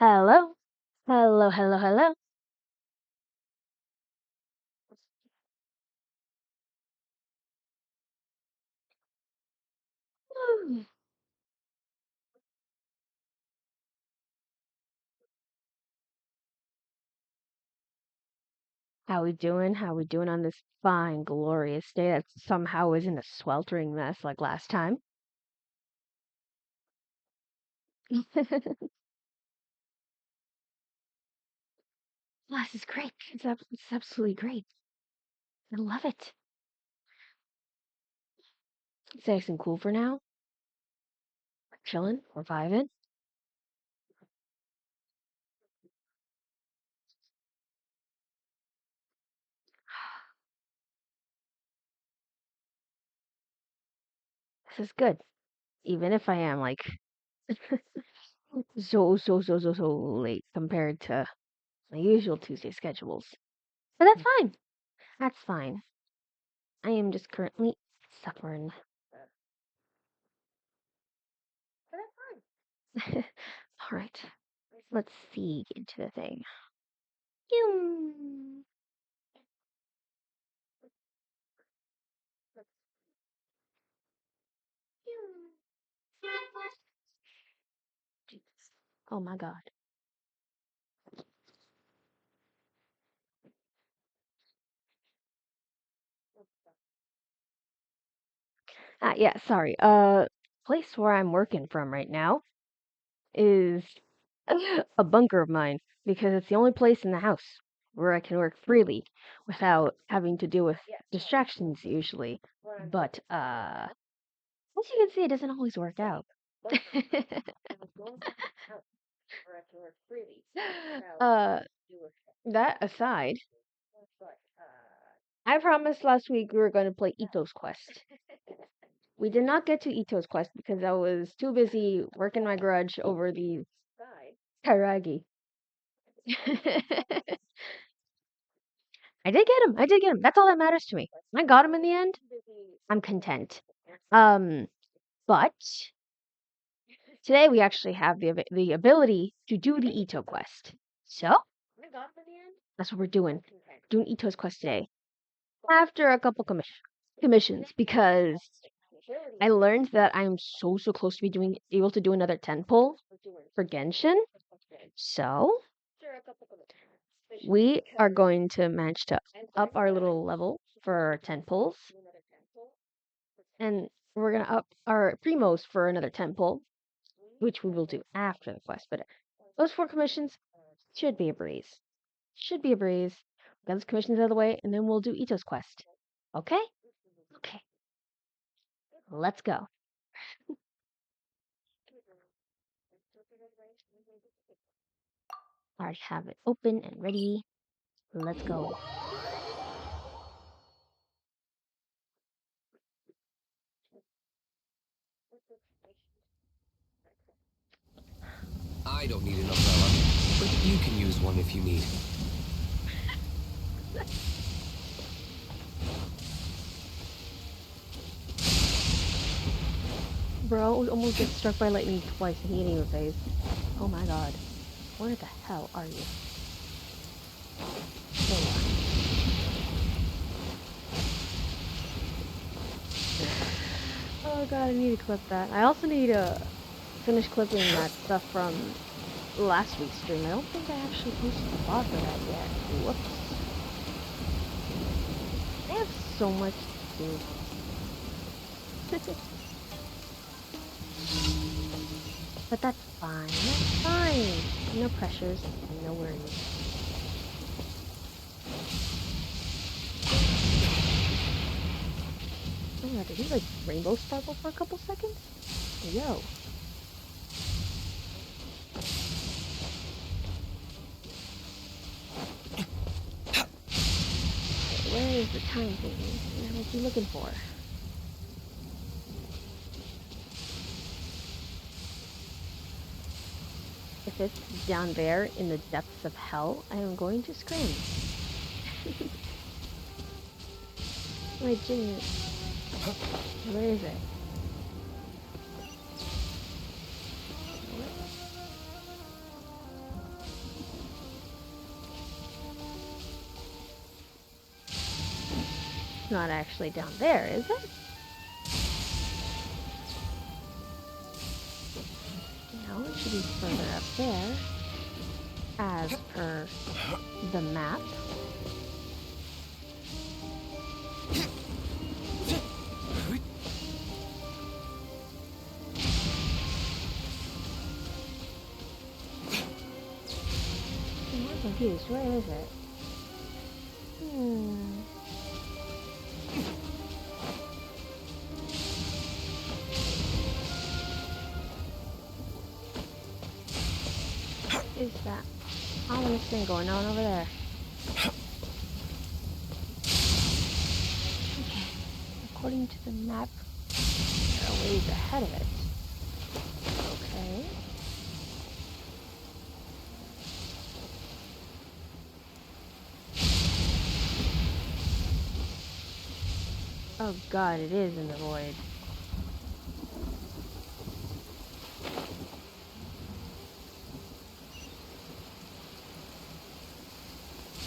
Hello. Hello, hello, hello. Hmm. How we doing? How we doing on this fine, glorious day that somehow isn't a sweltering mess like last time? This is great. It's absolutely great. I love it. It's nice and cool for now. We're chilling. We're vibing. This is good. Even if I am like so late compared to my usual Tuesday schedules. But that's fine. That's fine. I am just currently suffering. All right. Let's see into the thing. Pew. Jesus. Oh my God. Yeah, sorry. Place where I'm working from right now is a bunker of mine because it's the only place in the house where I can work freely without having to deal with distractions usually. But as you can see, it doesn't always work out. uh, that aside, I promised last week we were going to play ITTO's Quest. We did not get to ITTO's Quest because I was too busy working my grudge over the Kairagi. I did get him. I did get him. That's all that matters to me. I got him in the end. I'm content. Um, but today we actually have the ability to do the ITTO Quest. So that's what we're doing. Doing ITTO's Quest today. After a couple commissions because I learned that I'm so close to be doing able to do another 10 pull for Genshin. So we are going to manage to up our little level for 10 pulls. And we're gonna up our primos for another 10 pull, which we will do after the quest. But those 4 commissions should be a breeze. Should be a breeze. Get those commissions out of the way, and then we'll do ITTO's Quest. Okay? Okay. Let's go. I already have it open and ready. Let's go. I don't need an umbrella, but you can use one if you need. Bro, we almost get struck by lightning twice and he didn't even phase. Oh my god. Where the hell are you? There you are. Oh god, I need to clip that. I also need to finish clipping that stuff from last week's stream. I don't think I actually posted the VOD for that yet. Whoops. I have so much to do. But that's fine. That's fine. No pressures and no worries. Oh my god, did he like rainbow sparkle for a couple seconds? Yo. Where is the time thingy? What are you looking for? If it's down there in the depths of hell, I am going to scream. My genius. Where is it? not actually down there, is it? No, it should be further up there, as per the map. I'm confused. Where is it? What is that ominous thing going on over there? Okay. According to the map, there are ways ahead of it. Okay. Oh god, it is in the void.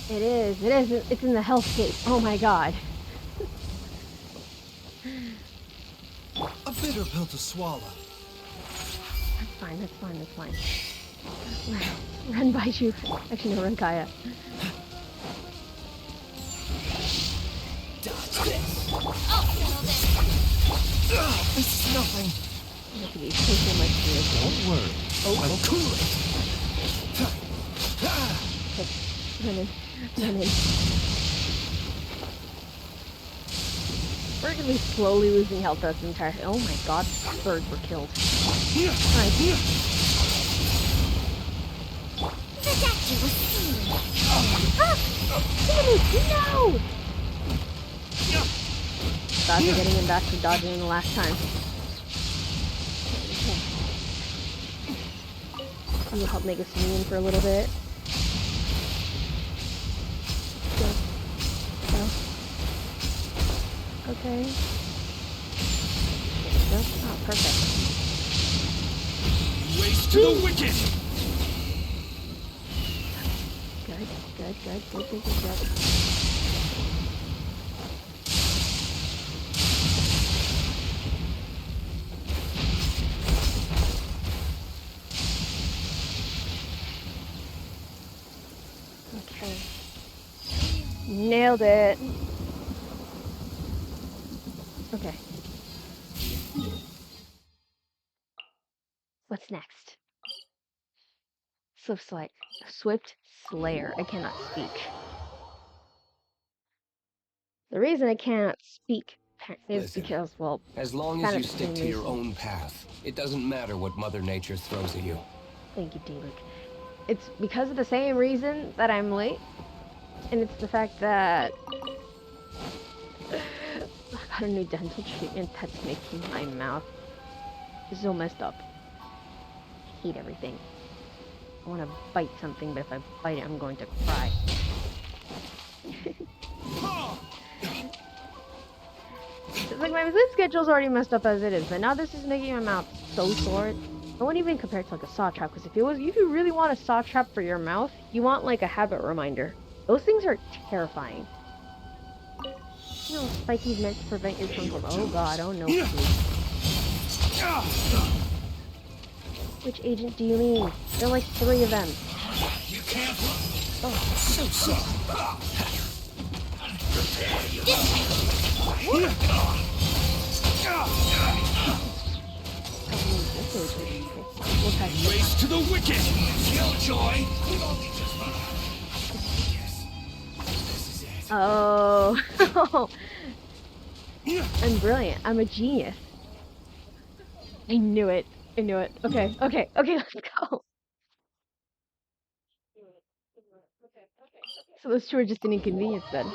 It is, it's in the hellscape. Oh my god. A bitter pill to swallow. That's fine. Run, Baiju. Actually, no, run, Kaya. Dodge this. This is nothing. Look at these, take so much vehicle. Don't worry. I'm cool. Run in. We're gonna be slowly losing health this entire thing. Oh my god, birds were killed. Nice. No! Thought we getting him back to dodging him the last time. Okay. You'll help make us immune for a little bit. Go. Okay. There we go. Oh, perfect. Race to the wicked! Good. Okay. Nailed it. Okay. What's next? Swift Slayer. I cannot speak. The reason I can't speak is Listen, because, well, as long kind as you of the stick same to your reason. own path, it doesn't matter what Mother Nature throws at you. Thank you, D-Luke. It's because of the same reason that I'm late, and it's the fact that I got a new dental treatment that's making my mouth so messed up. I hate everything. I want to bite something, but if I bite it, I'm going to cry. It's like my sleep schedule's already messed up as it is, but now this is making my mouth so sore. I wouldn't even compare it to like a saw trap, because if you really want a saw trap for your mouth, you want like a habit reminder. Those things are terrifying. You know, spiky's meant to prevent your tongue from. Oh god, oh no, please. Which agent do you mean? There are like 3 of them. You can't. Oh, So soft. we'll try to Race to the wicked! Killjoy! Oh. I'm brilliant. I'm a genius. I knew it. Okay, let's go. So those 2 are just an inconvenience then.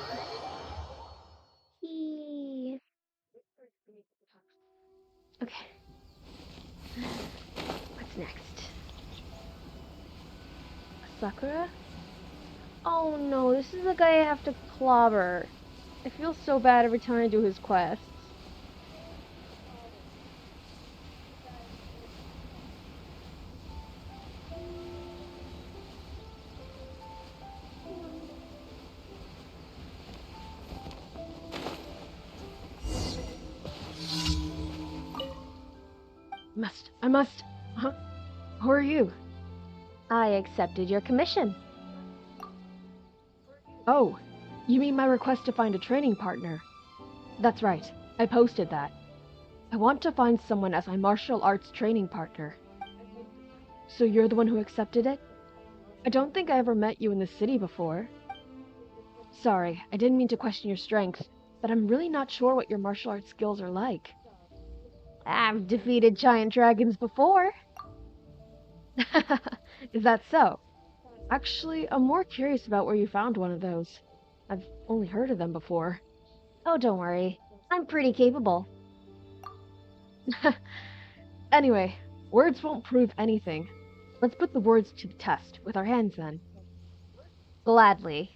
Eee. Okay. What's next? Sakura? Oh no, this is the guy I have to clobber. I feel so bad every time I do his quests. I must... Huh? Who are you? I accepted your commission. Oh, you mean my request to find a training partner? That's right, I posted that. I want to find someone as my martial arts training partner. So you're the one who accepted it? I don't think I ever met you in the city before. Sorry, I didn't mean to question your strength, but I'm really not sure what your martial arts skills are like. I've defeated giant dragons before. Is that so? Actually, I'm more curious about where you found one of those. I've only heard of them before. Oh, don't worry. I'm pretty capable. Anyway, words won't prove anything. Let's put the words to the test with our hands then. Gladly.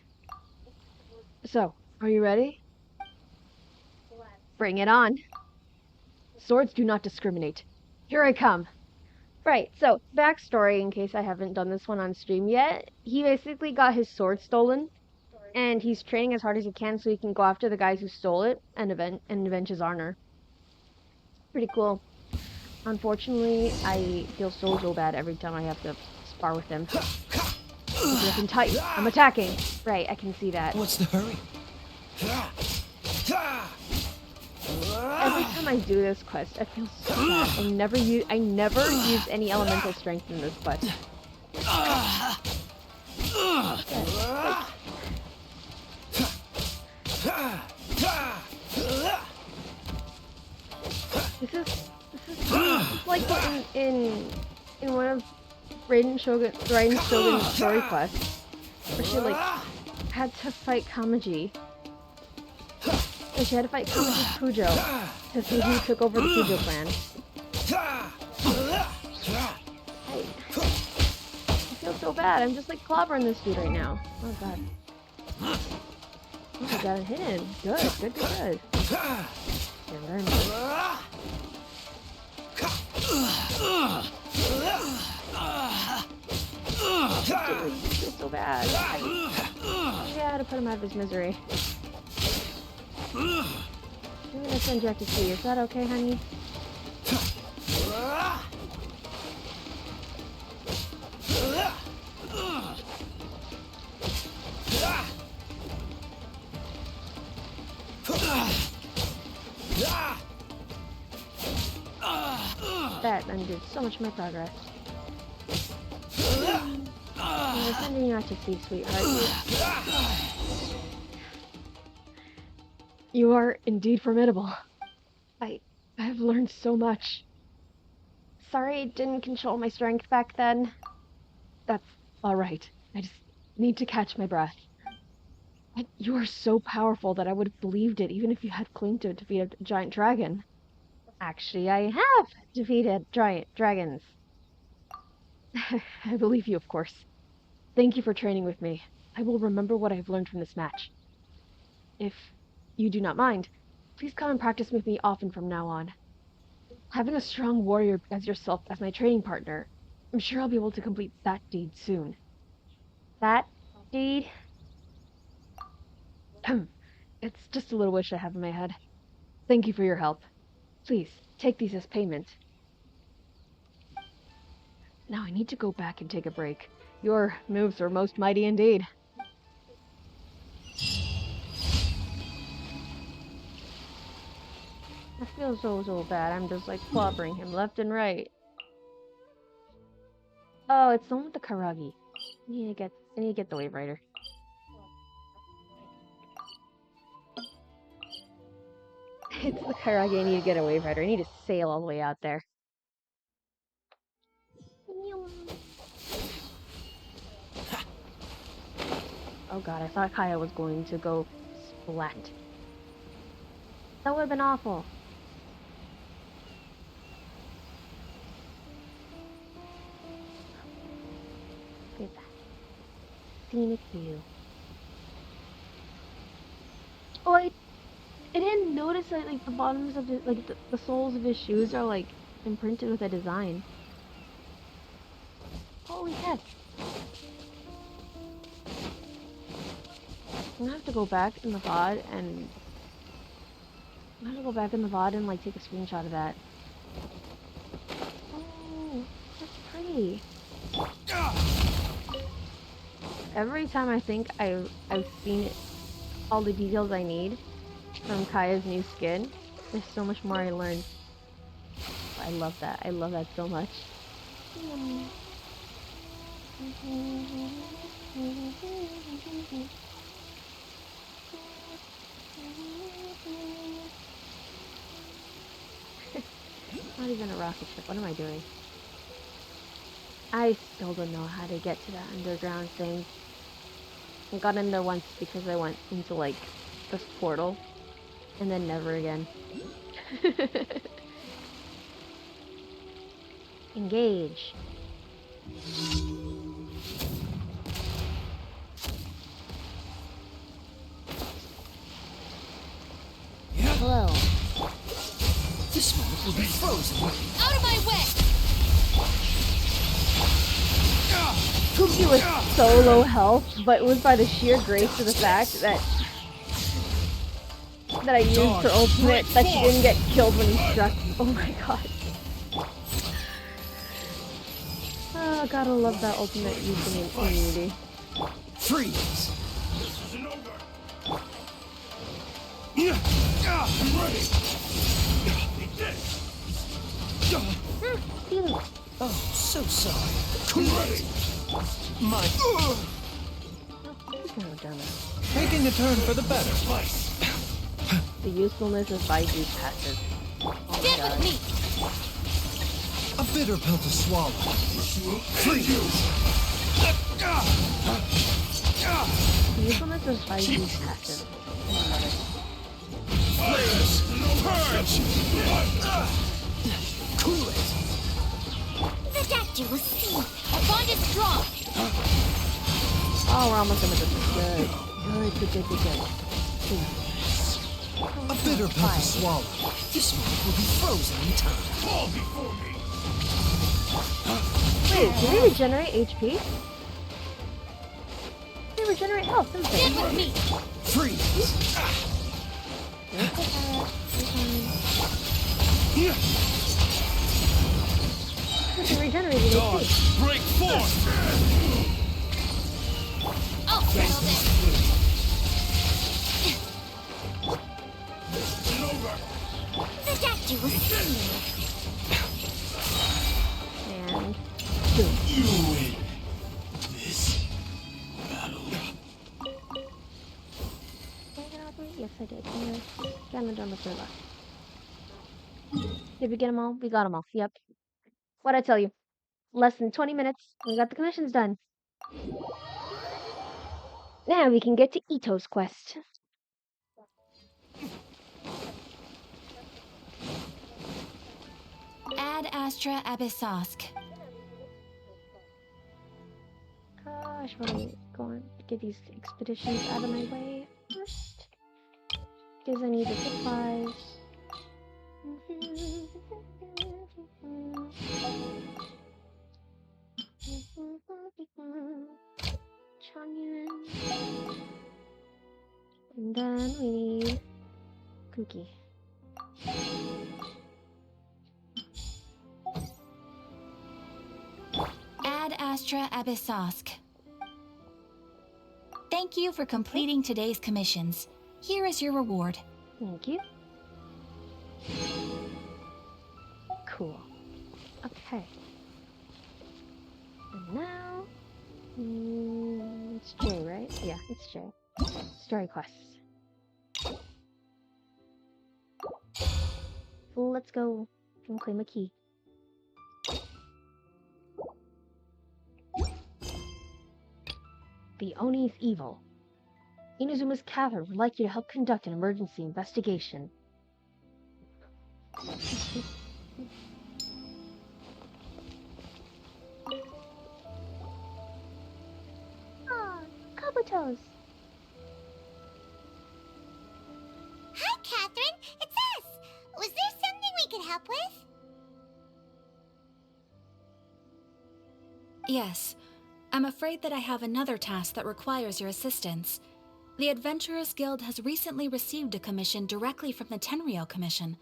So, are you ready? Bring it on. Swords do not discriminate. Here I come. Right, so backstory in case I haven't done this one on stream yet. He basically got his sword stolen, and he's training as hard as he can so he can go after the guys who stole it and avenge his honor. Pretty cool. Unfortunately, I feel so bad every time I have to spar with him. He's looking tight. I'm attacking. Right, I can see that. What's the hurry? Every time I do this quest, I feel so bad. I never use any elemental strength in this quest. This is like in one of Raiden's Shogun's story quests, where she like had to fight Kamaji. And she had to fight Kamaji's Kujo to see who took over the Kujo clan. I feel so bad. I'm just like clobbering this dude right now. Oh god. Oh my god, I hit him. Good. Yeah, very much. I feel so bad. I had to put him out of his misery. I'm gonna send you out to sea. Is that okay, honey? That undid so much of my progress. I'm sending you out to sea, sweetheart. You are indeed formidable. I have learned so much. Sorry I didn't control my strength back then. That's alright. I just need to catch my breath. You are so powerful that I would have believed it even if you had claimed to defeat a giant dragon. Actually, I have defeated giant dragons. I believe you, of course. Thank you for training with me. I will remember what I've learned from this match. If you do not mind, please come and practice with me often from now on. Having a strong warrior as yourself as my training partner, I'm sure I'll be able to complete that deed soon. That deed? It's just a little wish I have in my head. Thank you for your help. Please, take these as payment. Now I need to go back and take a break. Your moves are most mighty indeed. I feel so bad. I'm just like clobbering him left and right. Oh, it's the one with the Karagi. I need to get the Wave Rider. It's the Karagi. I need to get a Wave Rider. I need to sail all the way out there. Oh god, I thought Kaya was going to go splat. That would have been awful. Look at that. Scenic view. Oh, I didn't notice that like the bottoms of it, like the soles of his shoes are like imprinted with a design. Holy heck. I'm gonna have to go back in the VOD and like take a screenshot of that. Hey. Every time I think I've seen all the details I need from Kaya's new skin, there's so much more I learned. I love that. I love that so much. Not even a rocket ship. What am I doing? I still don't know how to get to that underground thing. I got in there once because I went into like this portal and then never again. Engage. Hello. This moment will be frozen. Out of my way! Pookie was so low health, but it was by the sheer grace of the fact that I used her ultimate that she didn't get killed when he struck. Oh my god. Oh, gotta love that ultimate using in immunity. Freeze. I'm ready. Oh, so sorry. Ready. My. Taking a turn for the better. The usefulness of Baiju's passive. Oh my Stand god. with me! A bitter pill to swallow. Freeze. The usefulness of Baiju's passive. I love it. Purge. Cool it. The doctor will see. Our bond is strong. Oh, we're almost done with this. Good. Good. A bitter pill to swallow. This moment will be frozen in time. Wait, do they regenerate HP? They regenerate health, don't they? Stand with me! Freeze. They regenerated HP. Break forth. I'll handle this. The doctor will see. And boom. You win this battle. Yes, I did. Got done with her left. Did we get them all? We got them all. Yep. What'd I tell you? Less than 20 minutes. We got the commissions done. Now we can get to ITTO's quest. Ad Astra Abyssosk. Gosh, what am I going to get these expeditions out of my way first? Because I need the supplies. And then we need Cookie. Ad Astra Abyssosk. Thank you for completing today's commissions. Here is your reward. Thank you. Cool. Okay. And now, it's J, right? Yeah, it's J. Story quests. Let's go and claim a key. The Oni is evil. Inazuma's Catherine would like you to help conduct an emergency investigation. Ah, Kabuto's. Hi, Catherine. It's us. Was there something we could help with? Yes. I'm afraid that I have another task that requires your assistance. The Adventurers Guild has recently received a commission directly from the Tenryou Commission.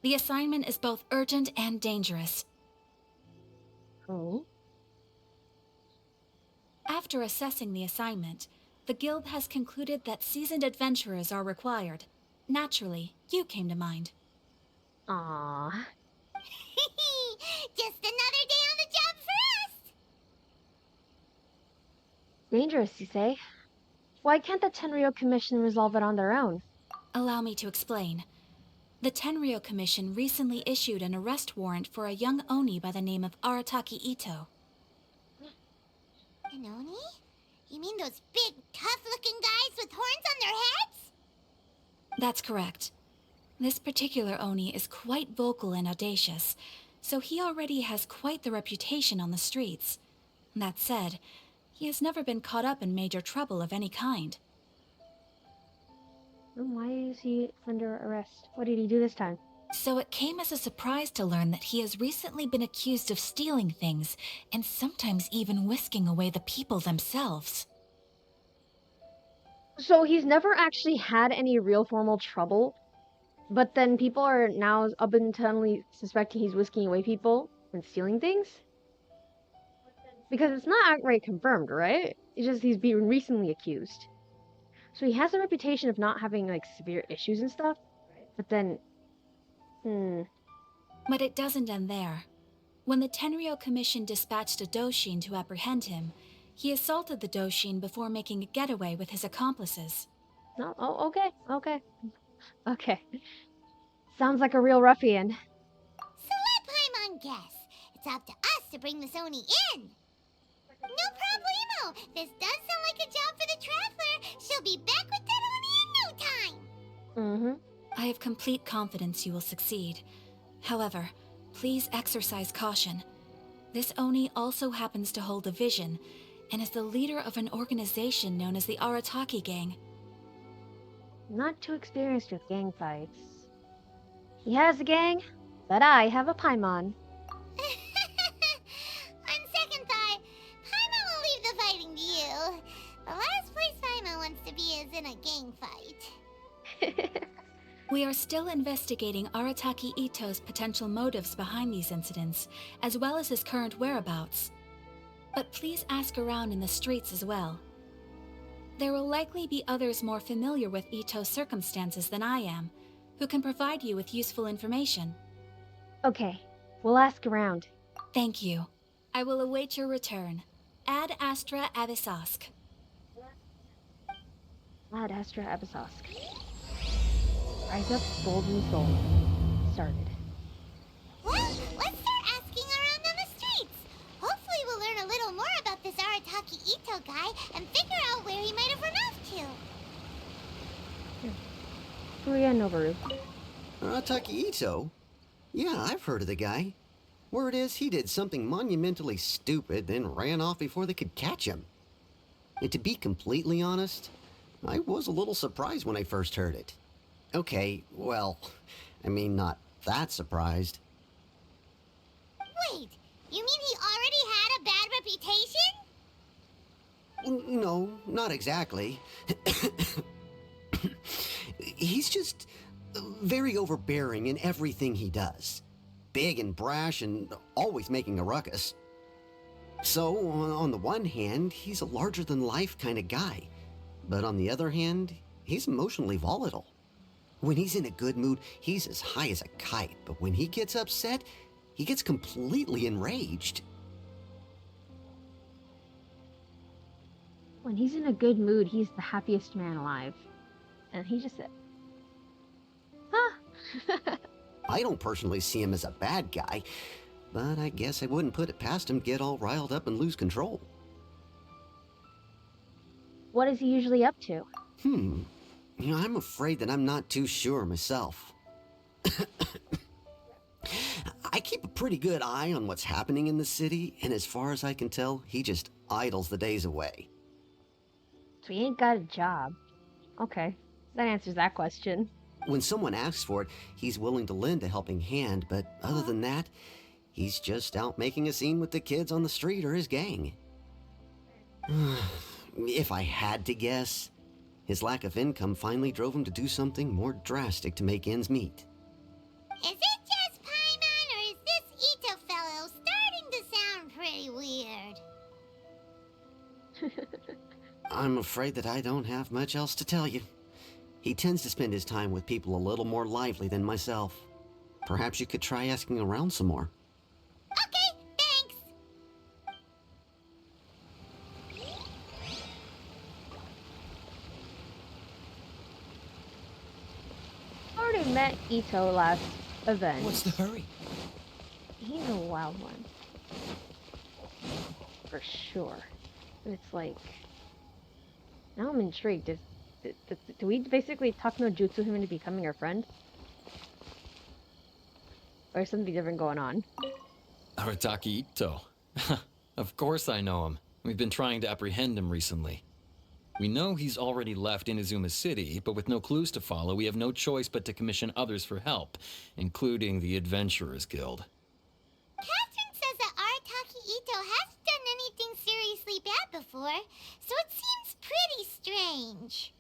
The assignment is both urgent and dangerous. Oh. After assessing the assignment, the guild has concluded that seasoned adventurers are required. Naturally, you came to mind. Aww. Just another day on the job for us! Dangerous, you say? Why can't the Tenryou Commission resolve it on their own? Allow me to explain. The Tenryou Commission recently issued an arrest warrant for a young Oni by the name of Arataki Itto. An Oni? You mean those big, tough-looking guys with horns on their heads? That's correct. This particular Oni is quite vocal and audacious, so he already has quite the reputation on the streets. That said, he has never been caught up in major trouble of any kind. Then why is he under arrest? What did he do this time? So it came as a surprise to learn that he has recently been accused of stealing things, and sometimes even whisking away the people themselves. So he's never actually had any real formal trouble, but then people are now up and suddenly suspecting he's whisking away people and stealing things? Because it's not outright confirmed, right? It's just he's been recently accused. So he has a reputation of not having, like, severe issues and stuff, but then... But it doesn't end there. When the Tenryou Commission dispatched a Doshin to apprehend him, he assaulted the Doshin before making a getaway with his accomplices. No, oh, okay. Sounds like a real ruffian. So let Paimon guess. It's up to us to bring this Oni in. No problemo. This does sound like a job for the Traveler. She'll be back with that Oni in no time. I have complete confidence you will succeed. However, please exercise caution. This Oni also happens to hold a vision, and is the leader of an organization known as the Arataki Gang. Not too experienced with gang fights. He has a gang, but I have a Paimon. On second thought, Paimon will leave the fighting to you. The last place Paimon wants to be is in a gang fight. We are still investigating Arataki Itto's potential motives behind these incidents, as well as his current whereabouts. But please ask around in the streets as well. There will likely be others more familiar with Itto's circumstances than I am, who can provide you with useful information. Okay, we'll ask around. Thank you. I will await your return. Ad Astra Abyssosque. Ad Astra Abyssosque. Rise up, bold and soul. Started. Well, let's start asking around on the streets. Hopefully we'll learn a little more about this Arataki Itto guy and figure out where he might have run off to. Furia Noboru. Arataki Itto? Yeah, I've heard of the guy. Word is he did something monumentally stupid, then ran off before they could catch him. And to be completely honest, I was a little surprised when I first heard it. Okay, well, I mean, not that surprised. Wait, you mean he already had a bad reputation? No, not exactly. He's just very overbearing in everything he does. Big and brash and always making a ruckus. So, on the one hand, he's a larger-than-life kind of guy. But on the other hand, he's emotionally volatile. When he's in a good mood, he's as high as a kite. But when he gets upset, he gets completely enraged. When he's in a good mood, he's the happiest man alive. And he just said, huh? I don't personally see him as a bad guy, but I guess I wouldn't put it past him to get all riled up and lose control. What is he usually up to? You know, I'm afraid that I'm not too sure myself. I keep a pretty good eye on what's happening in the city, and as far as I can tell, he just idles the days away. So he ain't got a job. Okay, that answers that question. When someone asks for it, he's willing to lend a helping hand, but other than that, he's just out making a scene with the kids on the street or his gang. If I had to guess, his lack of income finally drove him to do something more drastic to make ends meet. Is it just Paimon, or is this Itto fellow starting to sound pretty weird? I'm afraid that I don't have much else to tell you. He tends to spend his time with people a little more lively than myself. Perhaps you could try asking around some more. Okay, thanks. I already met ITTO last event. What's the hurry? He's a wild one. For sure. But it's like... Now I'm intrigued. Do we basically talk no jutsu him into becoming our friend? Or is something different going on? Arataki Itto. Of course I know him. We've been trying to apprehend him recently. We know he's already left Inazuma City, but with no clues to follow, we have no choice but to commission others for help, including the Adventurers Guild. Catherine says that Arataki Itto hasn't done anything seriously bad before, so it seems pretty strange.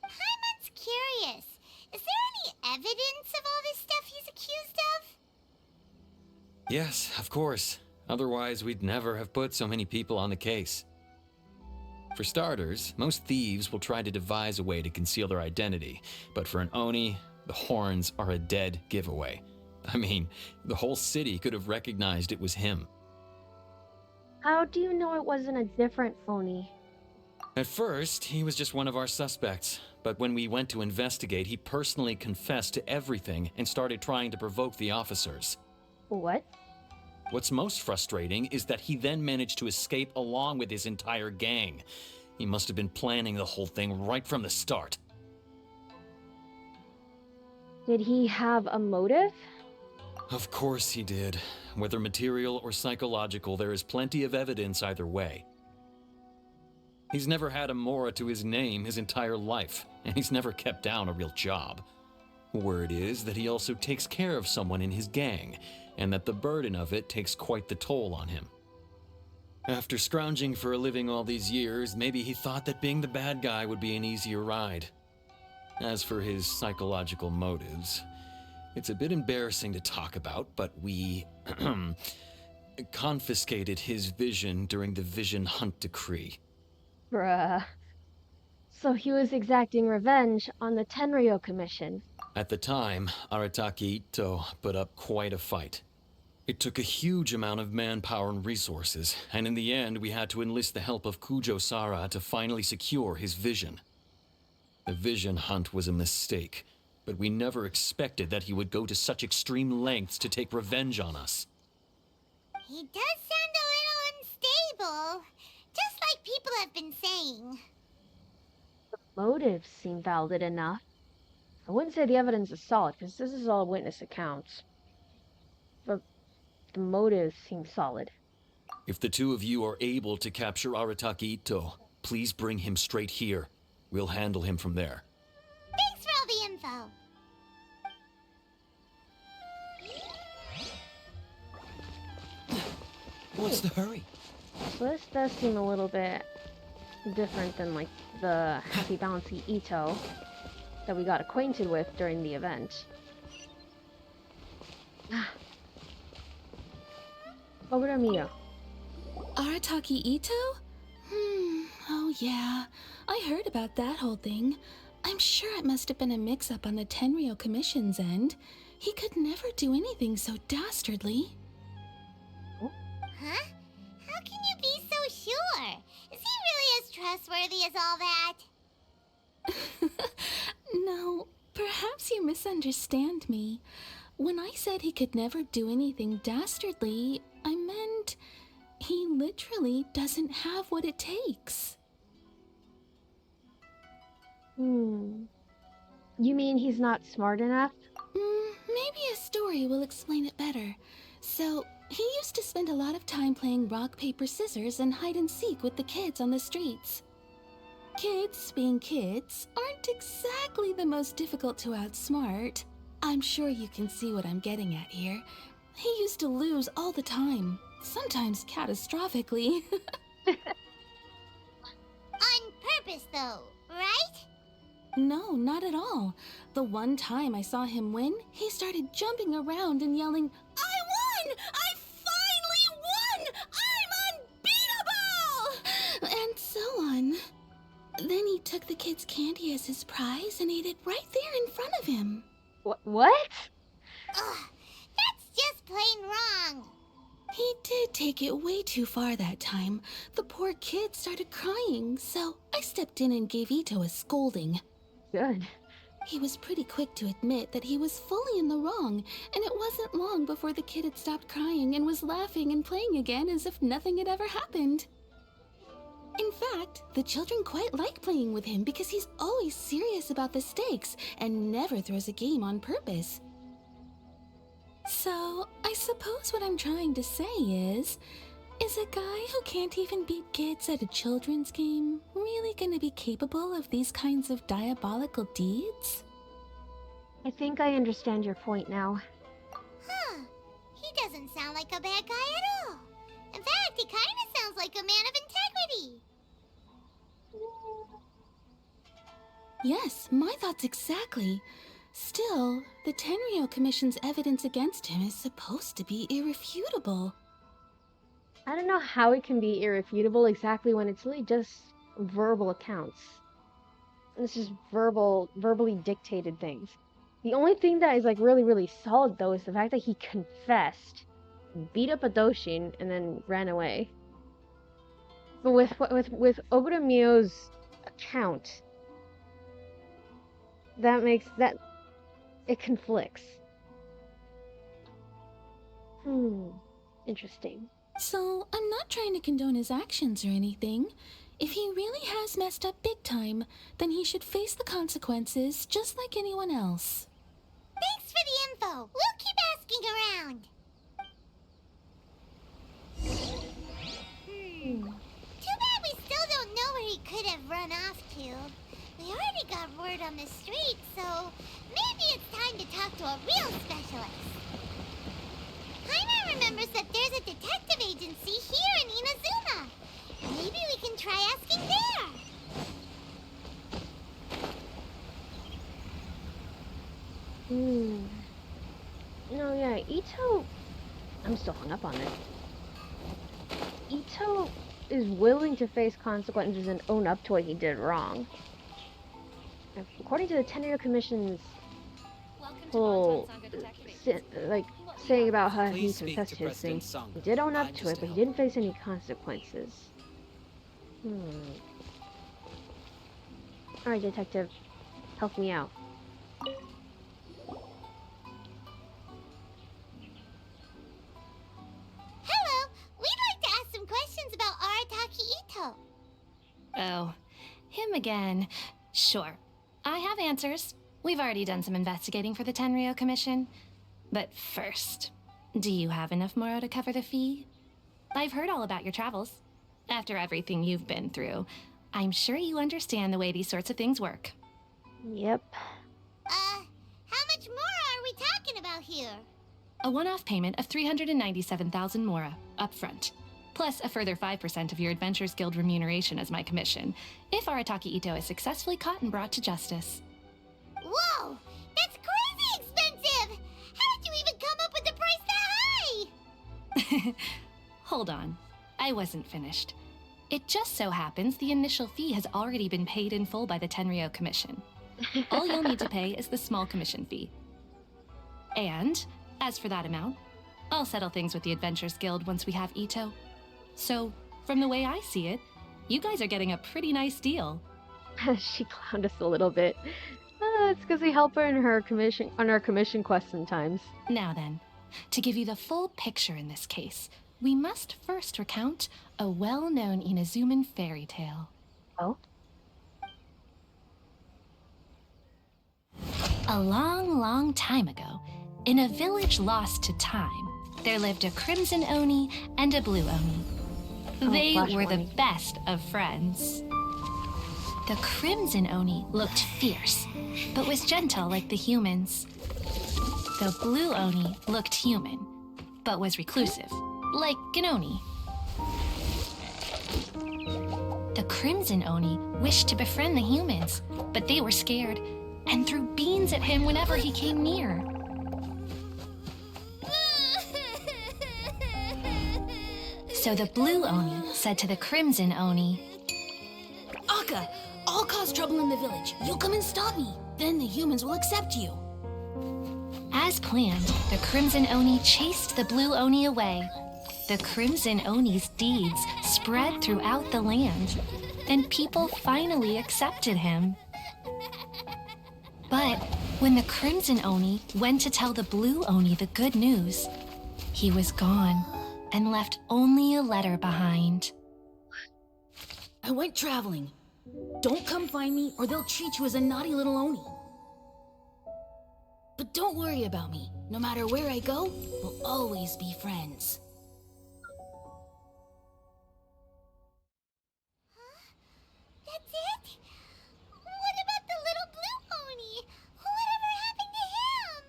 Paimon's curious. Is there any evidence of all this stuff he's accused of? Yes, of course. Otherwise, we'd never have put so many people on the case. For starters, most thieves will try to devise a way to conceal their identity, but for an Oni, the horns are a dead giveaway. I mean, the whole city could have recognized it was him. How do you know it wasn't a different Oni? At first, he was just one of our suspects, but when we went to investigate, he personally confessed to everything and started trying to provoke the officers. What? What's most frustrating is that he then managed to escape along with his entire gang. He must have been planning the whole thing right from the start. Did he have a motive? Of course he did. Whether material or psychological, there is plenty of evidence either way. He's never had a Mora to his name his entire life, and he's never kept down a real job. Word is that he also takes care of someone in his gang, and that the burden of it takes quite the toll on him. After scrounging for a living all these years, maybe he thought that being the bad guy would be an easier ride. As for his psychological motives, it's a bit embarrassing to talk about, but we confiscated his vision during the Vision Hunt Decree. Bruh. So he was exacting revenge on the Tenryo Commission. At the time, Arataki Itto put up quite a fight. It took a huge amount of manpower and resources, and in the end we had to enlist the help of Kujo-Sara to finally secure his vision. The Vision Hunt was a mistake, but we never expected that he would go to such extreme lengths to take revenge on us. He does sound a little unstable, just like people have been saying. Motives seem valid enough. I wouldn't say the evidence is solid, because this is all witness accounts. But the motives seem solid. If the two of you are able to capture Arataki Itto, please bring him straight here. We'll handle him from there. Thanks for all the info. What's the hurry? So this does seem a little bit different than like the happy bouncy Itto that we got acquainted with during the event. Over to Mio. Arataki Itto? Oh yeah. I heard about that whole thing. I'm sure it must have been a mix-up on the Tenryo Commission's end. He could never do anything so dastardly. Huh? How can you be so sure? Is he really as trustworthy as all that? No, perhaps you misunderstand me. When I said he could never do anything dastardly, I meant he literally doesn't have what it takes. You mean he's not smart enough? Maybe a story will explain it better. So, he used to spend a lot of time playing rock, paper, scissors and hide and seek with the kids on the streets. Kids, being kids, aren't exactly the most difficult to outsmart. I'm sure you can see what I'm getting at here. He used to lose all the time, sometimes catastrophically. On purpose, though, right? No, not at all. The one time I saw him win, he started jumping around and yelling, "I won! I finally won! I'm unbeatable!" And so took the kid's candy as his prize and ate it right there in front of him. What? Ugh, that's just plain wrong. He did take it way too far that time. The poor kid started crying, so I stepped in and gave Itto a scolding. Good. He was pretty quick to admit that he was fully in the wrong, and it wasn't long before the kid had stopped crying and was laughing and playing again as if nothing had ever happened. In fact, the children quite like playing with him because he's always serious about the stakes and never throws a game on purpose. So, I suppose what I'm trying to say is a guy who can't even beat kids at a children's game really gonna be capable of these kinds of diabolical deeds? I think I understand your point now. Huh. He doesn't sound like a bad guy at all. In fact, he kind of sounds like a man of integrity. Yes, my thoughts exactly. Still, the Tenryou Commission's evidence against him is supposed to be irrefutable. I don't know how it can be irrefutable exactly when it's really just verbal accounts. It's just verbally dictated things. The only thing that is like really solid though is the fact that he confessed, beat up a Doshin, and then ran away. But with Obito Mio's account, that makes that it conflicts. Interesting. So, I'm not trying to condone his actions or anything. If he really has messed up big time, then he should face the consequences just like anyone else. Thanks for the info. We'll keep asking around. Too bad we still don't know where he could have run off to. We already got word on the street, so maybe it's time to talk to a real specialist. Paimon remembers that there's a detective agency here in Inazuma. Maybe we can try asking there. No, yeah, Itto... I'm still hung up on it. Itto is willing to face consequences and own up to what he did wrong. According to the Tenryou Commission's whole... saying about how he confessed his thing, he did own up to it, but he didn't face any consequences. Alright, detective. Help me out. Hello, we'd like to ask some questions about Arataki Itto. Oh, him again. Sure. I have answers. We've already done some investigating for the Tenryou Commission. But first, do you have enough Moro to cover the fee? I've heard all about your travels. After everything you've been through, I'm sure you understand the way these sorts of things work. Yep. How much more are we talking about here? A one-off payment of 397,000 Mora, up front. Plus a further 5% of your Adventures Guild remuneration as my commission, if Arataki Itto is successfully caught and brought to justice. Whoa! That's crazy expensive! How did you even come up with the price that high? Hold on. I wasn't finished. It just so happens the initial fee has already been paid in full by the Tenryou Commission. All you'll need to pay is the small commission fee. And, as for that amount, I'll settle things with the Adventures Guild once we have Itto. So, from the way I see it, you guys are getting a pretty nice deal. She clowned us a little bit. It's because we help her in her commission on our commission quest sometimes. Now then, to give you the full picture in this case, we must first recount a well-known Inazuman fairy tale. Oh? A long, long time ago, in a village lost to time, there lived a Crimson Oni and a Blue Oni. They flash were the warning. best of friends. The Crimson Oni looked fierce, but was gentle like the humans. The Blue Oni looked human, but was reclusive, like an Oni. The Crimson Oni wished to befriend the humans, but they were scared and threw beans at him whenever he came near. So the Blue Oni said to the Crimson Oni, Akka, I'll I'll cause trouble in the village. You come and stop me. Then the humans will accept you. As planned, the Crimson Oni chased the Blue Oni away. The Crimson Oni's deeds spread throughout the land, and people finally accepted him. But when the Crimson Oni went to tell the Blue Oni the good news, he was gone and left only a letter behind. I went traveling. Don't come find me or they'll treat you as a naughty little Oni. But don't worry about me. No matter where I go, we'll always be friends. That's it? What about the little blue Oni? Whatever happened to him?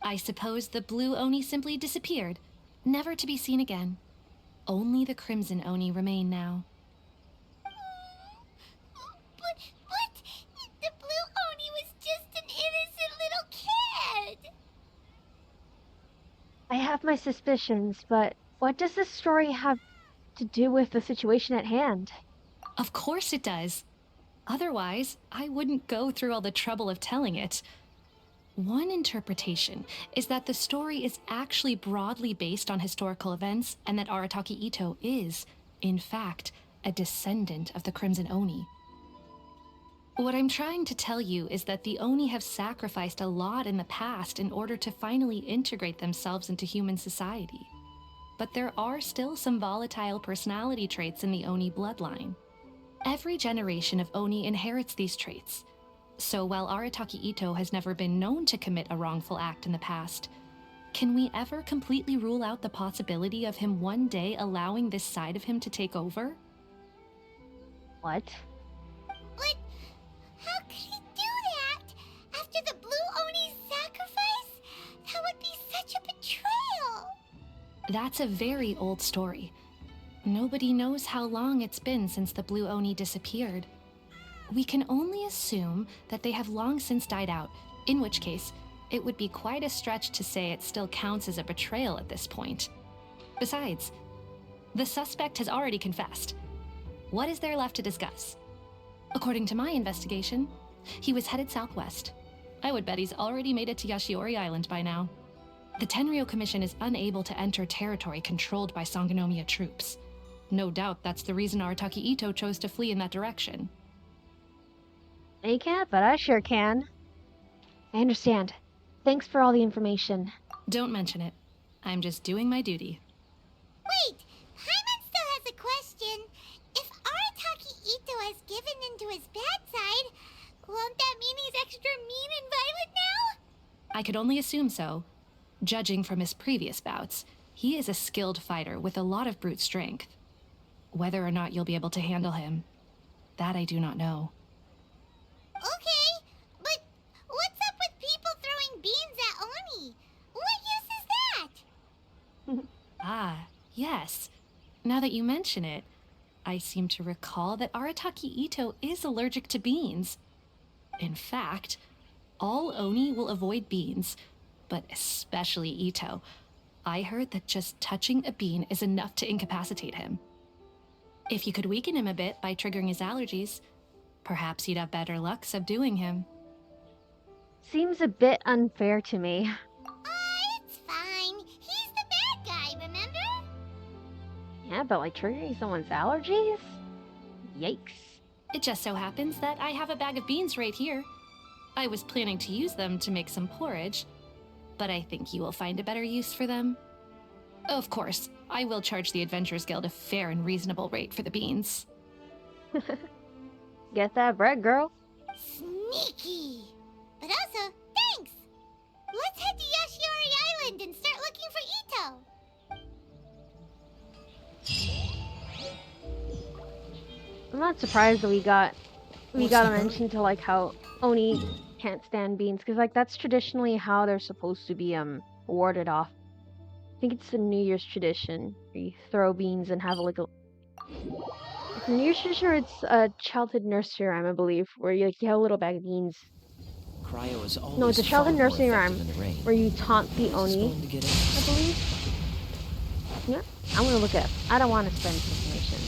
I suppose the Blue Oni simply disappeared, never to be seen again. Only the Crimson Oni remain now. But the blue Oni was just an innocent little kid. I have my suspicions, but what does this story have to do with the situation at hand? Of course it does. Otherwise, I wouldn't go through all the trouble of telling it. One interpretation is that the story is actually broadly based on historical events and that Arataki Itto is, in fact, a descendant of the Crimson Oni. What I'm trying to tell you is that the Oni have sacrificed a lot in the past in order to finally integrate themselves into human society. But there are still some volatile personality traits in the Oni bloodline. Every generation of Oni inherits these traits. So while Arataki Itto has never been known to commit a wrongful act in the past, can we ever completely rule out the possibility of him one day allowing this side of him to take over? What? But how could he do that? After the blue Oni's sacrifice? That would be such a betrayal. That's a very old story. Nobody knows how long it's been since the Blue Oni disappeared. We can only assume that they have long since died out, in which case, it would be quite a stretch to say it still counts as a betrayal at this point. Besides, the suspect has already confessed. What is there left to discuss? According to my investigation, he was headed southwest. I would bet he's already made it to Yashiori Island by now. The Tenryou Commission is unable to enter territory controlled by Sangonomiya troops. No doubt that's the reason Arataki Itto chose to flee in that direction. They can't, but I sure can. I understand. Thanks for all the information. Don't mention it. I'm just doing my duty. Wait, Paimon still has a question. If Arataki Itto has given into his bad side, won't that mean he's extra mean and violent now? I could only assume so. Judging from his previous bouts, he is a skilled fighter with a lot of brute strength. Whether or not you'll be able to handle him, that I do not know. Okay, but what's up with people throwing beans at Oni? What use is that? Ah, yes. Now that you mention it, I seem to recall that Arataki Itto is allergic to beans. In fact, all Oni will avoid beans, but especially Itto. I heard that just touching a bean is enough to incapacitate him. If you could weaken him a bit by triggering his allergies, perhaps you'd have better luck subduing him. Seems a bit unfair to me. It's fine. He's the bad guy, remember? Yeah, but like triggering someone's allergies? Yikes. It just so happens that I have a bag of beans right here. I was planning to use them to make some porridge, but I think you will find a better use for them. Of course, I will charge the Adventurers Guild a fair and reasonable rate for the beans. Get that bread, girl. Sneaky. But also, thanks. Let's head to Yashiori Island and start looking for Itto. I'm not surprised that we got a mention to like how Oni can't stand beans, because like that's traditionally how they're supposed to be warded off. I think it's a New Year's tradition where you throw beans and have like a it's a New Year's tradition, or it's a childhood nursery rhyme, I believe, where you have a little bag of beans. Cryo is always No, it's a childhood far more nursery rhyme effective in the rain. where you taunt the Who's Oni, going to get I believe. Yeah, I'm gonna look it up. I don't want to spend information.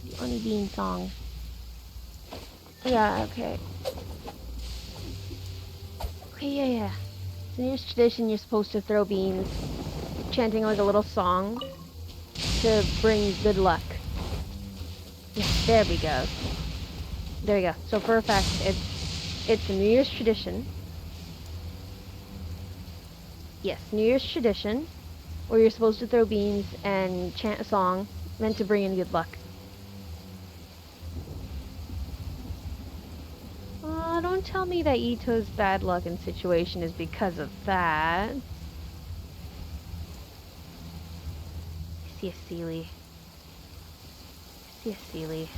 The Oni Bean song. Yeah, okay. Okay, yeah. So in your tradition, you're supposed to throw beans, chanting like a little song to bring good luck. Yeah, there we go. There we go. So for a fact, it's a New Year's tradition. Yes, New Year's tradition, where you're supposed to throw beans and chant a song meant to bring in good luck. Oh, don't tell me that ITTO's bad luck and situation is because of that. I see a Sealy. I see a Sealy.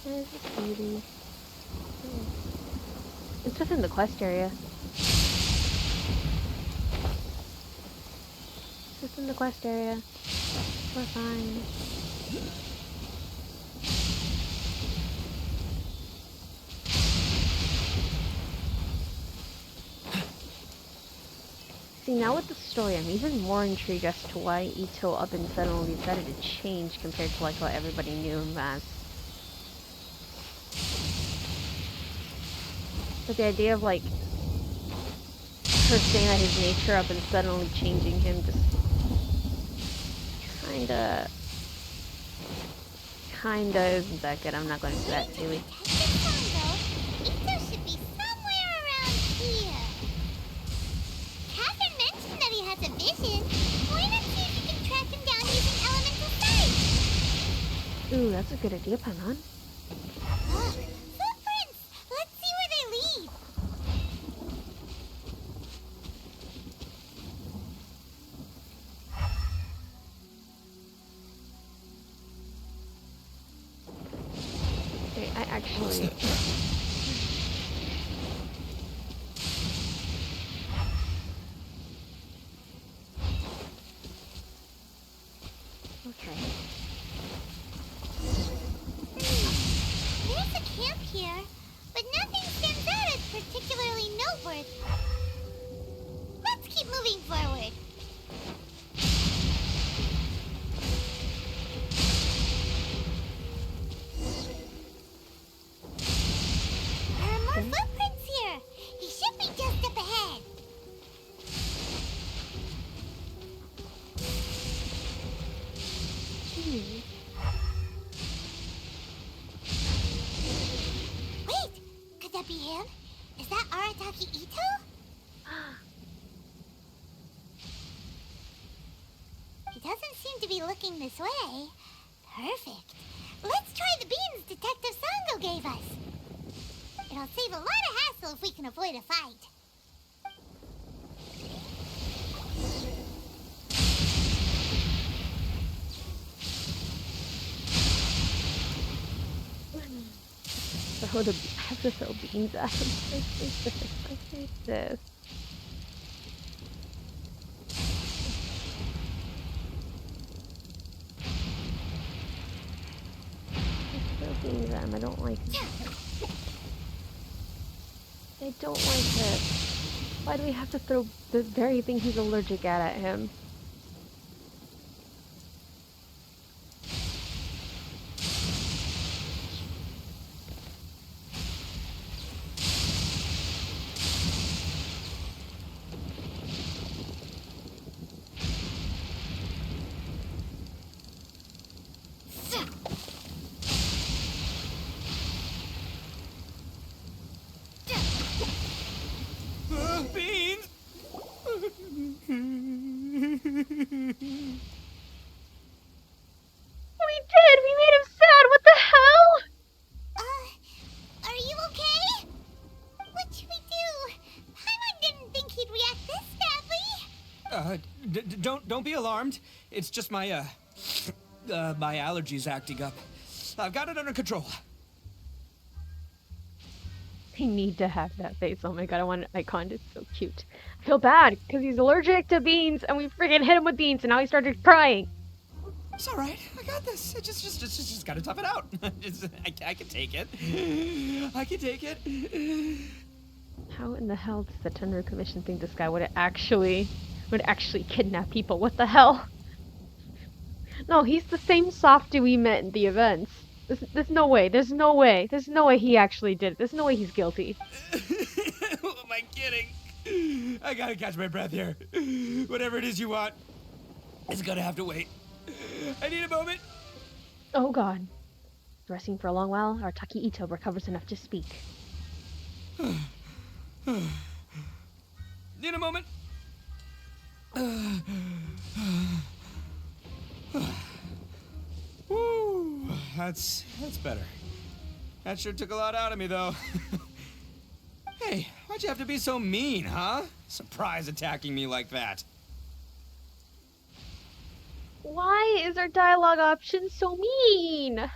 There's a Sealy. It's within the quest area. It's within the quest area. We're fine. See, now with the story, I'm even more intrigued as to why ITTO up and suddenly decided to change compared to like what everybody knew him as. But the idea of like her saying that his nature up and suddenly changing him just kinda isn't that good. I'm not going to do that, Sealy. ITTO should be somewhere around here. Catherine mentioned that he has a vision. Why not see if you can track him down using elemental sight? Ooh, that's a good idea, Paimon. Footprints! Let's see where they lead. Okay, I actually... Okay. There's a camp here, but nothing stands out as particularly noteworthy. Let's keep moving forward. There are more footprints here. He should be just up ahead. Wait! Could that be him? Is that Arataki ITTO? He doesn't seem to be looking this way. Perfect. Let's try the beans Detective Sango gave us. It'll save a lot of hassle if we can avoid a fight. I have to throw beans at him. I hate this. Throw beans at him. I don't like it. I don't like it. Why do we have to throw the very thing he's allergic at him? Beans! We did! We made him sad! What the hell? Are you okay? What should we do? Paimon didn't think he'd react this badly. Don't be alarmed. It's just my my allergies acting up. I've got it under control. I need to have that face. Oh my god, I want an icon. It's so cute. I feel bad because he's allergic to beans and we freaking hit him with beans and now he started crying. It's all right. I got this. I just gotta tough it out. I can take it. I can take it. How in the hell does the Tenru Commission think this guy would actually kidnap people? What the hell? No, he's the same softy we met in the events. There's no way. There's no way. There's no way he actually did it. There's no way he's guilty. Who am I kidding? I gotta catch my breath here. Whatever it is you want, it's gonna have to wait. I need a moment. Oh god. Resting for a long while, Arataki Itto recovers enough to speak. Need a moment. Woo, that's better. That sure took a lot out of me, though. Hey, why'd you have to be so mean, huh? Surprise attacking me like that. Why is our dialogue option so mean?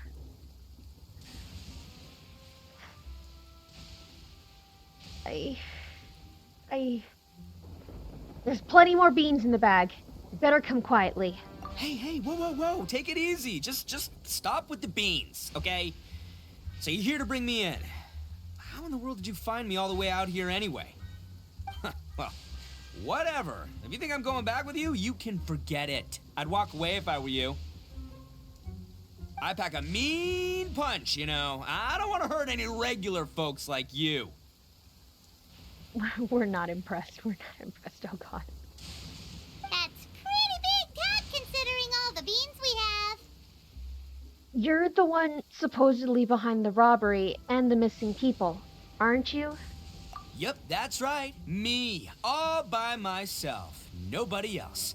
There's plenty more beans in the bag. Better come quietly. Hey, whoa. Take it easy. Just stop with the beans, okay? So you're here to bring me in. How in the world did you find me all the way out here anyway? Well, whatever. If you think I'm going back with you, you can forget it. I'd walk away if I were you. I pack a mean punch, you know. I don't want to hurt any regular folks like you. We're not impressed. We're not impressed. Oh god. That's pretty big talk considering all the beans we have. You're the one supposedly behind the robbery and the missing people, aren't you? Yep, that's right. Me. All by myself. Nobody else.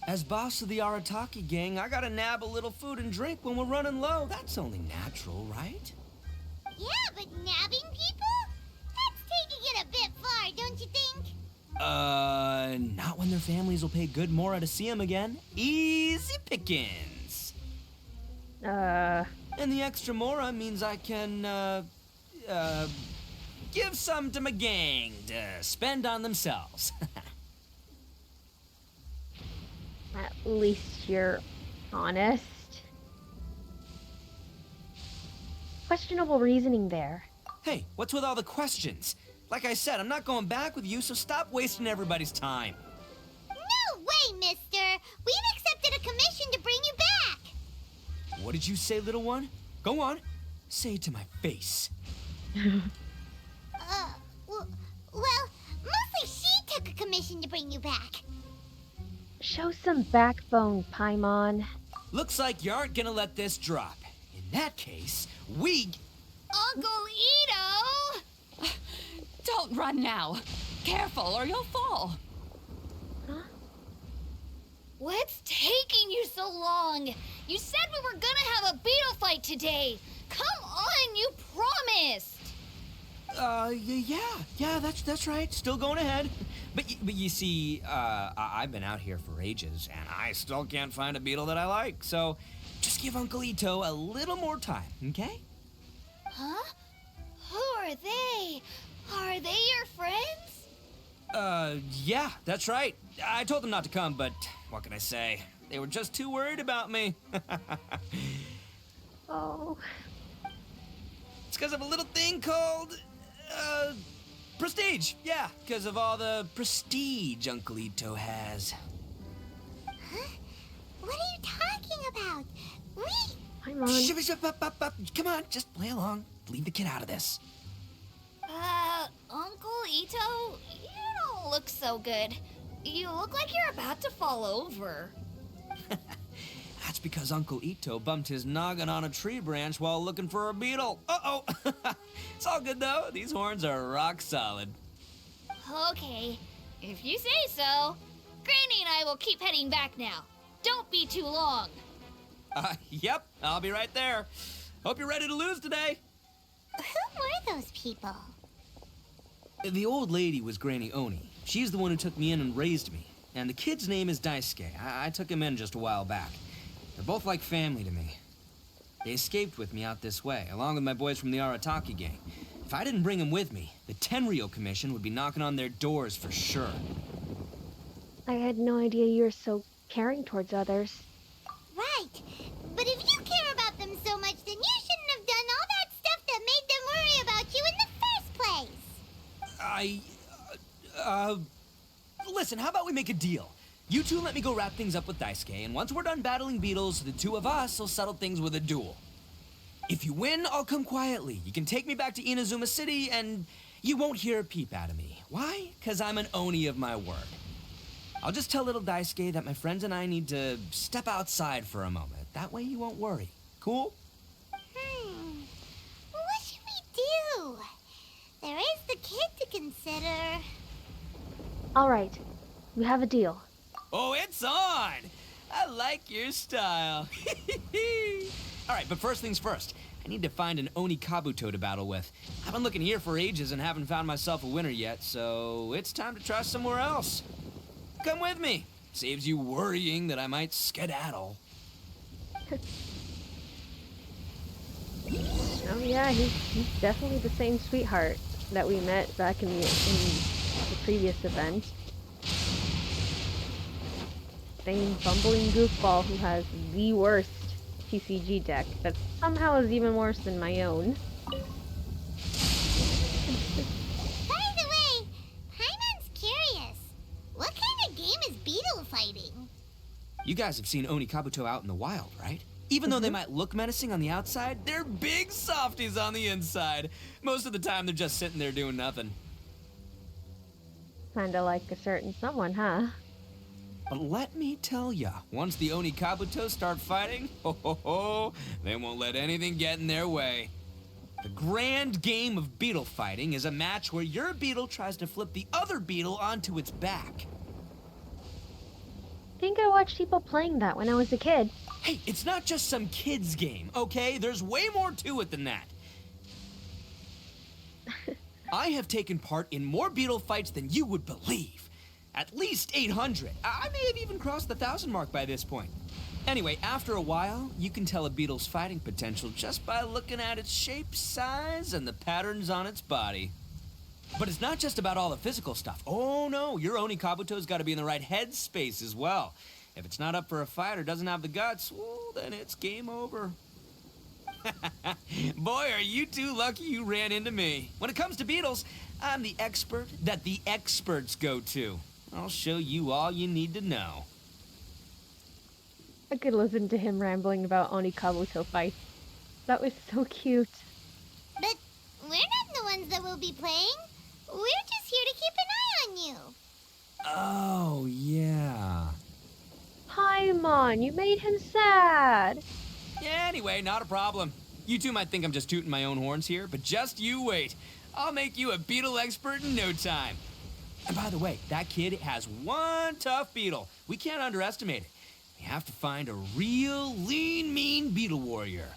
As boss of the Arataki gang, I gotta nab a little food and drink when we're running low. That's only natural, right? Yeah, but nabbing people? That's taking it a bit far, don't you think? Not when their families will pay good Mora to see them again. Easy pickings. And the extra Mora means I can, give some to my gang to spend on themselves. At least you're honest. Questionable reasoning there. Hey, what's with all the questions? Like I said, I'm not going back with you, so stop wasting everybody's time. No way, mister! We've accepted a commission to bring you back! What did you say, little one? Go on. Say it to my face. Well, mostly she took a commission to bring you back. Show some backbone, Paimon. Looks like you aren't gonna let this drop. In that case, Uncle Ito! Don't run now. Careful or you'll fall. Huh? What's taking you so long? You said we were gonna have a beetle fight today. Come on, you promised. Yeah, that's right. Still going ahead. But you see, I've been out here for ages, and I still can't find a beetle that I like. So, just give Uncle Ito a little more time, okay? Huh? Who are they? Are they your friends? Yeah, that's right. I told them not to come, but what can I say? They were just too worried about me. Oh. It's because of a little thing called, prestige. Yeah, because of all the prestige Uncle Ito has. Huh? What are you talking about? Paimon. Come on, just play along. Leave the kid out of this. Uncle Ito, you don't look so good. You look like you're about to fall over. That's because Uncle Ito bumped his noggin on a tree branch while looking for a beetle. Uh-oh. It's all good, though. These horns are rock solid. Okay, if you say so. Granny and I will keep heading back now. Don't be too long. Yep, I'll be right there. Hope you're ready to lose today. Who were those people? The old lady was Granny Oni. She's the one who took me in and raised me. And the kid's name is Daisuke. I took him in just a while back. They're both like family to me. They escaped with me out this way, along with my boys from the Arataki gang. If I didn't bring them with me, the Tenryou Commission would be knocking on their doors for sure. I had no idea you were so caring towards others. Right. But if you care about them so much, then you shouldn't have done all that stuff that made them worry about you in the first place. Listen, how about we make a deal? You two let me go wrap things up with Daisuke, and once we're done battling beetles, the two of us will settle things with a duel. If you win, I'll come quietly. You can take me back to Inazuma City, and you won't hear a peep out of me. Why? 'Cause I'm an Oni of my word. I'll just tell little Daisuke that my friends and I need to step outside for a moment. That way you won't worry. Cool? What should we do? There is the kid to consider. All right, we have a deal. Oh, it's on! I like your style. All right, but first things first. I need to find an Oni Kabuto to battle with. I've been looking here for ages and haven't found myself a winner yet, so it's time to try somewhere else. Come with me. Saves you worrying that I might skedaddle. Oh yeah, he's definitely the same sweetheart that we met back in the previous event. Same bumbling goofball who has the worst TCG deck that somehow is even worse than my own. By the way, Paimon's curious. What kind of game is beetle fighting? You guys have seen Oni Kabuto out in the wild, right? Even though they might look menacing on the outside, they're big softies on the inside. Most of the time, they're just sitting there doing nothing. Kinda like a certain someone, huh? But let me tell ya, once the Oni Kabuto start fighting, they won't let anything get in their way. The grand game of beetle fighting is a match where your beetle tries to flip the other beetle onto its back. I think I watched people playing that when I was a kid. Hey, it's not just some kid's game, okay? There's way more to it than that. I have taken part in more beetle fights than you would believe. At least 800. I may have even crossed the 1,000 mark by this point. Anyway, after a while, you can tell a beetle's fighting potential just by looking at its shape, size, and the patterns on its body. But it's not just about all the physical stuff. Oh no, your Oni Kabuto's got to be in the right headspace as well. If it's not up for a fight or doesn't have the guts, well, then it's game over. Boy, are you two lucky you ran into me. When it comes to beetles, I'm the expert that the experts go to. I'll show you all you need to know. I could listen to him rambling about Oni Kabuto fights. That was so cute. But we're not the ones that will be playing. We're just here to keep an eye on you. Oh, yeah. Paimon, you made him sad. Yeah, anyway, not a problem. You two might think I'm just tooting my own horns here, but just you wait. I'll make you a beetle expert in no time. And by the way, that kid has one tough beetle. We can't underestimate it. We have to find a real lean, mean beetle warrior.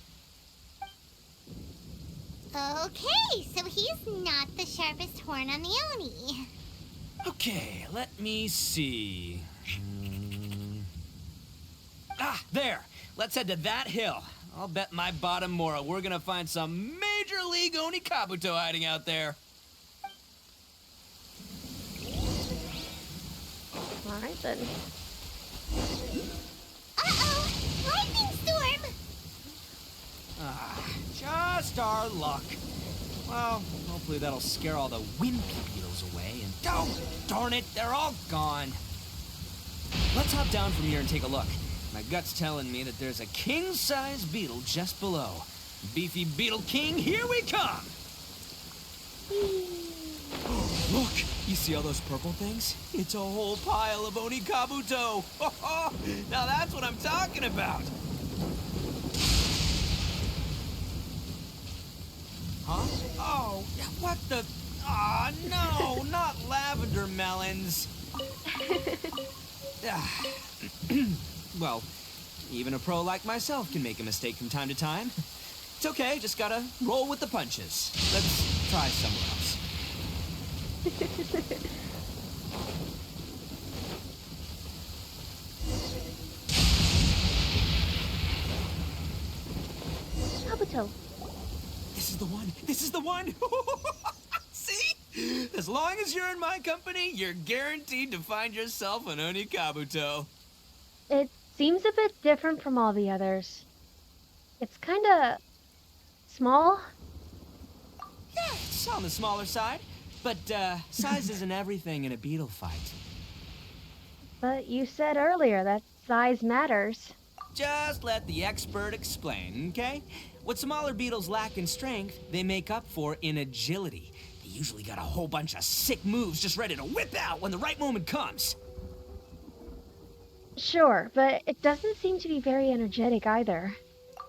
Okay, so he's not the sharpest horn on the Oni. Okay, let me see. There. Let's head to that hill. I'll bet my bottom Mora we're gonna find some major league Oni Kabuto hiding out there. Alright then. Uh-oh! Lightning storm! Just our luck. Well, hopefully that'll scare all the wimpy beetles away and... Oh, darn it, they're all gone. Let's hop down from here and take a look. My gut's telling me that there's a king-size beetle just below. Beefy Beetle King, here we come! Look! You see all those purple things? It's a whole pile of Oni Kabuto! Now that's what I'm talking about! Huh? Oh, what the... Aw, no! Not lavender melons! Well, even a pro like myself can make a mistake from time to time. It's okay, just gotta roll with the punches. Let's try somewhere else. Kabuto. This is the one. This is the one. See? As long as you're in my company, you're guaranteed to find yourself an Oni Kabuto. It seems a bit different from all the others. It's kinda small. Yeah, it's on the smaller side. But size isn't everything in a beetle fight. But you said earlier that size matters. Just let the expert explain, okay? What smaller beetles lack in strength, they make up for in agility. They usually got a whole bunch of sick moves just ready to whip out when the right moment comes. Sure, but it doesn't seem to be very energetic either.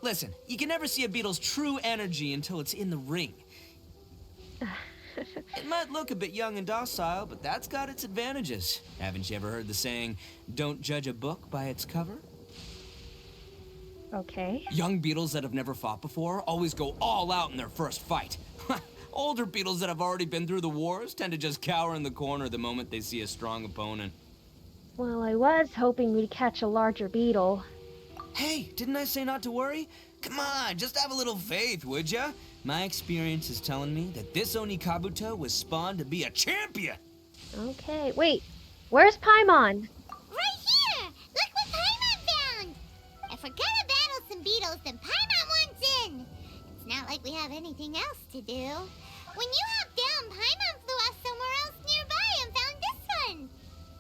Listen, you can never see a beetle's true energy until it's in the ring. It might look a bit young and docile, but that's got its advantages. Haven't you ever heard the saying, don't judge a book by its cover? Okay. Young beetles that have never fought before always go all out in their first fight. Older beetles that have already been through the wars tend to just cower in the corner the moment they see a strong opponent. Well, I was hoping we'd catch a larger beetle. Hey, didn't I say not to worry? Come on, just have a little faith, would ya? My experience is telling me that this Oni Kabuto was spawned to be a champion. Okay, wait. Where's Paimon? Right here! Look what Paimon found! If we're gonna battle some beetles, then Paimon wants in! It's not like we have anything else to do. When you hopped down, Paimon flew off somewhere else nearby and found this one.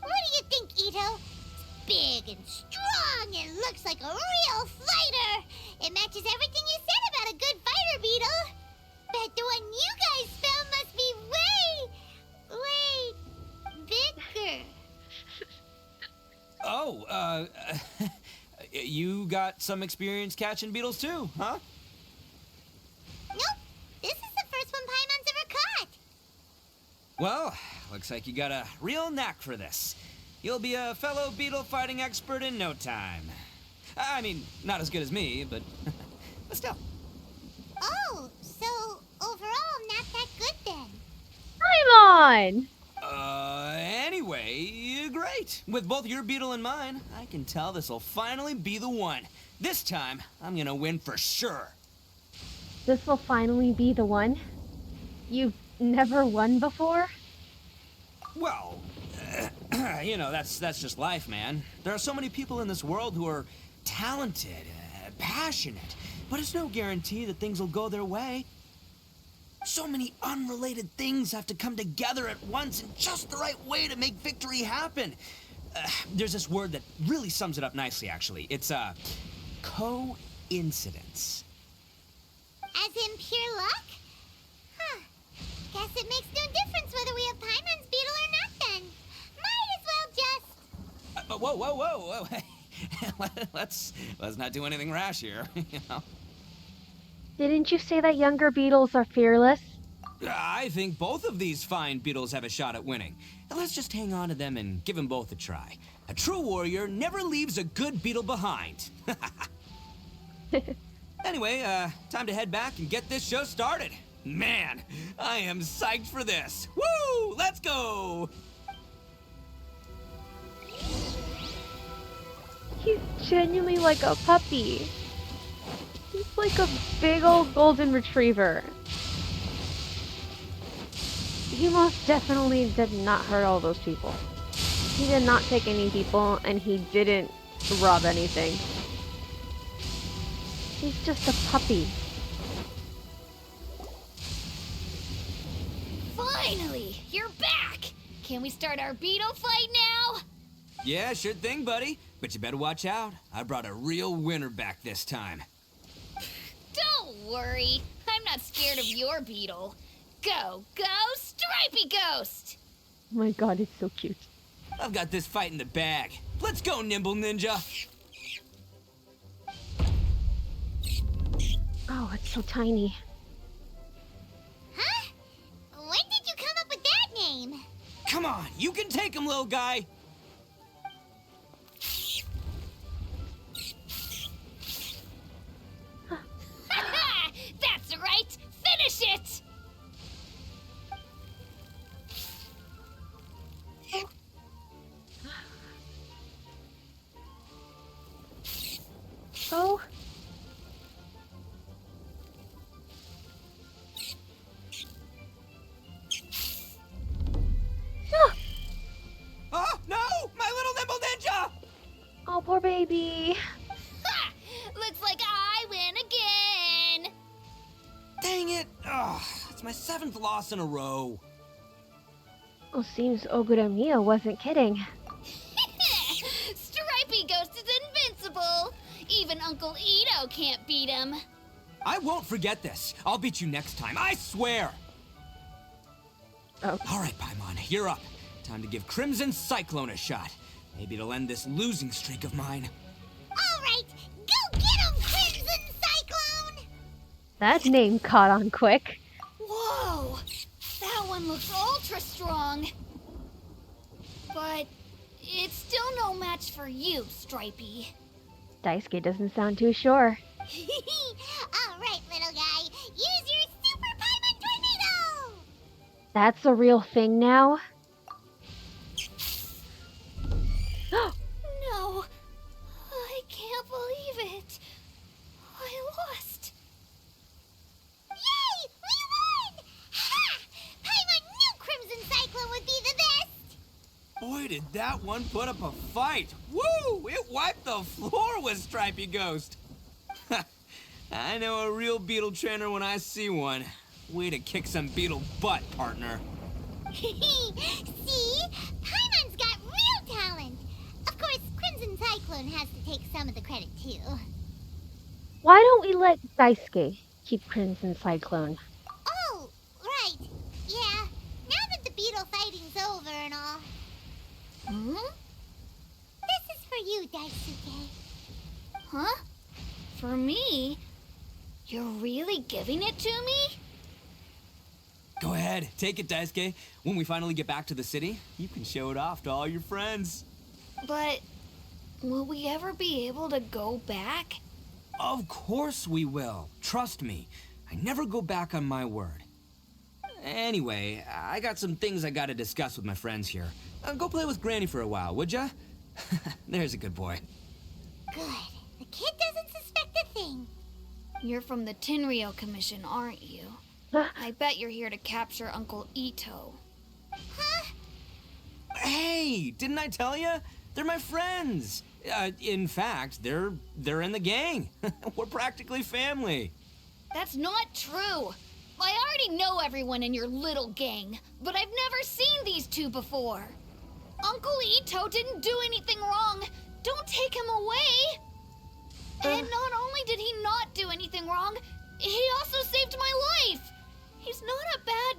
What do you think, Itto? It's big and strong and looks like a real fighter! It matches everything you said about a good fighter beetle. Bet the one you guys found must be way bigger. Oh, you got some experience catching beetles too, huh? Nope, this is the first one Paimon's ever caught. Well, looks like you got a real knack for this. You'll be a fellow beetle fighting expert in no time. I mean, not as good as me, but still. Oh, so overall not that good then. Paimon! Anyway, great. With both your beetle and mine, I can tell this'll finally be the one. This time, I'm gonna win for sure. This will finally be the one? You've never won before? Well, you know, that's just life, man. There are so many people in this world who are talented, passionate, but it's no guarantee that things will go their way. So many unrelated things have to come together at once in just the right way to make victory happen. There's this word that really sums it up nicely, actually. It's, coincidence. As in pure luck? Huh. Guess it makes no difference whether we have Paimon's beetle or not then. Might as well just... Whoa. let's not do anything rash here, you know? Didn't you say that younger beetles are fearless? I think both of these fine beetles have a shot at winning. Let's just hang on to them and give them both a try. A true warrior never leaves a good beetle behind. Anyway, time to head back and get this show started. Man, I am psyched for this. Woo! Let's go! He's genuinely like a puppy. He's like a big old golden retriever. He most definitely did not hurt all those people. He did not take any people, and he didn't rob anything. He's just a puppy. Finally, you're back! Can we start our beetle fight now? Yeah, sure thing, buddy. But you better watch out. I brought a real winner back this time. Don't worry, I'm not scared of your beetle. Go, Stripey Ghost! Oh my god, it's so cute. I've got this fight in the bag. Let's go, Nimble Ninja. Oh, it's so tiny. Huh? When did you come up with that name? Come on, you can take him, little guy. That's right! Finish it! Oh? Dang it! Ugh, it's my 7th loss in a row. Well, seems Ogura Mia wasn't kidding. Stripey Ghost is invincible. Even Uncle Ito can't beat him. I won't forget this. I'll beat you next time, I swear! Oh. All right, Paimon, you're up. Time to give Crimson Cyclone a shot. Maybe it'll end this losing streak of mine. All right, go get him, Crimson Cyclone! That name caught on quick. Whoa! That one looks ultra strong. But it's still no match for you, Stripey. Daisuke doesn't sound too sure. All right, little guy, use your Super Paimon Tornado! That's a real thing now? No, I can't believe it. I lost. Yay! We won! Ha! Paimon knew Crimson Cyclone would be the best! Boy, did that one put up a fight. Woo! It wiped the floor with Stripey Ghost. I know a real beetle trainer when I see one. Way to kick some beetle butt, partner. See? Paimon's got real talent! Of course, Crimson Cyclone has to take some of the credit, too. Why don't we let Daisuke keep Crimson Cyclone? Oh, right. Yeah, now that the beetle fighting's over and all. This is for you, Daisuke. Huh? For me? You're really giving it to me? Go ahead, take it, Daisuke. When we finally get back to the city, you can show it off to all your friends. But will we ever be able to go back? Of course we will. Trust me. I never go back on my word. Anyway, I got some things I gotta discuss with my friends here. Go play with Granny for a while, would ya? There's a good boy. Good. The kid doesn't suspect a thing. You're from the Tenryou Commission, aren't you? I bet you're here to capture Uncle Ito. Huh? Hey, didn't I tell you? They're my friends. In fact, they're in the gang. We're practically family. That's not true. I already know everyone in your little gang, but I've never seen these two before. Uncle Ito didn't do anything wrong. Don't take him away. And not only did he not do anything wrong, he also saved my life. He's not a bad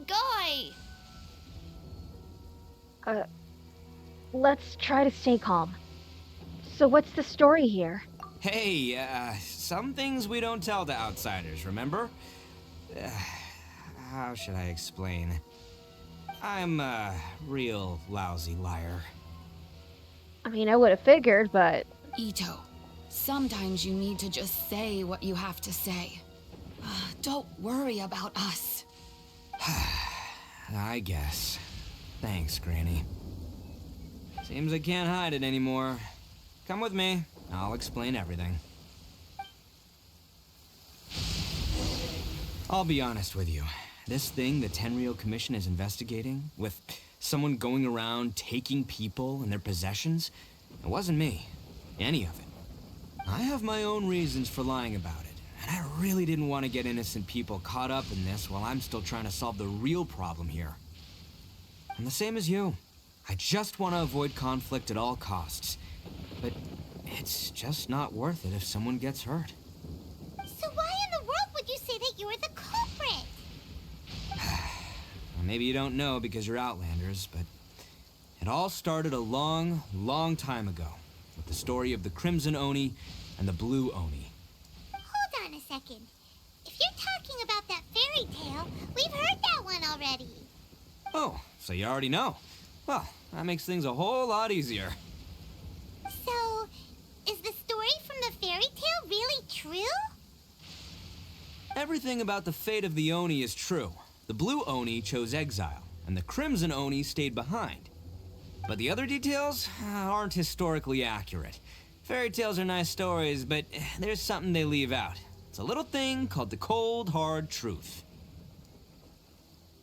guy. Let's try to stay calm. So what's the story here? Hey, some things we don't tell to outsiders, remember? How should I explain? I'm a real lousy liar. I mean, I would have figured, but... Ito, sometimes you need to just say what you have to say. Don't worry about us. I guess. Thanks, Granny. Seems I can't hide it anymore. Come with me. I'll explain everything. I'll be honest with you. This thing the Tenryou Commission is investigating, with someone going around taking people and their possessions, it wasn't me. Any of it. I have my own reasons for lying about it, and I really didn't want to get innocent people caught up in this while I'm still trying to solve the real problem here. I'm the same as you. I just want to avoid conflict at all costs. But it's just not worth it if someone gets hurt. So why in the world would you say that you were the culprit? Well, maybe you don't know because you're Outlanders, but it all started a long, long time ago with the story of the Crimson Oni and the Blue Oni. Hold on a second. If you're talking about that fairy tale, we've heard that one already. Oh, so you already know. Well, that makes things a whole lot easier. So, is the story from the fairy tale really true? Everything about the fate of the Oni is true. The Blue Oni chose exile, and the Crimson Oni stayed behind. But the other details aren't historically accurate. Fairy tales are nice stories, but there's something they leave out. It's a little thing called the cold, hard truth.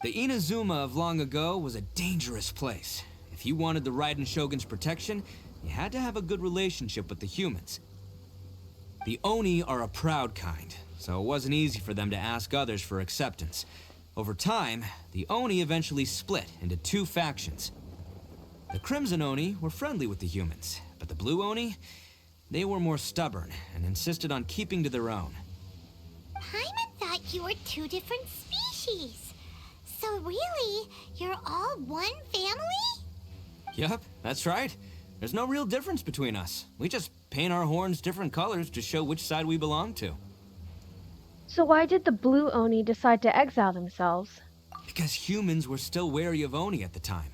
The Inazuma of long ago was a dangerous place. If you wanted the Raiden Shogun's protection, you had to have a good relationship with the humans. The Oni are a proud kind, so it wasn't easy for them to ask others for acceptance. Over time, the Oni eventually split into two factions. The Crimson Oni were friendly with the humans, but the Blue Oni, they were more stubborn and insisted on keeping to their own. Paimon thought you were two different species. So really, you're all one family? Yup, that's right. There's no real difference between us. We just paint our horns different colors to show which side we belong to. So why did the Blue Oni decide to exile themselves? Because humans were still wary of Oni at the time.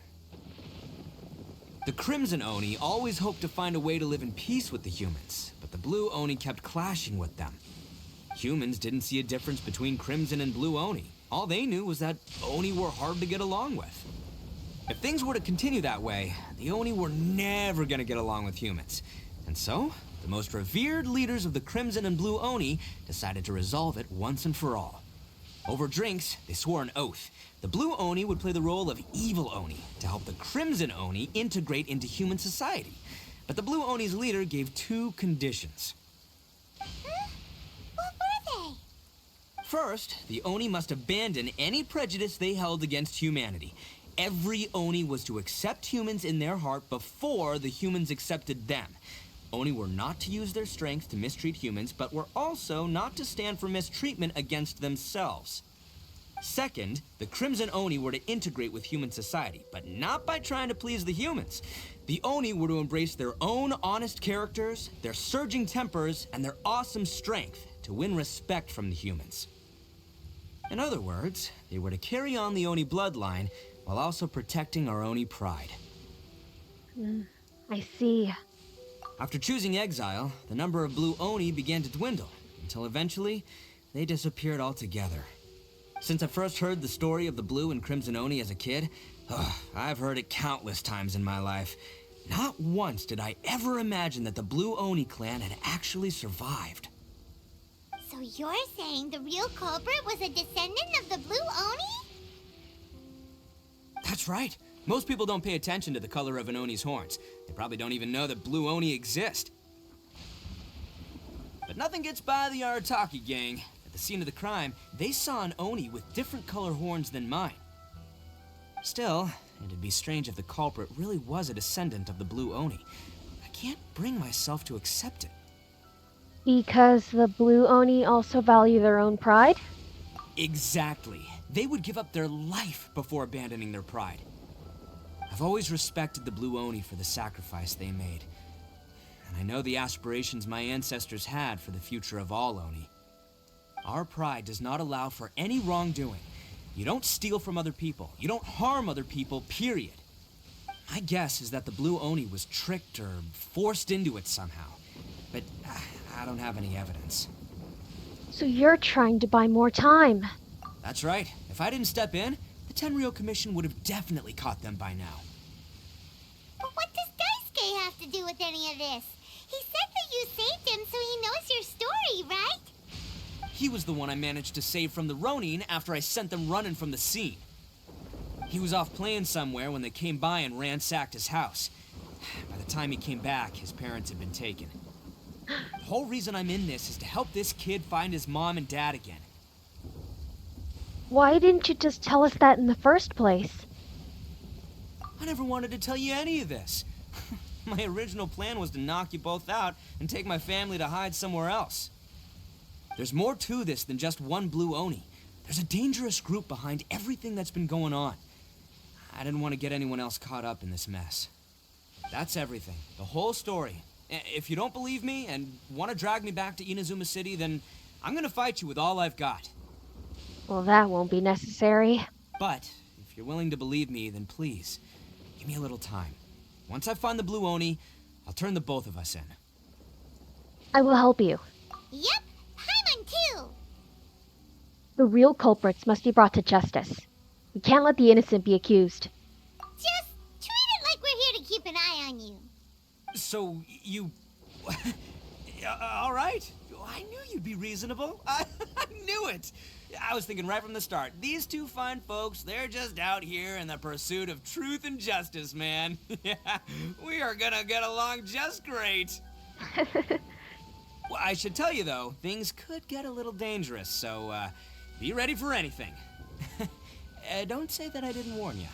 The Crimson Oni always hoped to find a way to live in peace with the humans, but the Blue Oni kept clashing with them. Humans didn't see a difference between Crimson and Blue Oni. All they knew was that Oni were hard to get along with. If things were to continue that way, the Oni were never gonna get along with humans. And so, the most revered leaders of the Crimson and Blue Oni decided to resolve it once and for all. Over drinks, they swore an oath. The Blue Oni would play the role of evil Oni to help the Crimson Oni integrate into human society. But the Blue Oni's leader gave two conditions. What were they? First, the Oni must abandon any prejudice they held against humanity. Every Oni was to accept humans in their heart before the humans accepted them. Oni were not to use their strength to mistreat humans, but were also not to stand for mistreatment against themselves. Second, the Crimson Oni were to integrate with human society, but not by trying to please the humans. The Oni were to embrace their own honest characters, their surging tempers, and their awesome strength to win respect from the humans. In other words, they were to carry on the Oni bloodline while also protecting our Oni pride. I see. After choosing exile, the number of Blue Oni began to dwindle, until eventually, they disappeared altogether. Since I first heard the story of the Blue and Crimson Oni as a kid, I've heard it countless times in my life. Not once did I ever imagine that the Blue Oni clan had actually survived. So you're saying the real culprit was a descendant of the Blue Oni? That's right. Most people don't pay attention to the color of an Oni's horns. They probably don't even know that Blue Oni exist. But nothing gets by the Arataki gang. At the scene of the crime, they saw an Oni with different color horns than mine. Still, it'd be strange if the culprit really was a descendant of the Blue Oni. I can't bring myself to accept it. Because the Blue Oni also value their own pride? Exactly. They would give up their life before abandoning their pride. I've always respected the Blue Oni for the sacrifice they made. And I know the aspirations my ancestors had for the future of all Oni. Our pride does not allow for any wrongdoing. You don't steal from other people. You don't harm other people, period. My guess is that the Blue Oni was tricked or forced into it somehow. But I don't have any evidence. So you're trying to buy more time. That's right. If I didn't step in, the Tenryou Commission would have definitely caught them by now. But what does Daisuke have to do with any of this? He said that you saved him so he knows your story, right? He was the one I managed to save from the Ronin after I sent them running from the scene. He was off playing somewhere when they came by and ransacked his house. By the time he came back, his parents had been taken. The whole reason I'm in this is to help this kid find his mom and dad again. Why didn't you just tell us that in the first place? I never wanted to tell you any of this. My original plan was to knock you both out and take my family to hide somewhere else. There's more to this than just one Blue Oni. There's a dangerous group behind everything that's been going on. I didn't want to get anyone else caught up in this mess. That's everything. The whole story. If you don't believe me and want to drag me back to Inazuma City, then I'm gonna fight you with all I've got. Well, that won't be necessary. But if you're willing to believe me, then please, give me a little time. Once I find the Blue Oni, I'll turn the both of us in. I will help you. Yep, Paimon too. The real culprits must be brought to justice. We can't let the innocent be accused. Just treat it like we're here to keep an eye on you. So, you... all right. I knew you'd be reasonable. I knew it. I was thinking right from the start, these two fine folks, they're just out here in the pursuit of truth and justice, man. Yeah, we are gonna get along just great. I should tell you though, things could get a little dangerous, so be ready for anything. Don't say that I didn't warn you.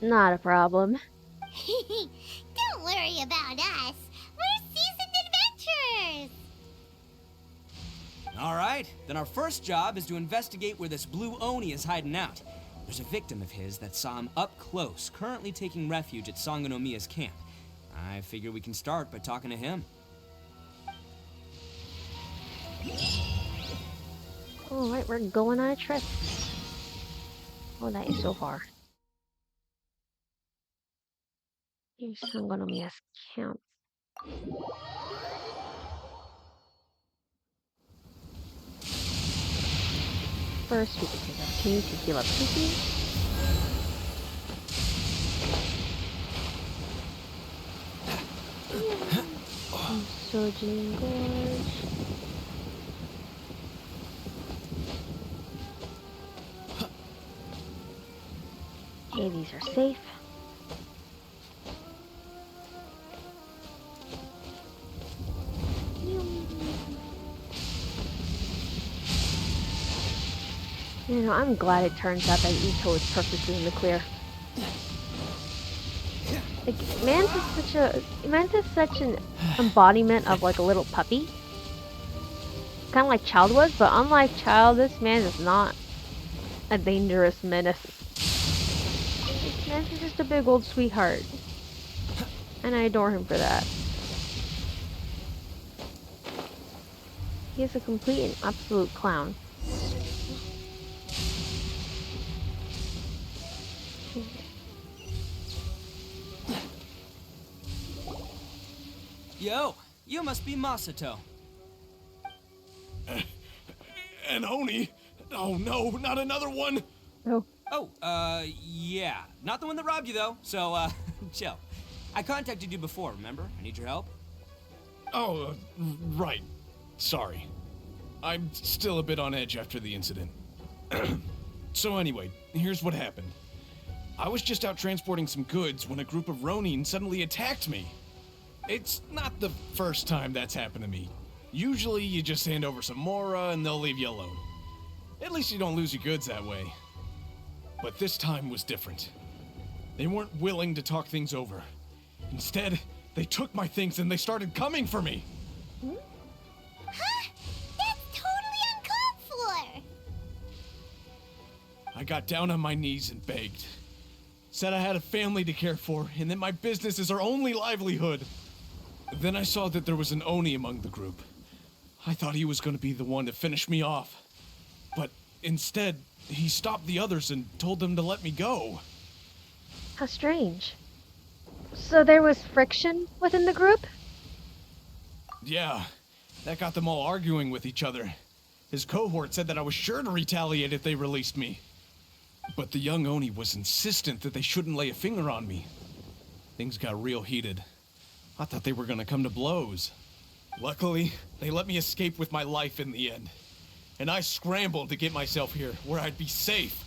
Not a problem. Don't worry about us. We're seasoned adventurers. All right, then our first job is to investigate where this blue Oni is hiding out. There's a victim of his that saw him up close, currently taking refuge at Sangonomiya's camp. I figure we can start by talking to him. Alright, we're going on a trip. Oh, that is so far. Here's Sangonomiya's camp. First, we can take the opportunity to heal up Kiki. Sojin Gorge. Okay, these are safe. You know, I'm glad it turns out that ITTO is perfectly in the clear. Like, Man's such an embodiment of like a little puppy. Kind of like Child was, but unlike Child, this man is not a dangerous menace. This man's just a big old sweetheart. And I adore him for that. He is a complete and absolute clown. Yo, you must be Masato. An Oni? Oh no, not another one! Oh. Oh, yeah. Not the one that robbed you, though, so, chill. I contacted you before, remember? I need your help. Oh, right. Sorry. I'm still a bit on edge after the incident. So anyway, here's what happened. I was just out transporting some goods when a group of Ronin suddenly attacked me. It's not the first time that's happened to me. Usually you just hand over some Mora and they'll leave you alone. At least you don't lose your goods that way. But this time was different. They weren't willing to talk things over. Instead, they took my things and they started coming for me. Huh? That's totally uncalled for! I got down on my knees and begged. Said I had a family to care for and that my business is our only livelihood. Then I saw that there was an Oni among the group. I thought he was going to be the one to finish me off. But instead, he stopped the others and told them to let me go. How strange. So there was friction within the group? Yeah, that got them all arguing with each other. His cohort said that I was sure to retaliate if they released me. But the young Oni was insistent that they shouldn't lay a finger on me. Things got real heated. I thought they were gonna come to blows. Luckily, they let me escape with my life in the end. And I scrambled to get myself here, where I'd be safe.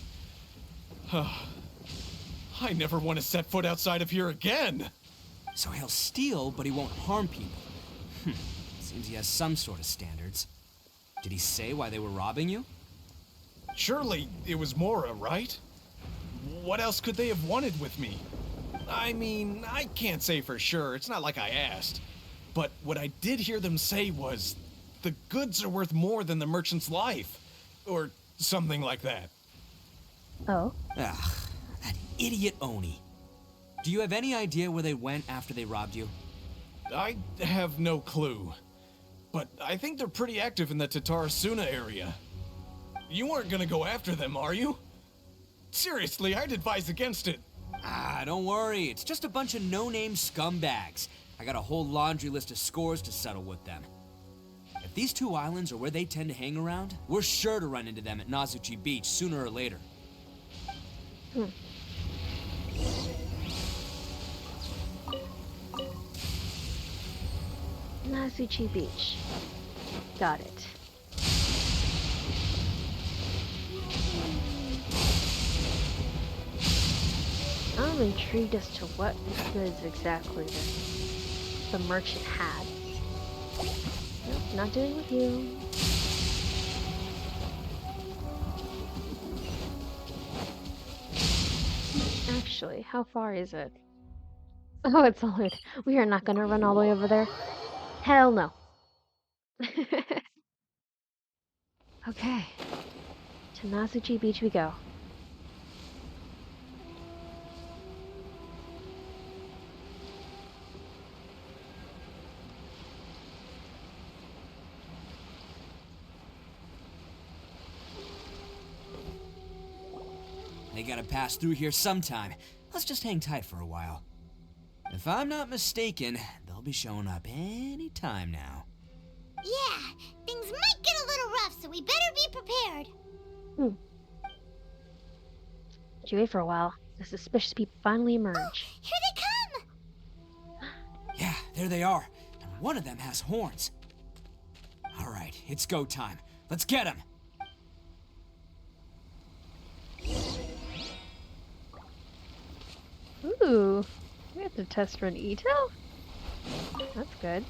I never want to set foot outside of here again! So he'll steal, but he won't harm people. Seems he has some sort of standards. Did he say why they were robbing you? Surely it was Mora, right? What else could they have wanted with me? I mean, I can't say for sure. It's not like I asked. But what I did hear them say was, the goods are worth more than the merchant's life. Or something like that. Oh. Ugh, that idiot Oni. Do you have any idea where they went after they robbed you? I have no clue. But I think they're pretty active in the Tatarasuna area. You aren't gonna go after them, are you? Seriously, I'd advise against it. Ah, don't worry. It's just a bunch of no-name scumbags. I got a whole laundry list of scores to settle with them. If these two islands are where they tend to hang around, we're sure to run into them at Nazuchi Beach sooner or later. Nazuchi Beach. Got it. I'm intrigued as to what goods exactly the merchant had. Nope. Not doing with you. Actually, how far is it? Oh, it's solid. We are not gonna run all the way over there. Hell no. Okay. To Nasuchi Beach we go. They gotta pass through here sometime. Let's just hang tight for a while. If I'm not mistaken, they'll be showing up any time now. Yeah, things might get a little rough, so we better be prepared. Did you wait for a while? The suspicious people finally emerge. Oh, here they come! Yeah, there they are. And one of them has horns. All right, it's go time. Let's get him. Ooh, we have to test run ITTO? That's good.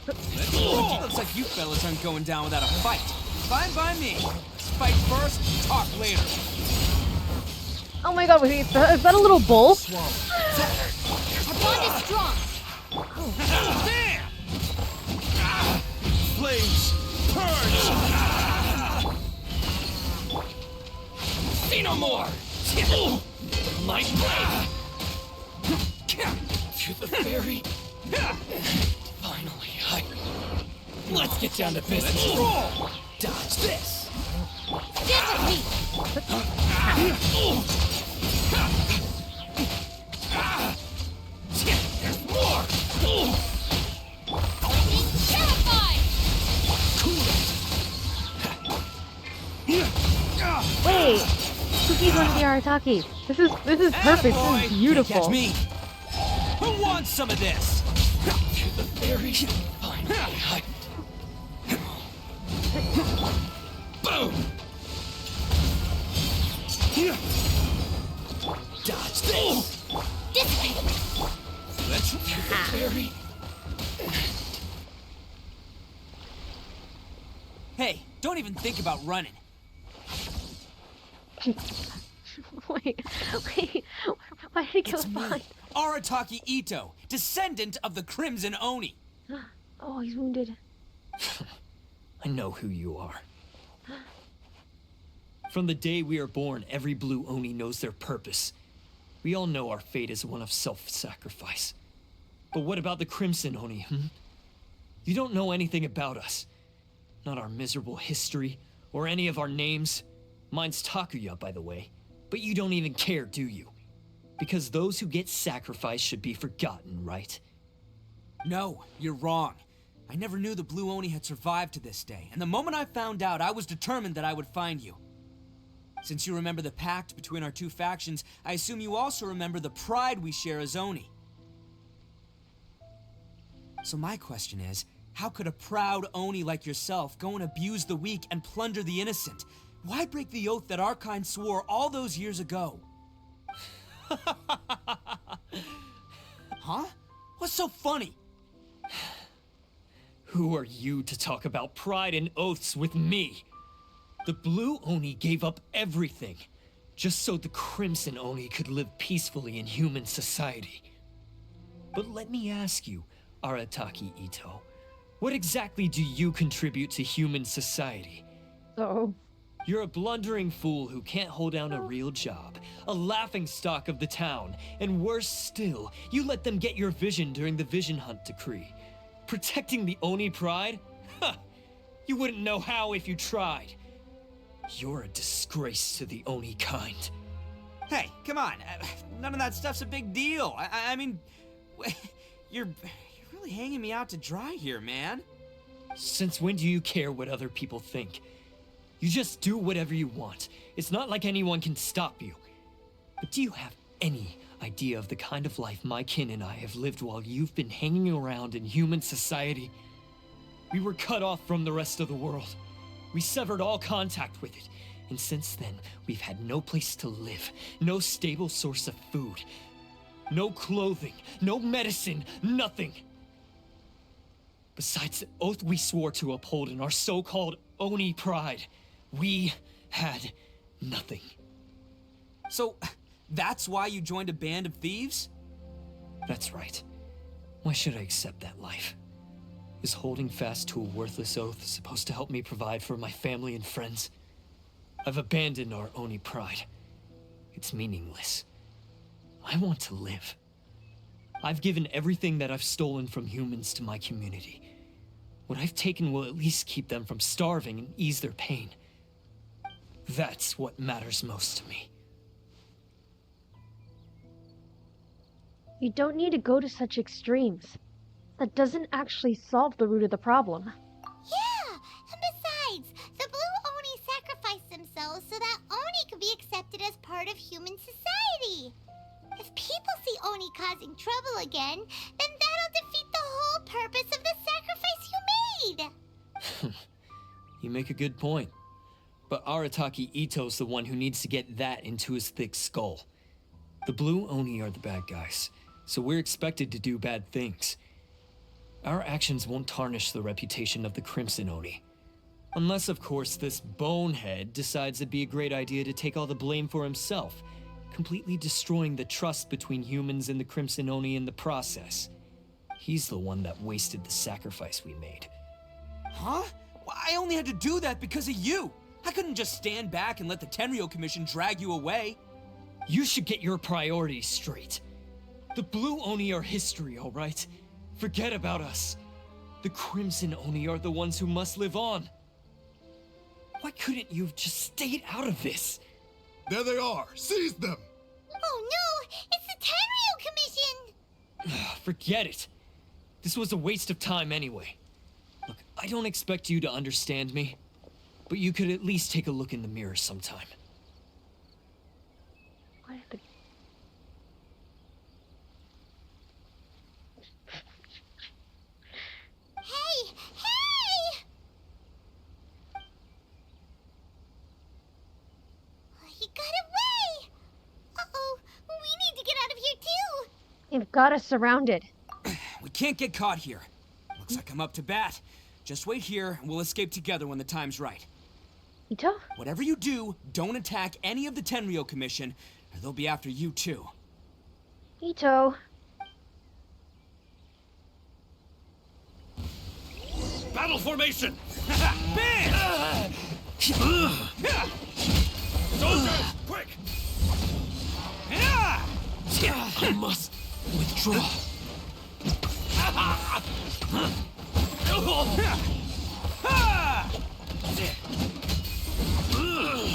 Let's roll. Looks like you fellas aren't going down without a fight. Fine by me. Let's fight first, talk later. Oh my god, wait, is that a little bull? Our bond is strong. Damn! Flames, purge! See no more! My blade! To the ferry. Finally, let's get down to business. Let's roll! Dodge this. Stand with There's more. me. Terrified. Wait! Cookie's one of the Arataki. This is perfect. Attaboy. This is beautiful. Can't catch me. Who wants some of this? To the ferry. Finally, boom. Dodge this. Dissipate. Let's To the ferry. Hey, don't even think about running. Wait, why did he go It's me, fine? Arataki ITTO, descendant of the Crimson Oni. Oh, he's wounded. I know who you are. From the day we are born, every blue Oni knows their purpose. We all know our fate is one of self-sacrifice. But what about the Crimson Oni, You don't know anything about us. Not our miserable history, or any of our names. Mine's Takuya, by the way. But you don't even care, do you? Because those who get sacrificed should be forgotten, right? No, you're wrong. I never knew the Blue Oni had survived to this day, and the moment I found out, I was determined that I would find you. Since you remember the pact between our two factions, I assume you also remember the pride we share as Oni. So my question is, how could a proud Oni like yourself go and abuse the weak and plunder the innocent? Why break the oath that our kind swore all those years ago? Huh? What's so funny? Who are you to talk about pride and oaths with me? The Blue Oni gave up everything, just so the Crimson Oni could live peacefully in human society. But let me ask you, Arataki ITTO, what exactly do you contribute to human society? Oh. You're a blundering fool who can't hold down a real job, a laughingstock of the town, and worse still, you let them get your vision during the Vision Hunt decree. Protecting the Oni pride? Ha! You wouldn't know how if you tried. You're a disgrace to the Oni kind. Hey, come on. None of that stuff's a big deal. I mean, you're really hanging me out to dry here, man. Since when do you care what other people think? You just do whatever you want. It's not like anyone can stop you. But do you have any idea of the kind of life my kin and I have lived while you've been hanging around in human society? We were cut off from the rest of the world. We severed all contact with it. And since then, we've had no place to live, no stable source of food. no clothing, no medicine, nothing. Besides the oath we swore to uphold in our so-called Oni pride, we had nothing. So, that's why you joined a band of thieves? That's right. Why should I accept that life? Is holding fast to a worthless oath supposed to help me provide for my family and friends? I've abandoned our Oni pride. It's meaningless. I want to live. I've given everything that I've stolen from humans to my community. What I've taken will at least keep them from starving and ease their pain. That's what matters most to me. You don't need to go to such extremes. That doesn't actually solve the root of the problem. Yeah, and besides, the Blue Oni sacrificed themselves so that Oni could be accepted as part of human society. If people see Oni causing trouble again, then that'll defeat the whole purpose of the sacrifice you made. You make a good point. But Arataki Itto's the one who needs to get that into his thick skull. The Blue Oni are the bad guys, so we're expected to do bad things. Our actions won't tarnish the reputation of the Crimson Oni. Unless, of course, this bonehead decides it'd be a great idea to take all the blame for himself, completely destroying the trust between humans and the Crimson Oni in the process. He's the one that wasted the sacrifice we made. Huh? Well, I only had to do that because of you. I couldn't just stand back and let the Tenryou Commission drag you away. You should get your priorities straight. The Blue Oni are history, all right? Forget about us. The Crimson Oni are the ones who must live on. Why couldn't you have just stayed out of this? There they are! Seize them! Oh no! It's the Tenryou Commission! Forget it. This was a waste of time anyway. Look, I don't expect you to understand me, but you could at least take a look in the mirror sometime. What happened? Hey! Hey! He got away! Uh-oh, we need to get out of here too! You've got us surrounded. We can't get caught here. Looks like I'm up to bat. Just wait here, and we'll escape together when the time's right. Itto? Whatever you do, don't attack any of the Tenryou Commission, or they'll be after you too. Itto. Battle formation! Bam! Soldiers, quick! I must withdraw.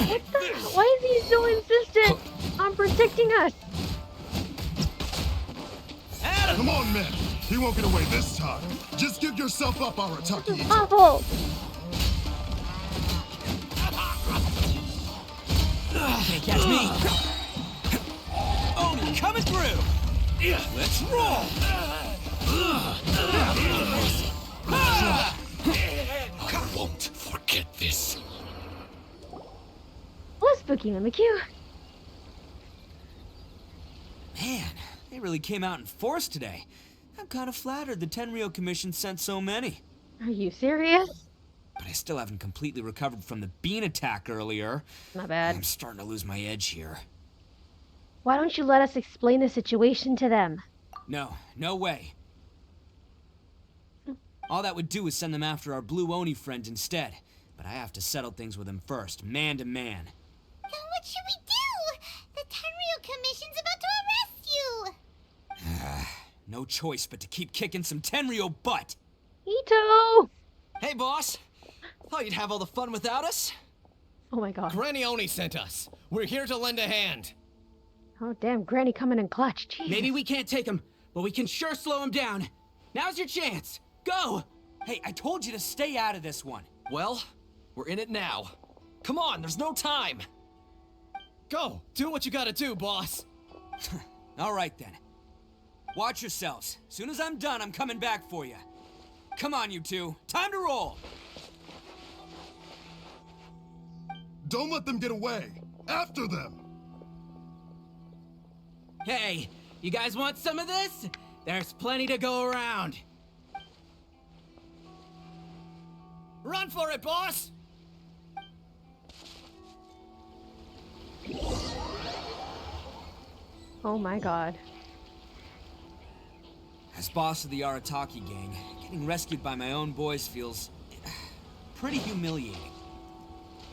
What the? Why is he so insistent on protecting us? Come on, men! He won't get away this time. Just give yourself up, Arataki. Awful. Can't catch me. Oni coming through. Let's roll. I won't forget this. Well, spooky Mimikyu. Man, they really came out in force today. I'm kind of flattered the Tenryou Commission sent so many. Are you serious? But I still haven't completely recovered from the bean attack earlier. Not bad. I'm starting to lose my edge here. Why don't you let us explain the situation to them? No, no way. All that would do is send them after our Blue Oni friend instead. But I have to settle things with him first, man to man. Then what should we do? The Tenryou Commission's about to arrest you! No choice but to keep kicking some Tenryou butt. Itto! Hey, boss. Thought you'd have all the fun without us? Oh my god. Granny Oni sent us. We're here to lend a hand. Oh damn, Granny coming in clutch. Jesus. Maybe we can't take him, but we can sure slow him down. Now's your chance. Go! Hey, I told you to stay out of this one. Well, we're in it now. Come on, there's no time. Go, do what you gotta do, boss. All right then. Watch yourselves. Soon as I'm done, I'm coming back for you. Come on, you two. Time to roll. Don't let them get away. After them. Hey, You guys want some of this? There's plenty to go around. Run for it, boss! Oh my god. As boss of the Arataki gang, getting rescued by my own boys feels pretty humiliating.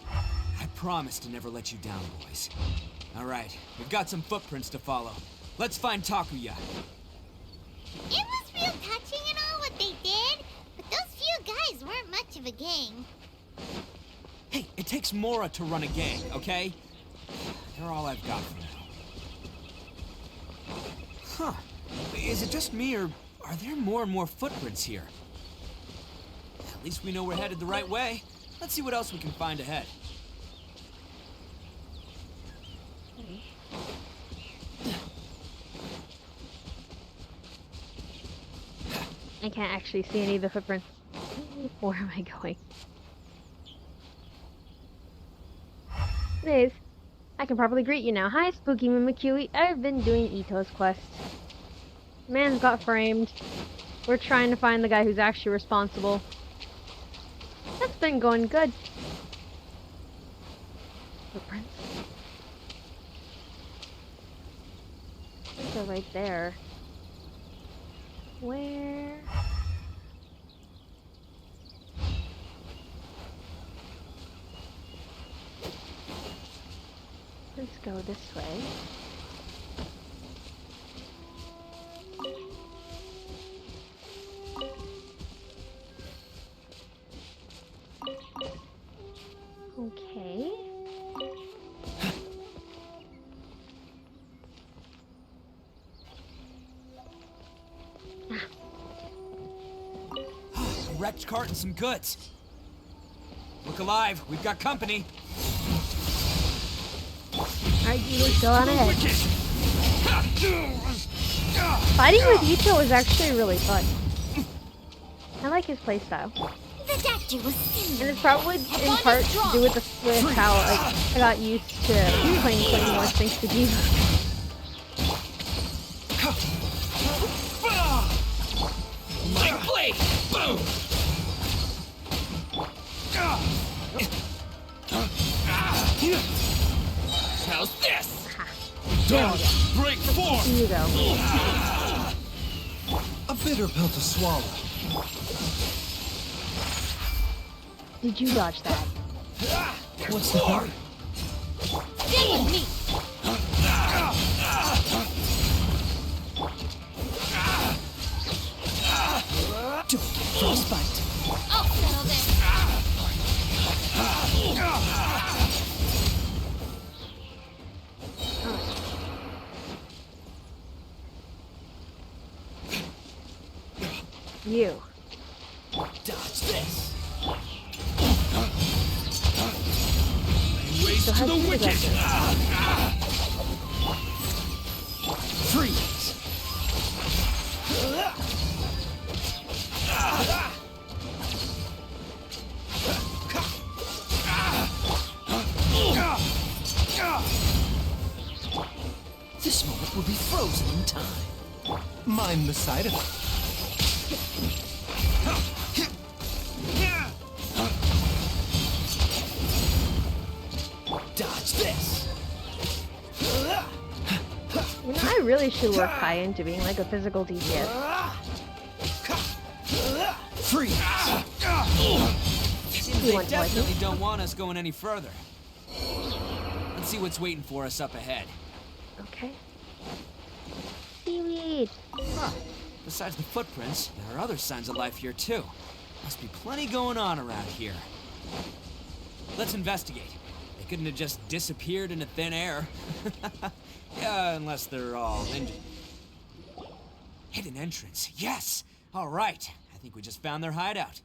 I promise to never let you down, boys. All right, we've got some footprints to follow. Let's find Takuya. It was real touching and all what they did, but those few guys weren't much of a gang. Hey, it takes Mora to run a gang, okay? They're all I've got for now. Huh. Is it just me, or are there more and more footprints here? At least we know we're headed the right way. Let's see what else we can find ahead. I can't actually see any of the footprints. Where am I going? Anyways, I can probably greet you now. Hi, Spooky Mimikyu. I've been doing ITTO's Quest. Man's got framed. We're trying to find the guy who's actually responsible. That's been going good. Footprints. They're right there. Where? Let's go this way. Okay. A wrecked cart and some goods. Look alive, we've got company. Alright, let's go on ahead. Fighting with ITTO is actually really fun. I like his playstyle. The doctor was And it's probably in part to do with how I got used to playing Claymore thanks to Diva. Like blade! Boom! How's this? Dodge! Break form! Here you go. A bitter pill to swallow. Did you dodge that? What's the hurry? Stay with me. Frostbite. I'll settle this. You. Dodge this! Waste So to how'd the you wicked! get Freeze! This moment will be frozen in time. Mind the side effect. Dodge this! You know, I really should work Kai into being like a physical DPS. Freeze! Seems You they want to like definitely it? don't want us going any further. Let's see what's waiting for us up ahead. Okay. Seaweed. Huh. Besides the footprints, there are other signs of life here too. Must be plenty going on around here. Let's investigate. They couldn't have just disappeared into thin air. Yeah, unless they're all ninja. Hidden entrance, yes! All right, I think we just found their hideout.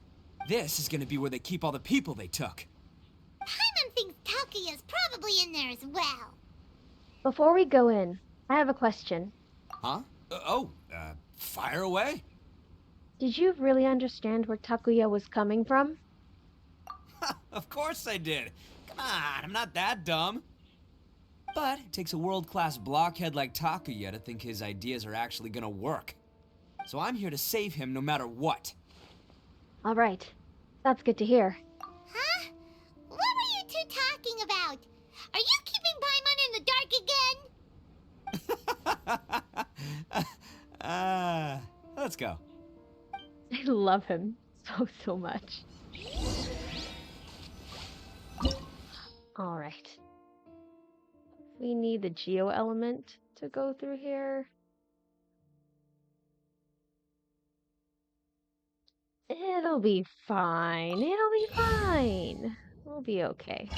This is gonna be where they keep all the people they took. Paimon thinks Takuya's probably in there as well. Before we go in, I have a question. Huh? Fire away? Did you really understand where Takuya was coming from? Of course I did. Come on, I'm not that dumb. But it takes a world-class blockhead like Takuya to think his ideas are actually gonna work. So I'm here to save him no matter what. All right. That's good to hear. Huh? What were you two talking about? Are you keeping Paimon in the dark again? Let's go. I love him so much. All right. We need the geo element to go through here. It'll be fine. It'll be fine. We'll be okay.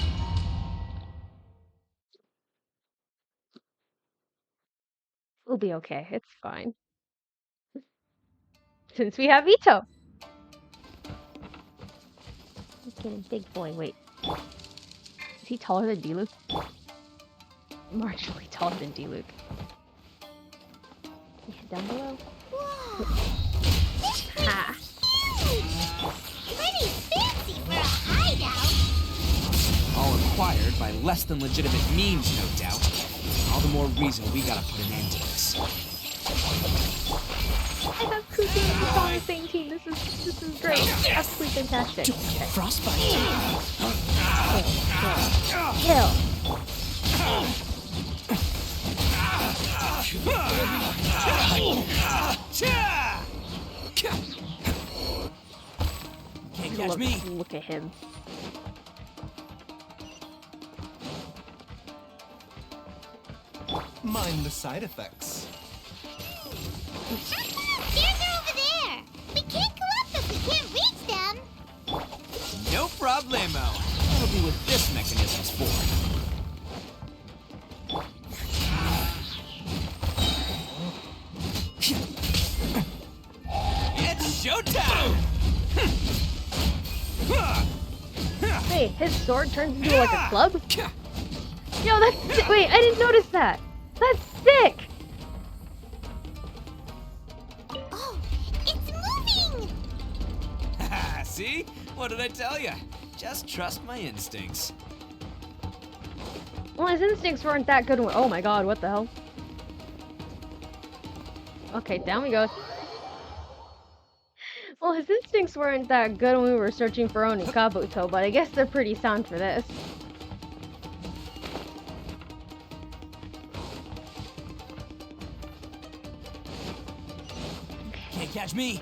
We'll be okay. It's fine. Since we have ITTO. He's getting big boy. Wait. Is he taller than D-Luke? Marginally taller than D-Luke. Yeah, down below. Whoa! Ah. Pretty fancy for a hideout. All acquired by less than legitimate means, no doubt. All the more reason we gotta put an end to this. I have Kuki and Kuka on the same team. This is great. Absolutely fantastic. Okay. Frostbite. Kill. Can't catch me. Look at him. Mind the side effects. Stairs are over there. We can't go up if we can't reach them. No problemo. That'll be what this mechanism's for. It's showtime! Wait, his sword turns into like a club? Yo, that's wait, I didn't notice that. That's sick. Oh, it's moving. See? What did I tell you? Just trust my instincts. Well, his instincts weren't that good. Oh my god, what the hell? Okay, down we go. Well, his instincts weren't that good when we were searching for Oni Kabuto, but I guess they're pretty sound for this. Can't catch me.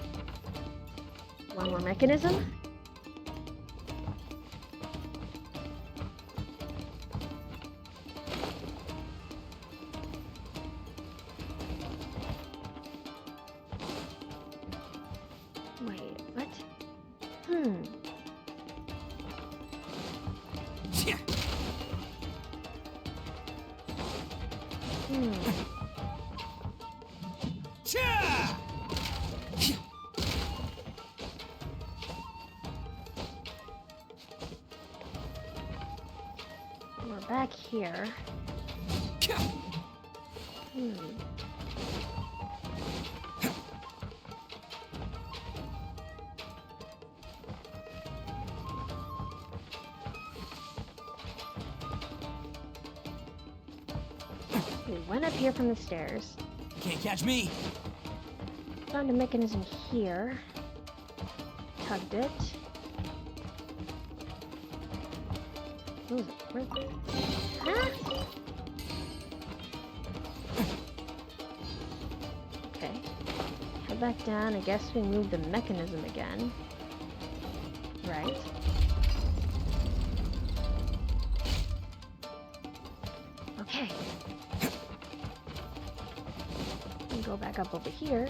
One more mechanism. Wait, what? We're back here. We went up here from the stairs. Can't catch me. Found a mechanism here. Tugged it. What was it? Where? Huh? Okay. Head back down. I guess we moved the mechanism again. Right. Okay. And go back up over here.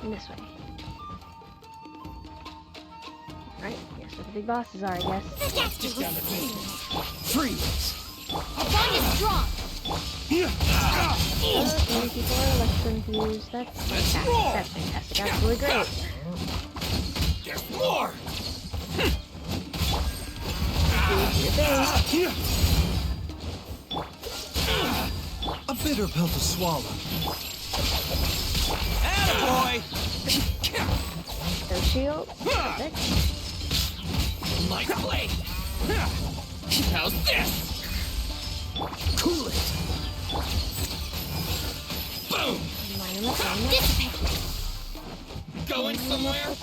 And this way. Alright, guess where the big bosses are, I guess. Freeze! Agonies strong. Many people are less confused. That's fantastic. That's fantastic. That's really great. There's more! A bitter pill to swallow. Attaboy! Their shield. Perfect. My blade! How's this? Cool it! Boom! Going somewhere?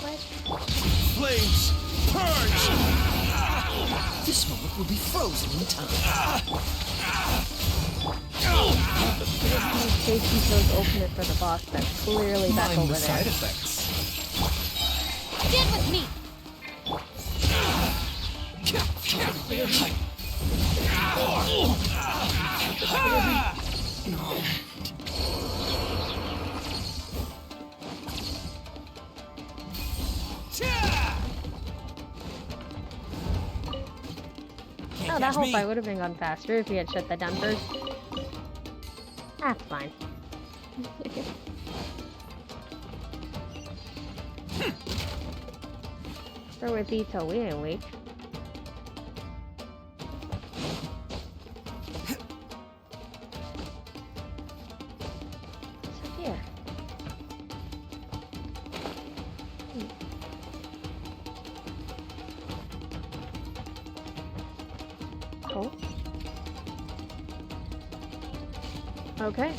Flames! Purge! This moment will be frozen in time. Safety throws ultimate for the boss that's clearly back Mind over the there. side effects. Get with me! Oh, that whole fight would have been gone faster if he had shut that down first. That's fine. Or with ITTO, we ain't weak. What's up here? Oh. Okay.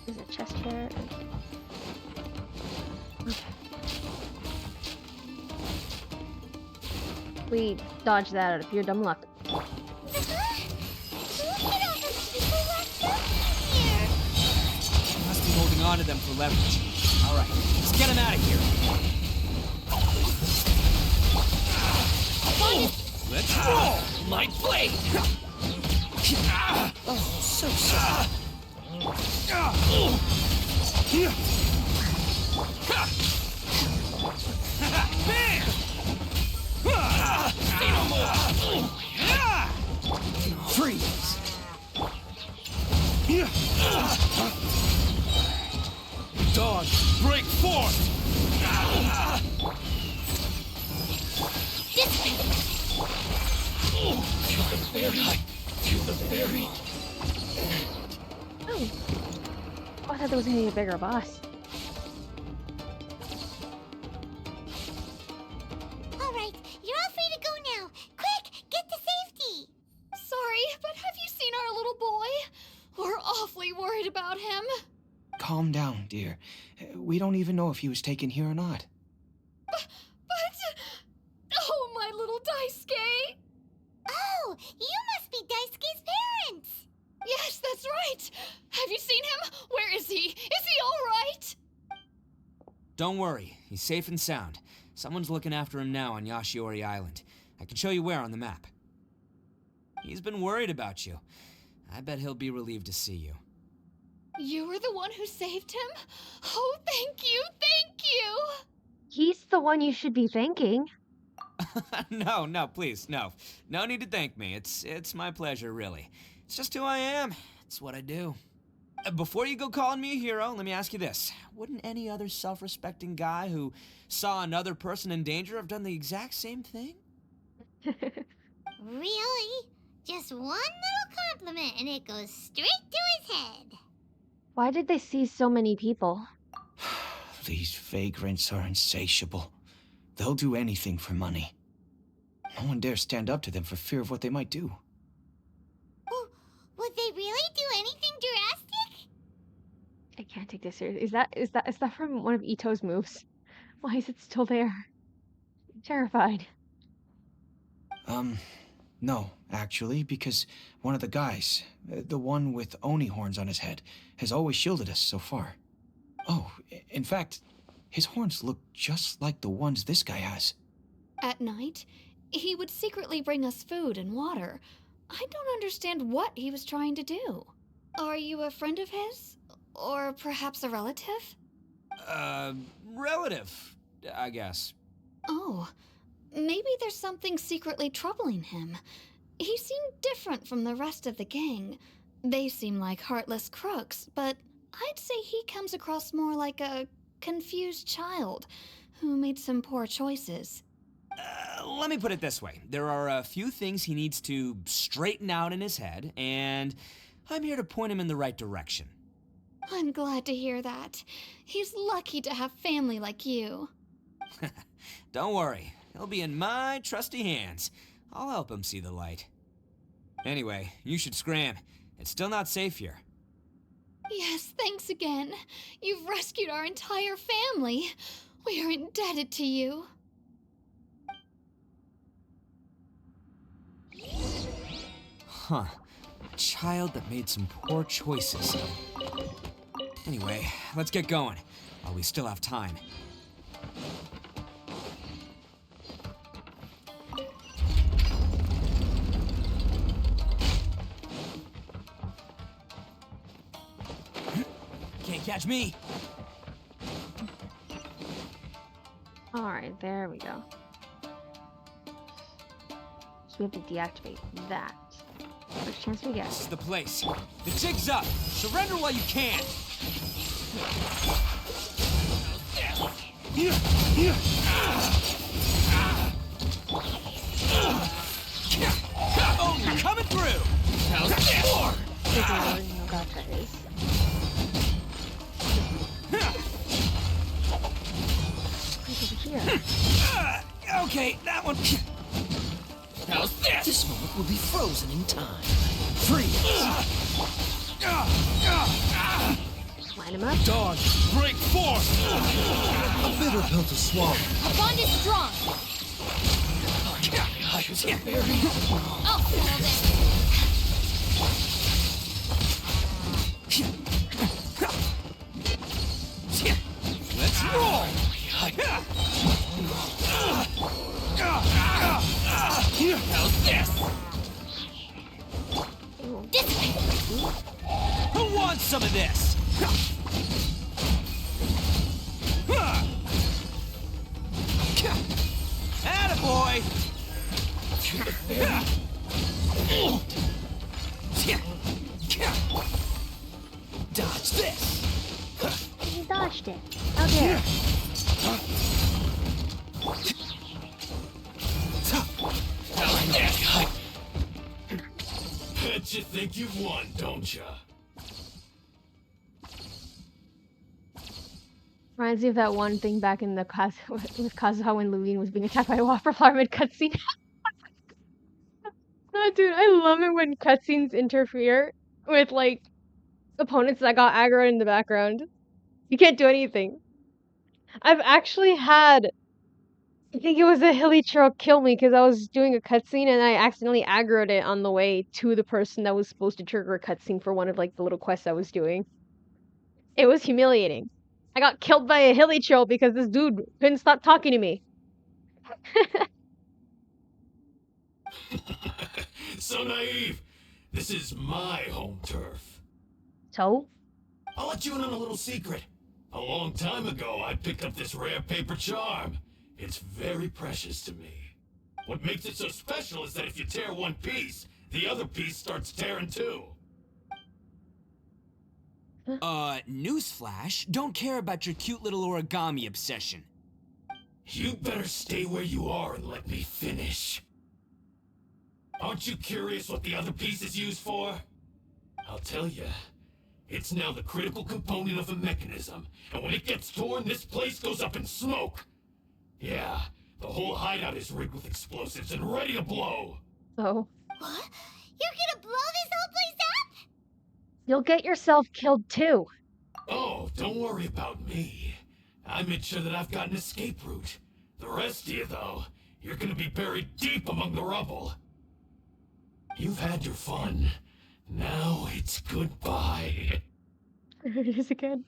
There's a chest here. Okay. We dodged that out of pure dumb luck. She must be holding on to them for leverage. All right, let's get him out of here. Let's roll! My blade! Oh, so sorry. Say no more! Freeze! Dog, break forth! Feel the berry. Feel the berry. Oh. Oh, I thought there was gonna be a bigger boss. Alright, you're all free to go now. Quick, get to safety! Sorry, but have you seen our little boy? We're awfully worried about him. Calm down, dear. We don't even know if he was taken here or not. But... Oh, my little Daisuke! Oh, you must be Daisuke's parents! Yes, that's right! Have you seen him? Where is he? Is he alright? Don't worry, he's safe and sound. Someone's looking after him now on Yashiori Island. I can show you where on the map. He's been worried about you. I bet he'll be relieved to see you. You were the one who saved him? Oh, thank you, thank you! He's the one you should be thanking. No, please, no. No need to thank me. It's my pleasure, really. It's just who I am. It's what I do. Before you go calling me a hero, let me ask you this. Wouldn't any other self-respecting guy who saw another person in danger have done the exact same thing? Really? Just one little compliment and it goes straight to his head. Why did they see so many people? These vagrants are insatiable. They'll do anything for money. No one dares stand up to them for fear of what they might do. Would they really do anything drastic? I can't take this seriously. Is that from one of ITTO's moves? Why is it still there? I'm terrified. No, actually, because one of the guys, the one with Oni horns on his head, has always shielded us so far. Oh, in fact, his horns look just like the ones this guy has. At night, he would secretly bring us food and water. I don't understand what he was trying to do. Are you a friend of his? Or perhaps a relative? Relative, I guess. Oh, maybe there's something secretly troubling him. He seemed different from the rest of the gang. They seem like heartless crooks, but I'd say he comes across more like a confused child who made some poor choices. Let me put it this way. There are a few things he needs to straighten out in his head, and I'm here to point him in the right direction. I'm glad to hear that. He's lucky to have family like you. Don't worry. He'll be in my trusty hands. I'll help him see the light. Anyway, you should scram. It's still not safe here. Yes, thanks again. You've rescued our entire family. We are indebted to you. Huh. A child that made some poor choices. Anyway, let's get going, while we still have time. Can't catch me. Alright, there we go. So we have to deactivate that. First chance we get. This is the place. The jig's up. Surrender while you can. Oh, you're coming through. How's that? Gotcha is. Over here. Okay, that one. How's this? This moment will be frozen in time. Freeze! Line him up. Dog, break forth! A bitter pill to swallow. Our bond is strong. Oh, hold it. Let's roll! How's this? This way. Who wants some of this? Attaboy! Dodge this! He dodged it. Out there. Bet you think you won, don't ya? Reminds me of that one thing back in the with Kazuha when Levine was being attacked by a water flower mid cutscene. Oh, dude, I love it when cutscenes interfere with like opponents that got aggro in the background. You can't do anything. I've actually had, I think it was a Hilichurl kill me because I was doing a cutscene and I accidentally aggroed it on the way to the person that was supposed to trigger a cutscene for one of like the little quests I was doing. It was humiliating. I got killed by a Hilichurl because this dude couldn't stop talking to me. So naive. This is my home turf. So? I'll let you in on a little secret. A long time ago, I picked up this rare paper charm. It's very precious to me. What makes it so special is that if you tear one piece, the other piece starts tearing too. Newsflash, don't care about your cute little origami obsession. You better stay where you are and let me finish. Aren't you curious what the other piece is used for? I'll tell you. It's now the critical component of a mechanism, and when it gets torn, this place goes up in smoke. Yeah, the whole hideout is rigged with explosives and ready to blow. Oh. What? You're gonna blow this whole place up? You'll get yourself killed too. Oh, don't worry about me. I made sure that I've got an escape route. The rest of you, though, you're gonna be buried deep among the rubble. You've had your fun. Now it's goodbye. There it is again.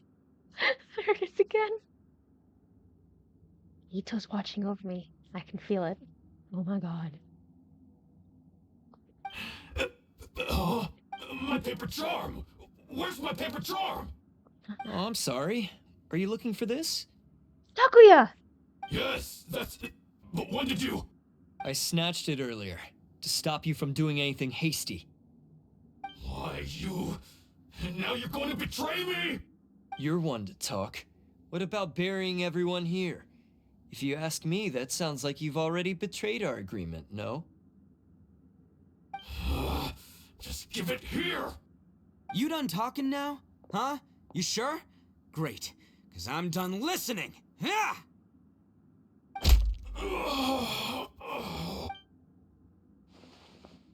There it is again. Ito's watching over me. I can feel it. Oh my god. My paper charm! Where's my paper charm? Oh, I'm sorry. Are you looking for this? Takuya! Yes, that's it. But when did you... I snatched it earlier, to stop you from doing anything hasty. Why, you... And now you're going to betray me? You're one to talk. What about burying everyone here? If you ask me, that sounds like you've already betrayed our agreement, no? Just give it here! You done talking now? Huh? You sure? Great, because I'm done listening! Yeah!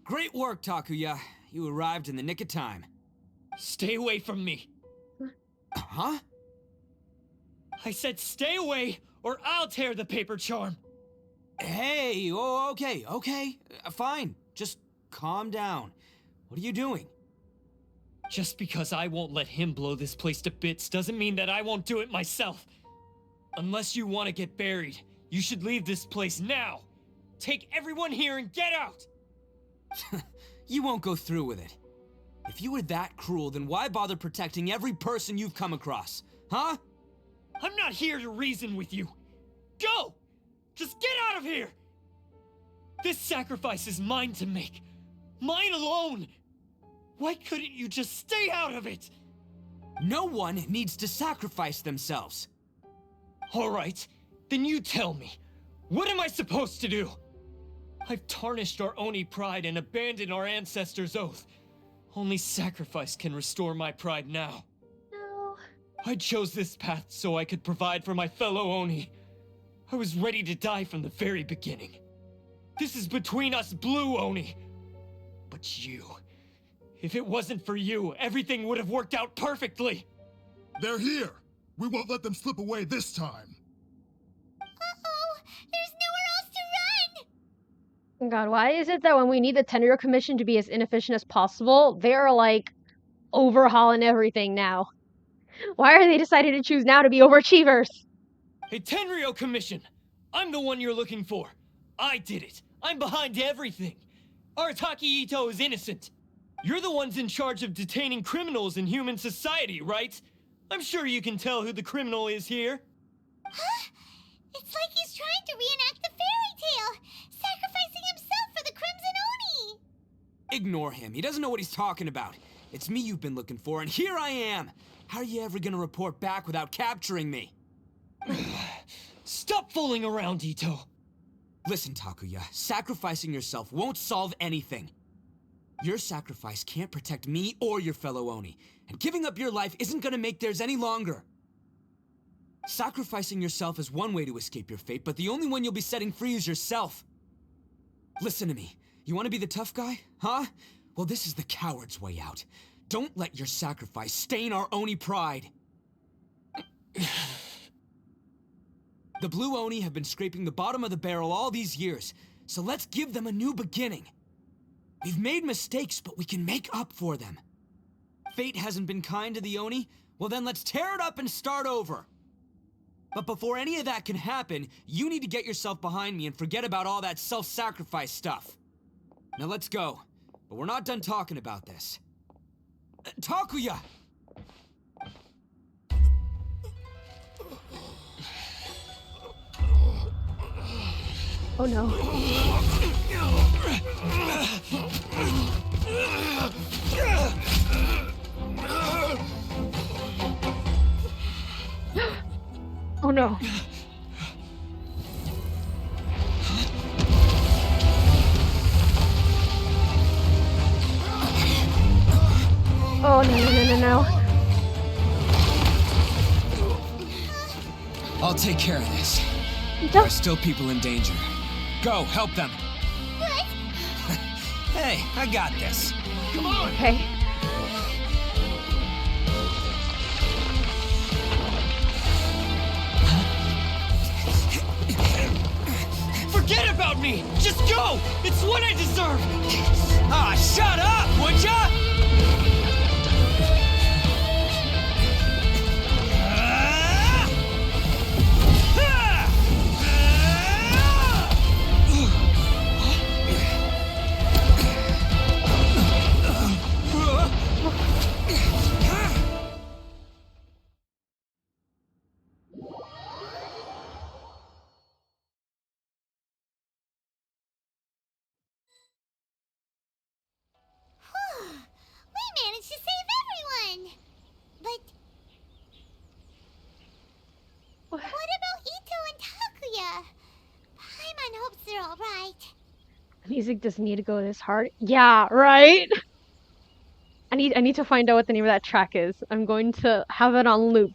Great work, Takuya. You arrived in the nick of time. Stay away from me! Huh? I said stay away, or I'll tear the paper charm! Hey, okay. Fine. Just calm down. What are you doing? Just because I won't let him blow this place to bits doesn't mean that I won't do it myself. Unless you want to get buried, you should leave this place now. Take everyone here and get out! You won't go through with it. If you were that cruel, then why bother protecting every person you've come across? Huh? I'm not here to reason with you. Go! Just get out of here! This sacrifice is mine to make. Mine alone! Why couldn't you just stay out of it? No one needs to sacrifice themselves. All right, then you tell me. What am I supposed to do? I've tarnished our Oni pride and abandoned our ancestors' oath. Only sacrifice can restore my pride now. No. I chose this path so I could provide for my fellow Oni. I was ready to die from the very beginning. This is between us blue Oni. But you... If it wasn't for you, everything would have worked out perfectly! They're here! We won't let them slip away this time! Uh-oh! There's nowhere else to run! God, why is it that when we need the Tenryou Commission to be as inefficient as possible, they're like overhauling everything now? Why are they deciding to choose now to be overachievers? Hey, Tenryou Commission! I'm the one you're looking for. I did it. I'm behind everything. Arataki Itto is innocent. You're the ones in charge of detaining criminals in human society, right? I'm sure you can tell who the criminal is here. Huh? It's like he's trying to reenact the fairy tale, sacrificing himself for the Crimson Oni! Ignore him. He doesn't know what he's talking about. It's me you've been looking for, and here I am! How are you ever gonna report back without capturing me? Stop fooling around, Itto. Listen, Takuya, sacrificing yourself won't solve anything. Your sacrifice can't protect me or your fellow Oni, and giving up your life isn't gonna make theirs any longer. Sacrificing yourself is one way to escape your fate, but the only one you'll be setting free is yourself. Listen to me. You want to be the tough guy, huh? Well, this is the coward's way out. Don't let your sacrifice stain our Oni pride. The blue Oni have been scraping the bottom of the barrel all these years, so let's give them a new beginning. We've made mistakes, but we can make up for them. Fate hasn't been kind to the Oni? Well then let's tear it up and start over. But before any of that can happen, you need to get yourself behind me and forget about all that self-sacrifice stuff. Now let's go. But we're not done talking about this. Takuya! Oh no. Oh no. Oh no. I'll take care of this. There are still people in danger. Go, help them. What? Hey, I got this. Come on! Okay. Forget about me! Just go! It's what I deserve! Ah, shut up, would ya? Music doesn't need to go this hard. Yeah, right? I need to find out what the name of that track is. I'm going to have it on loop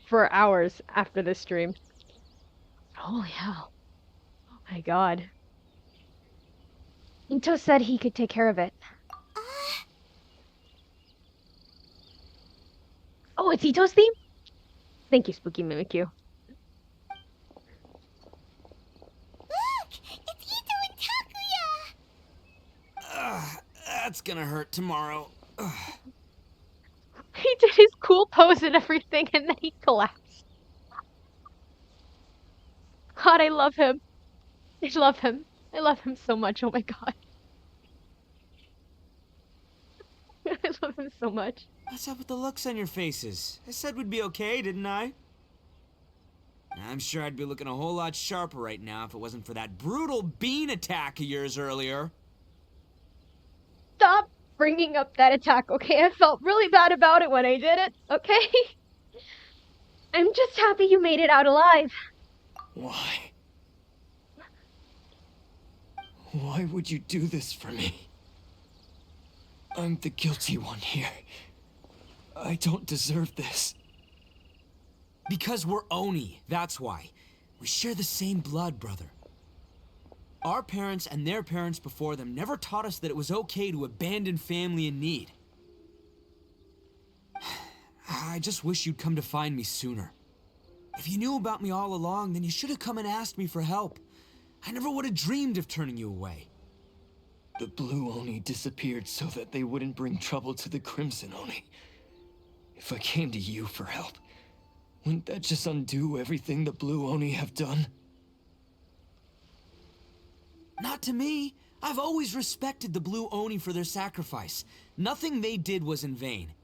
for hours after this stream. Holy hell. Oh my god. Ito said he could take care of it. Oh, it's Ito's theme? Thank you, Spooky Mimikyu. Look! It's Ito and Takuya! That's gonna hurt tomorrow. He did his cool pose and everything, and then he collapsed. God, I love him. I love him. I love him so much. Oh my god. I love him so much. What's up with the looks on your faces? I said we'd be okay, didn't I? I'm sure I'd be looking a whole lot sharper right now if it wasn't for that brutal bean attack of yours earlier. Stop bringing up that attack, okay? I felt really bad about it when I did it, okay? I'm just happy you made it out alive. Why? Why would you do this for me? I'm the guilty one here. I don't deserve this. Because we're Oni, that's why. We share the same blood, brother. Our parents and their parents before them never taught us that it was okay to abandon family in need. I just wish you'd come to find me sooner. If you knew about me all along, then you should have come and asked me for help. I never would have dreamed of turning you away. The Blue Oni disappeared so that they wouldn't bring trouble to the Crimson Oni. If I came to you for help, wouldn't that just undo everything the Blue Oni have done? Not to me. I've always respected the Blue Oni for their sacrifice. Nothing they did was in vain.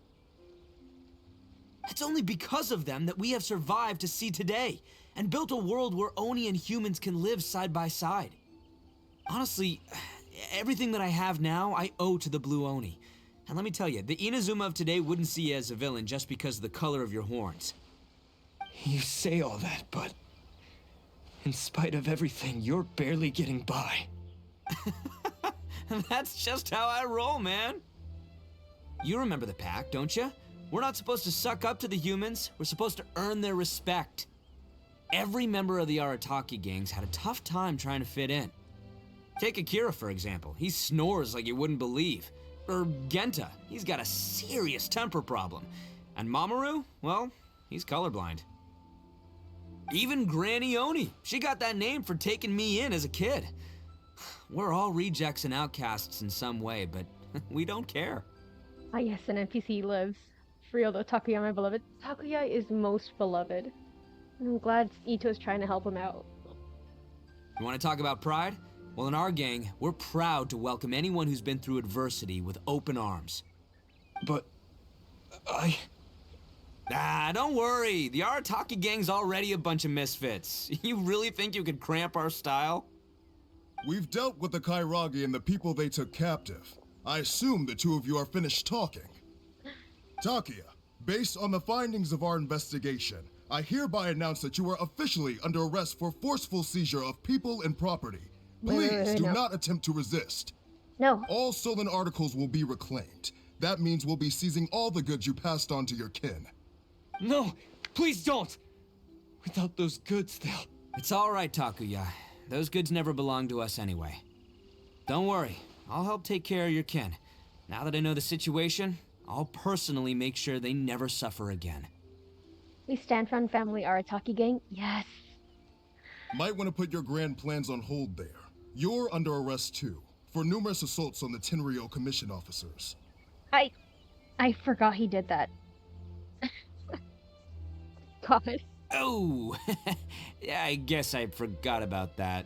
It's only because of them that we have survived to see today, and built a world where Oni and humans can live side by side. Honestly, everything that I have now, I owe to the Blue Oni. And let me tell you, the Inazuma of today wouldn't see you as a villain just because of the color of your horns. You say all that, but in spite of everything, you're barely getting by. That's just how I roll, man. You remember the pack, don't you? We're not supposed to suck up to the humans. We're supposed to earn their respect. Every member of the Arataki gangs had a tough time trying to fit in. Take Akira, for example. He snores like you wouldn't believe. Or Genta. He's got a serious temper problem. And Mamoru, well, he's colorblind. Even Granny Oni. She got that name for taking me in as a kid. We're all rejects and outcasts in some way, but we don't care. Ah yes, an NPC lives. For real though, Takuya, my beloved. Takuya is most beloved. I'm glad Ito's trying to help him out. You want to talk about pride? Well, in our gang, we're proud to welcome anyone who's been through adversity with open arms. But don't worry. The Arataki gang's already a bunch of misfits. You really think you could cramp our style? We've dealt with the Kairagi and the people they took captive. I assume the two of you are finished talking. Takuya, based on the findings of our investigation, I hereby announce that you are officially under arrest for forceful seizure of people and property. Please do not attempt to resist. No. All stolen articles will be reclaimed. That means we'll be seizing all the goods you passed on to your kin. No, please don't! Without those goods, they'll... It's all right, Takuya. Those goods never belonged to us anyway. Don't worry. I'll help take care of your kin. Now that I know the situation, I'll personally make sure they never suffer again. We stand for family Arataki gang? Yes. Might want to put your grand plans on hold there. You're under arrest too, for numerous assaults on the Tenryo Commission officers. I forgot he did that. God. Oh, yeah, I guess I forgot about that.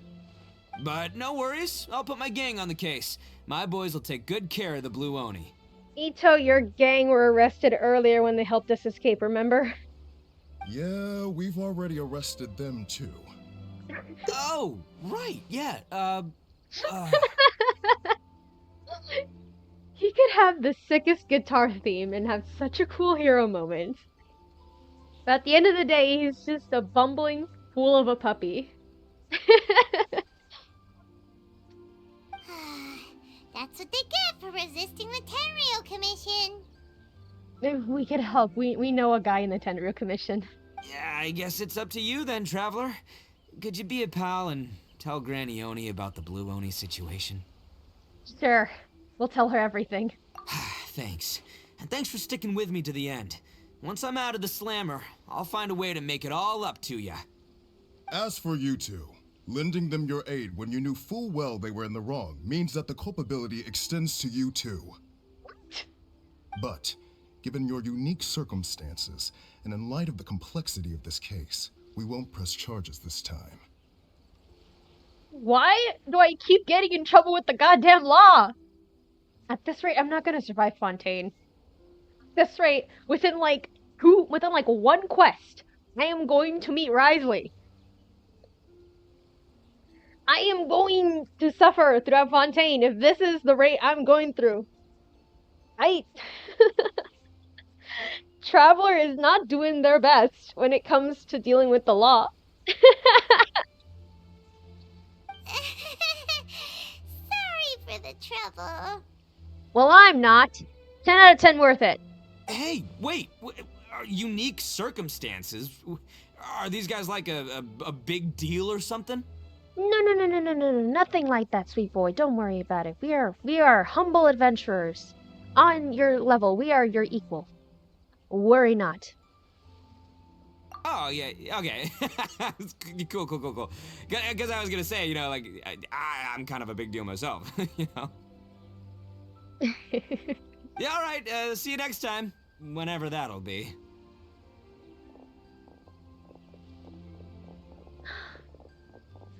But no worries, I'll put my gang on the case. My boys will take good care of the Blue Oni. Ito, your gang were arrested earlier when they helped us escape, remember? Yeah, we've already arrested them too. Oh, right, yeah, He could have the sickest guitar theme and have such a cool hero moment. But at the end of the day, he's just a bumbling fool of a puppy. what they get for resisting the Tenryo Commission. If we could help. We know a guy in the Tenryo Commission. Yeah, I guess it's up to you then, Traveler. Could you be a pal and tell Granny Oni about the Blue Oni situation? Sure. We'll tell her everything. Thanks. And thanks for sticking with me to the end. Once I'm out of the slammer, I'll find a way to make it all up to ya. As for you two, lending them your aid when you knew full well they were in the wrong means that the culpability extends to you too. But, given your unique circumstances, and in light of the complexity of this case, we won't press charges this time. Why do I keep getting in trouble with the goddamn law? At this rate, I'm not gonna survive Fontaine. At this rate, within like one quest, I am going to meet Risley. I am going to suffer throughout Fontaine if this is the rate I'm going through. Traveler is not doing their best when it comes to dealing with the law. Sorry for the trouble. Well, I'm not. 10 out of 10 worth it. Hey, wait. Unique circumstances? Are these guys like a big deal or something? No, nothing like that, sweet boy. Don't worry about it. We are humble adventurers. On your level, we are your equal. Worry not. Oh, yeah, okay. Cool. Because I was gonna say, you know, like, I'm kind of a big deal myself, you know? Yeah, alright, see you next time. Whenever that'll be.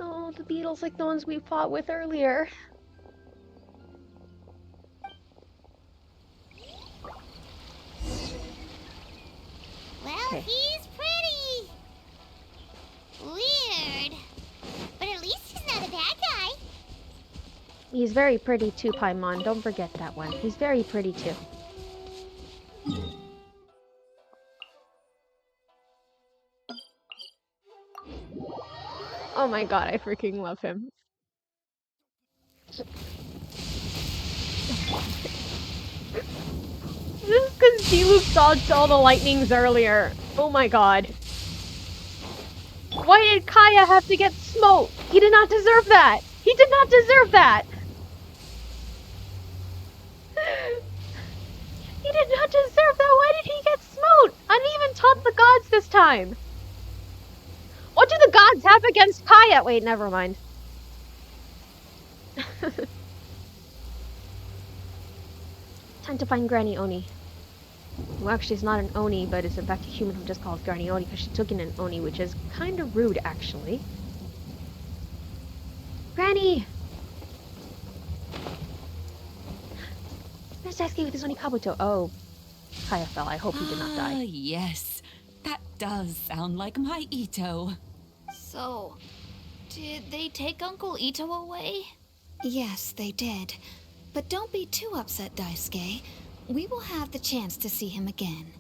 Oh, the beetles like the ones we fought with earlier. Well, he's pretty. Weird. But at least he's not a bad guy. He's very pretty too, Paimon. Don't forget that one. He's very pretty too. Oh my god, I freaking love him. This is because D-Loop dodged all the lightnings earlier. Oh my god. Why did Kaya have to get smoked? He did not deserve that! He did not deserve that! He did not deserve that! Why did he get smote? I didn't even taunt the gods this time! What do the gods have against Kaya? Wait, never mind. Time to find Granny Oni. Well, actually, it's not an Oni, but it's in fact a human who just calls Granny Oni because she took in an Oni, which is kind of rude, actually. Granny! Where's Sasuke with his Oni Kabuto? Oh, Kaya fell. I hope he did not die. Yes. That does sound like my Itto. So, did they take Uncle Itto away? Yes, they did. But don't be too upset, Daisuke. We will have the chance to see him again.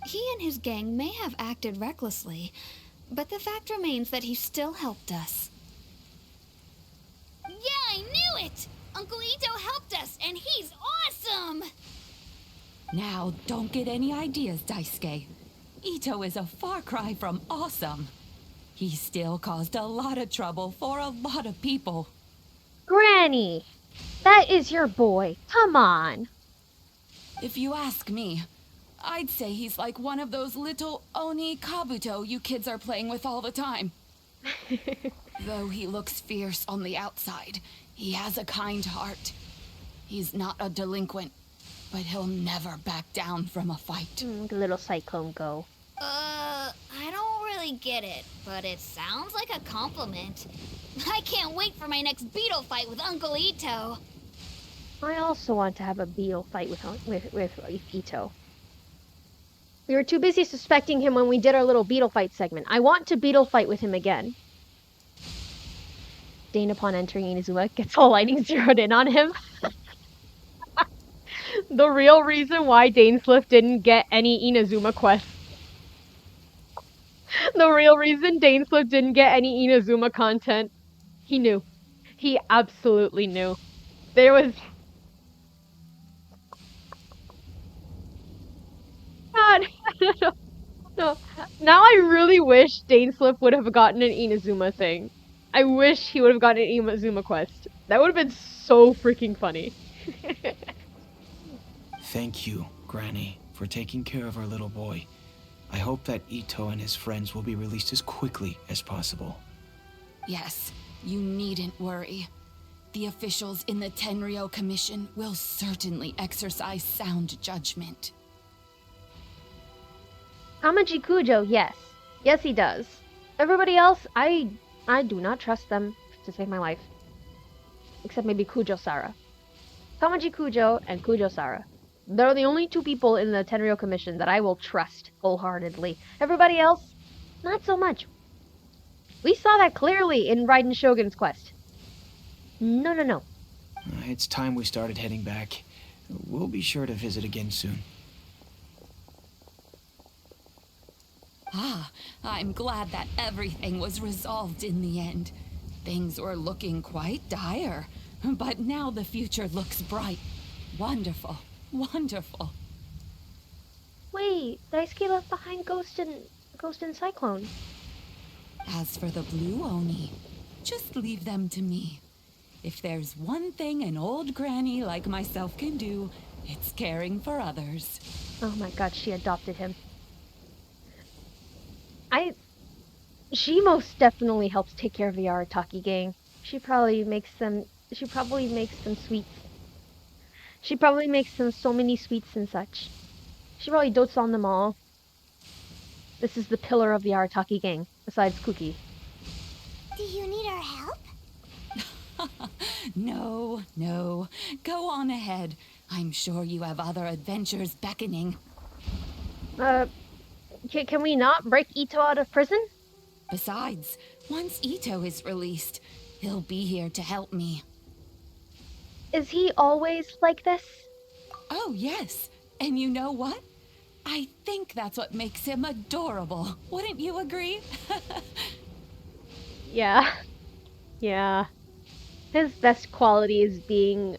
He and his gang may have acted recklessly, but the fact remains that he still helped us. Yeah, I knew it! Uncle Itto helped us, and he's awesome! Now, don't get any ideas, Daisuke. Itto is a far cry from awesome. He still caused a lot of trouble for a lot of people. Granny! That is your boy. Come on. If you ask me, I'd say he's like one of those little Oni Kabuto you kids are playing with all the time. Though he looks fierce on the outside, he has a kind heart. He's not a delinquent, but he'll never back down from a fight. Little Cyclone go. I don't really get it, but it sounds like a compliment. I can't wait for my next beetle fight with Uncle Itto. I also want to have a beetle fight with Itto. We were too busy suspecting him when we did our little beetle fight segment. I want to beetle fight with him again. Dane, upon entering Inazuma, gets all lighting zeroed in on him. The real reason why Dainsliff didn't get any Inazuma quests. The real reason Dainsliff didn't get any Inazuma content. He knew. He absolutely knew. There was... God, no. Now I really wish Daneslip would have gotten an Inazuma thing. I wish he would have gotten an Inazuma quest. That would have been so freaking funny. Thank you, Granny, for taking care of our little boy. I hope that ITTO and his friends will be released as quickly as possible. Yes, you needn't worry. The officials in the Tenryou Commission will certainly exercise sound judgment. Hamaji Kujo, yes. Yes, he does. Everybody else, I do not trust them to save my life. Except maybe Kujo-Sara. Hamaji Kujo and Kujo-Sara. They're the only two people in the Tenryou Commission that I will trust wholeheartedly. Everybody else, not so much. We saw that clearly in Raiden Shogun's quest. No. It's time we started heading back. We'll be sure to visit again soon. Ah, I'm glad that everything was resolved in the end. Things were looking quite dire, but now the future looks bright. Wonderful. Wonderful. Wait, Daisuke left behind Ghost and Cyclone. As for the Blue Oni, just leave them to me. If there's one thing an old granny like myself can do, it's caring for others. Oh my god, she adopted him. She most definitely helps take care of the Arataki gang. She probably makes them sweets. She probably makes them so many sweets and such. She probably dotes on them all. This is the pillar of the Arataki gang, besides Cookie. Do you need our help? No. Go on ahead. I'm sure you have other adventures beckoning. Can we not break ITTO out of prison? Besides, once ITTO is released, he'll be here to help me. Is he always like this? Oh, yes. And you know what? I think that's what makes him adorable. Wouldn't you agree? Yeah. His best quality is being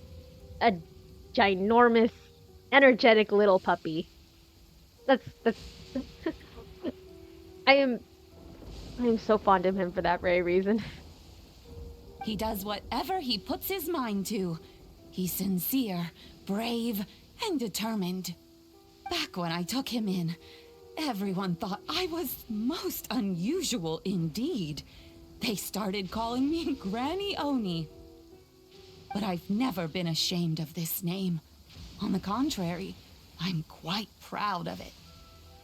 a ginormous, energetic little puppy. That's I am so fond of him for that very reason. He does whatever he puts his mind to. He's sincere, brave, and determined. Back when I took him in, everyone thought I was most unusual indeed. They started calling me Granny Oni. But I've never been ashamed of this name. On the contrary, I'm quite proud of it.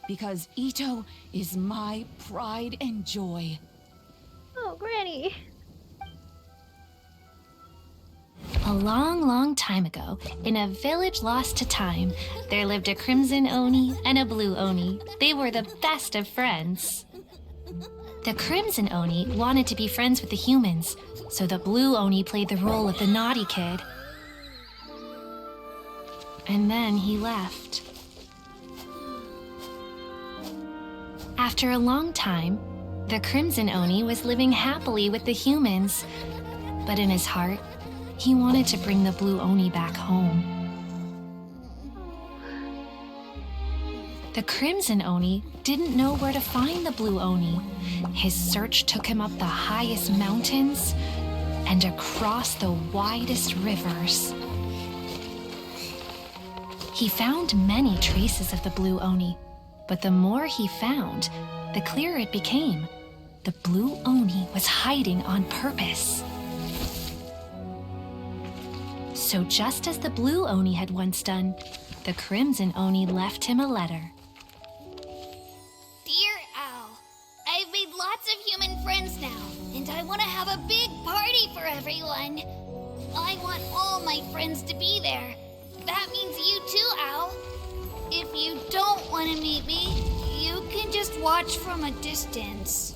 Because ITTO is my pride and joy. Oh, Granny. A long time ago, in a village lost to time, there lived a Crimson Oni and a Blue Oni. They were the best of friends. The Crimson Oni wanted to be friends with the humans, so the Blue Oni played the role of the naughty kid. And then he left. After a long time, the Crimson Oni was living happily with the humans, but in his heart, he wanted to bring the Blue Oni back home. The Crimson Oni didn't know where to find the Blue Oni. His search took him up the highest mountains and across the widest rivers. He found many traces of the Blue Oni, but the more he found, the clearer it became. The Blue Oni was hiding on purpose. So just as the Blue Oni had once done, the Crimson Oni left him a letter. Dear Al, I've made lots of human friends now, and I want to have a big party for everyone. I want all my friends to be there. That means you too, Al. If you don't want to meet me, you can just watch from a distance.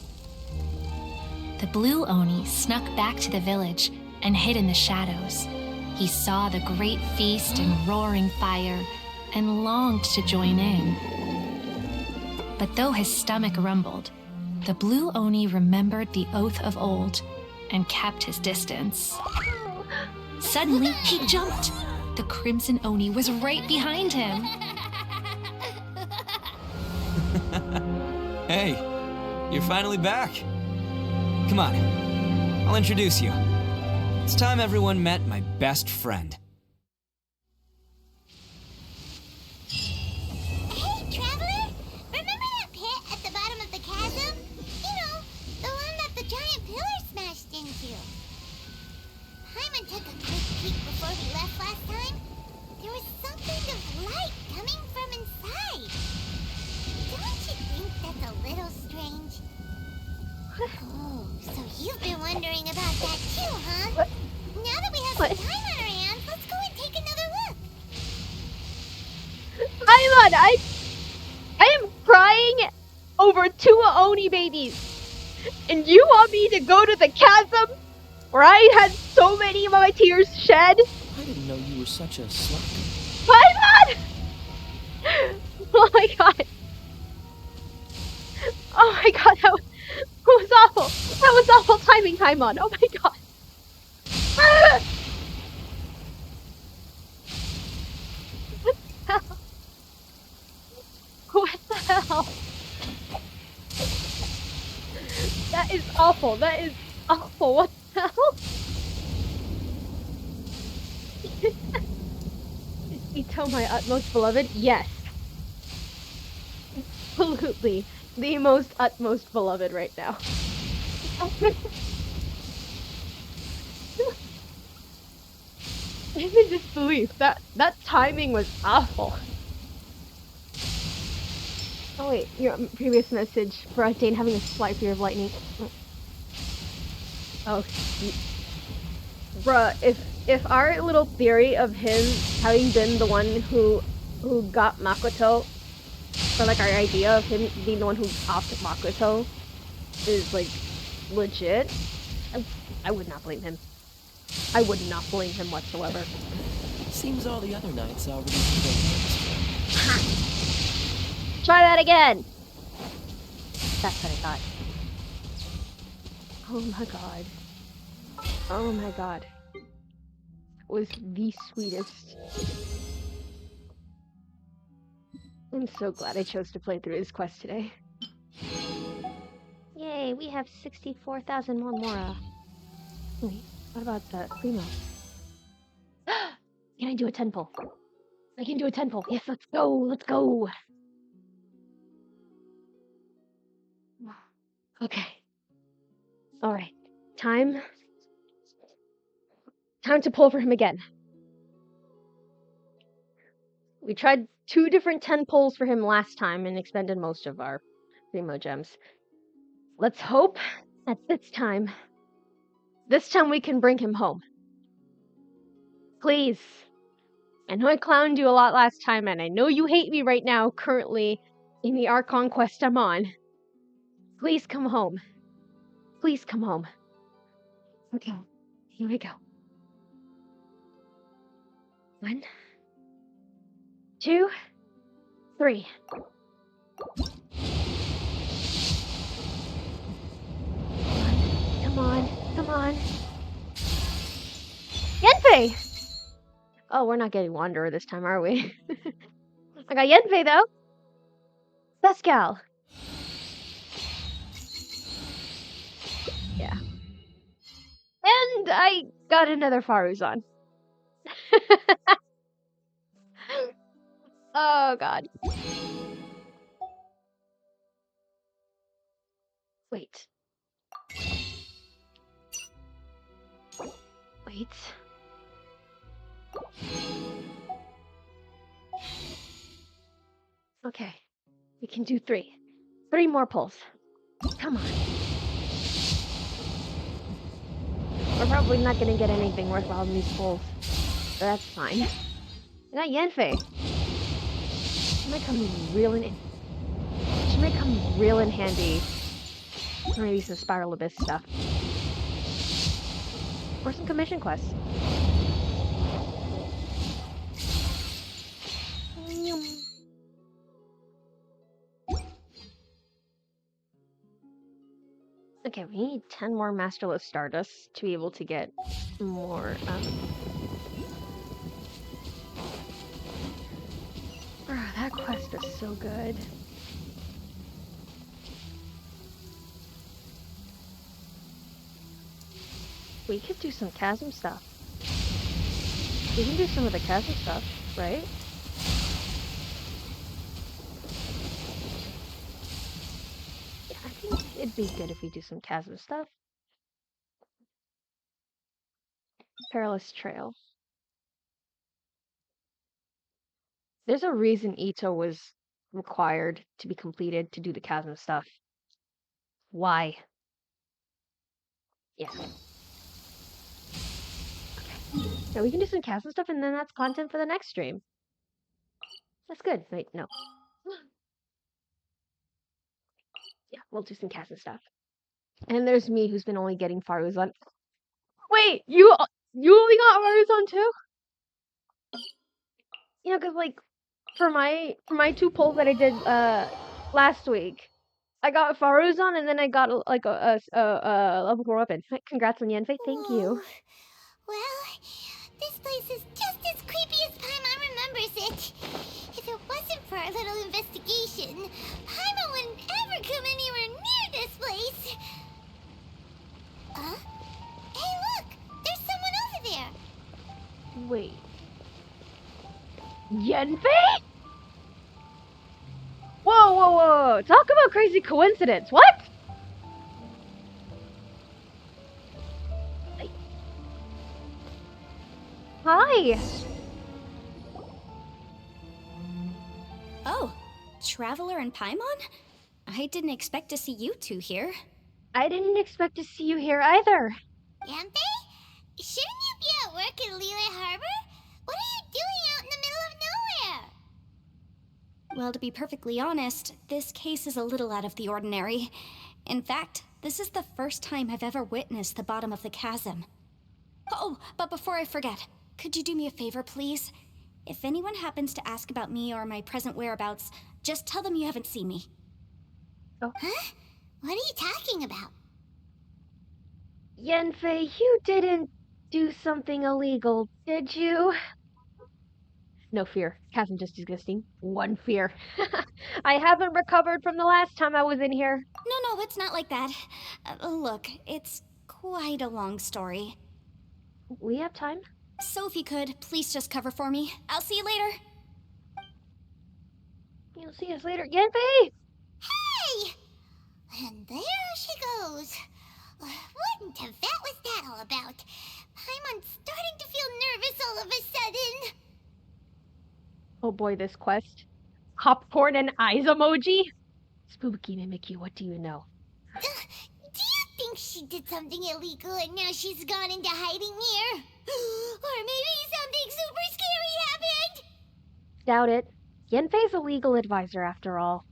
The Blue Oni snuck back to the village and hid in the shadows. He saw the great feast and roaring fire and longed to join in. But though his stomach rumbled, the Blue Oni remembered the oath of old and kept his distance. Suddenly, he jumped. The Crimson Oni was right behind him. Hey, you're finally back. Come on, I'll introduce you. It's time everyone met my best friend. Hey, Traveler! Remember that pit at the bottom of the chasm? You know, the one that the giant pillar smashed into. Paimon took a quick peek before he left last time. There was something of light coming from inside. Don't you think that's a little strange? Oh, so you've been wondering about that too, huh? What? Now that we have What? some time on our hands, let's go and take another look. Paimon, I am crying over 2 Oni babies. And you want me to go to the chasm where I had so many of my tears shed? I didn't know you were such a slacker. Paimon! Oh my god. Oh my god, that was awful. That was awful timing, Paimon. Oh my god. What the hell? What the hell? That is awful. That is awful. What the hell? Is ITTO my utmost beloved? Yes. Absolutely. The most utmost beloved right now. I'm in disbelief. That timing was awful. Oh wait, your previous message for Dane having a slight fear of lightning. Oh, bruh, if our little theory of him having been the one who got Makoto, or like our idea of him being the one who offed Makoto is like legit, I would not blame him. I would not blame him whatsoever. Seems all the other knights already knew their hands. Try that again! That's what I thought. Oh my god. Oh my god. It was the sweetest. I'm so glad I chose to play through his quest today. Yay, we have 64,000 more Mora. Wait, what about the Primo? Can I do a 10 pull? I can do a 10 pull. Yes, let's go, let's go. Okay. Alright. Time to pull for him again. We tried 2 different 10 pulls for him last time and expended most of our Primo gems. Let's hope that this time we can bring him home. Please. I know I clowned you a lot last time, and I know you hate me right now, currently, in the Archon quest I'm on. Please come home. Please come home. Okay, here we go. 1, 2, 3. Come on, come on. Yanfei! Oh, we're not getting Wanderer this time, are we? I got Yanfei, though. Pascal. Yeah. And I got another Faruzan. Oh, God. Wait. Wait. Okay. We can do 3. 3 more pulls. Come on. We're probably not gonna get anything worthwhile in these pulls. But that's fine. I got Yanfei. She might come real in handy for maybe some Spiral Abyss stuff. Or some commission quests. Okay, we need 10 more Masterless Stardust to be able to get more, that quest is so good. We could do some chasm stuff. We can do some of the chasm stuff, right? Yeah, I think it'd be good if we do some chasm stuff. Perilous Trail. There's a reason ITTO was required to be completed to do the chasm stuff. Why? Yeah. Okay. Now we can do some chasm stuff and then that's content for the next stream. That's good. Wait, no. Yeah, we'll do some chasm stuff. And there's me who's been only getting Faruzan. Wait, you only got Faruzan too? You know, cause like for my 2 polls that I did last week, I got Faruzan and then I got like a lovable weapon. Congrats on Yanfei, thank you. Well, this place is just as creepy as Paimon remembers it. If it wasn't for our little investigation, Paimon wouldn't ever come anywhere near this place. Huh? Hey, look! There's someone over there! Wait. Yanfei? Whoa, whoa, whoa! Talk about crazy coincidence. What? Hi. Oh, Traveler and Paimon? I didn't expect to see you two here. I didn't expect to see you here either. Yanfei? Shouldn't you be at work in Liyue Harbor? What are you doing out in the middle of nowhere? Well, to be perfectly honest, this case is a little out of the ordinary. In fact, this is the first time I've ever witnessed the bottom of the chasm. Oh, but before I forget, could you do me a favor, please? If anyone happens to ask about me or my present whereabouts, just tell them you haven't seen me. Oh. Huh? What are you talking about? Yanfei, you didn't do something illegal, did you? No fear. Chasm just existing. One fear. I haven't recovered from the last time I was in here. No, it's not like that. Look, it's quite a long story. We have time. So if you could, please just cover for me. I'll see you later. You'll see us later. Yanfei! Hey! And there she goes. What in Tibet was that all about? Paimon's starting to feel nervous all of a sudden. Oh boy, this quest. Popcorn and eyes emoji? Spooky Mimikyu, what do you know? Do you think she did something illegal and now she's gone into hiding here? Or maybe something super scary happened? Doubt it. Yanfei's a legal advisor after all.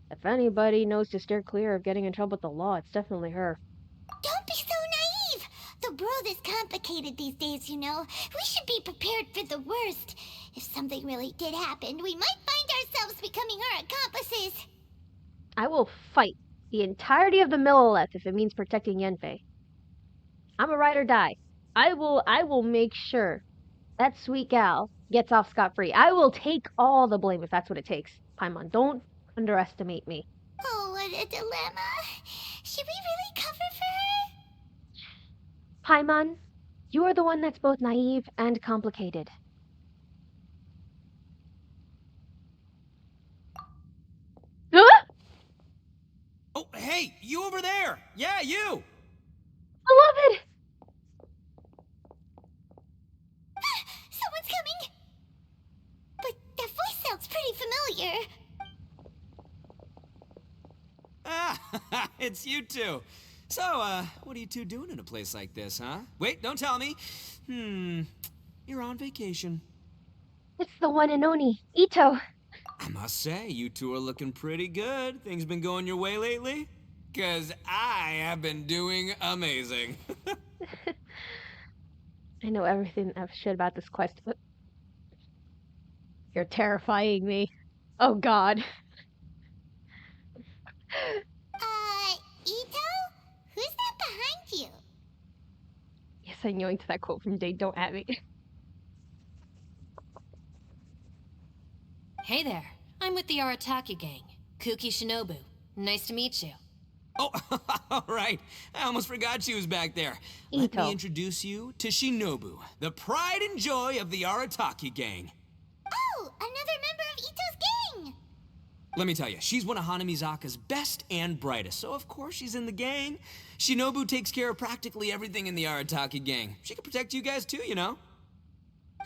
If anybody knows to steer clear of getting in trouble with the law, it's definitely her. Don't be so naive! The world is complicated these days, you know. We should be prepared for the worst. If something really did happen, we might find ourselves becoming her accomplices. I will fight the entirety of the Millilith if it means protecting Yanfei. I'm a ride or die. I will make sure that sweet gal gets off scot-free. I will take all the blame if that's what it takes. Paimon, don't underestimate me. Oh, what a dilemma. Should we really cover for her? Paimon, you are the one that's both naive and complicated. Huh? Oh, hey, you over there! Yeah, you! Beloved! Someone's coming! But that voice sounds pretty familiar. Ah, it's you two. So, what are you two doing in a place like this, huh? Wait, don't tell me. You're on vacation. It's the One and Oni, ITTO. I must say, you two are looking pretty good. Things been going your way lately? 'Cause I have been doing amazing. I know everything I've shit about this quest, but you're terrifying me. Oh god. ITTO? Who's that behind you? Yes, I yoinked that quote from Date, don't at me. Hey there, I'm with the Arataki gang. Kuki Shinobu. Nice to meet you. Oh, all right. I almost forgot she was back there. Let me ITTO. introduce you to Shinobu, the pride and joy of the Arataki gang. Oh, another member of Ito's gang! Let me tell you, she's one of Hanamizaka's best and brightest, so of course she's in the gang. Shinobu takes care of practically everything in the Arataki gang. She can protect you guys too, you know?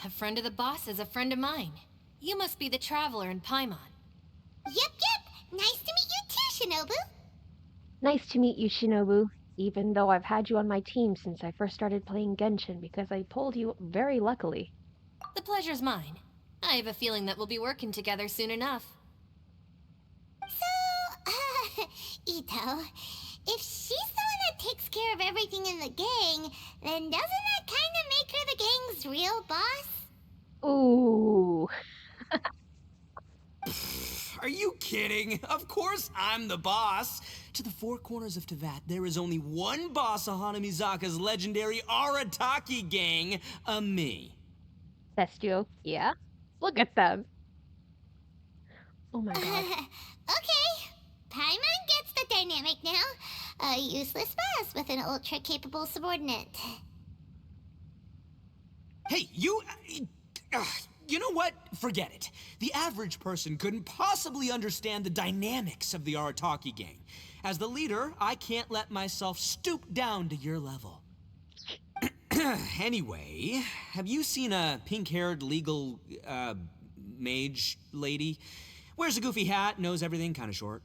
A friend of the boss is a friend of mine. You must be the traveler in Paimon. Yep. Nice to meet you too, Shinobu. Nice to meet you, Shinobu. Even though I've had you on my team since I first started playing Genshin because I pulled you very luckily. The pleasure's mine. I have a feeling that we'll be working together soon enough. So, Ito, if she's the one that takes care of everything in the gang, then doesn't that kind of make her the gang's real boss? Ooh. Are you kidding? Of course I'm the boss. To the four corners of Teyvat, there is only one boss of Hanamizaka's legendary Arataki gang, me. Bestio, yeah? Look at them. Oh my god. Okay, Paimon gets the dynamic now. A useless boss with an ultra-capable subordinate. Hey, you know what? Forget it. The average person couldn't possibly understand the dynamics of the Arataki gang. As the leader, I can't let myself stoop down to your level. Anyway, have you seen a pink-haired legal, mage lady? Wears a goofy hat, knows everything, kind of short.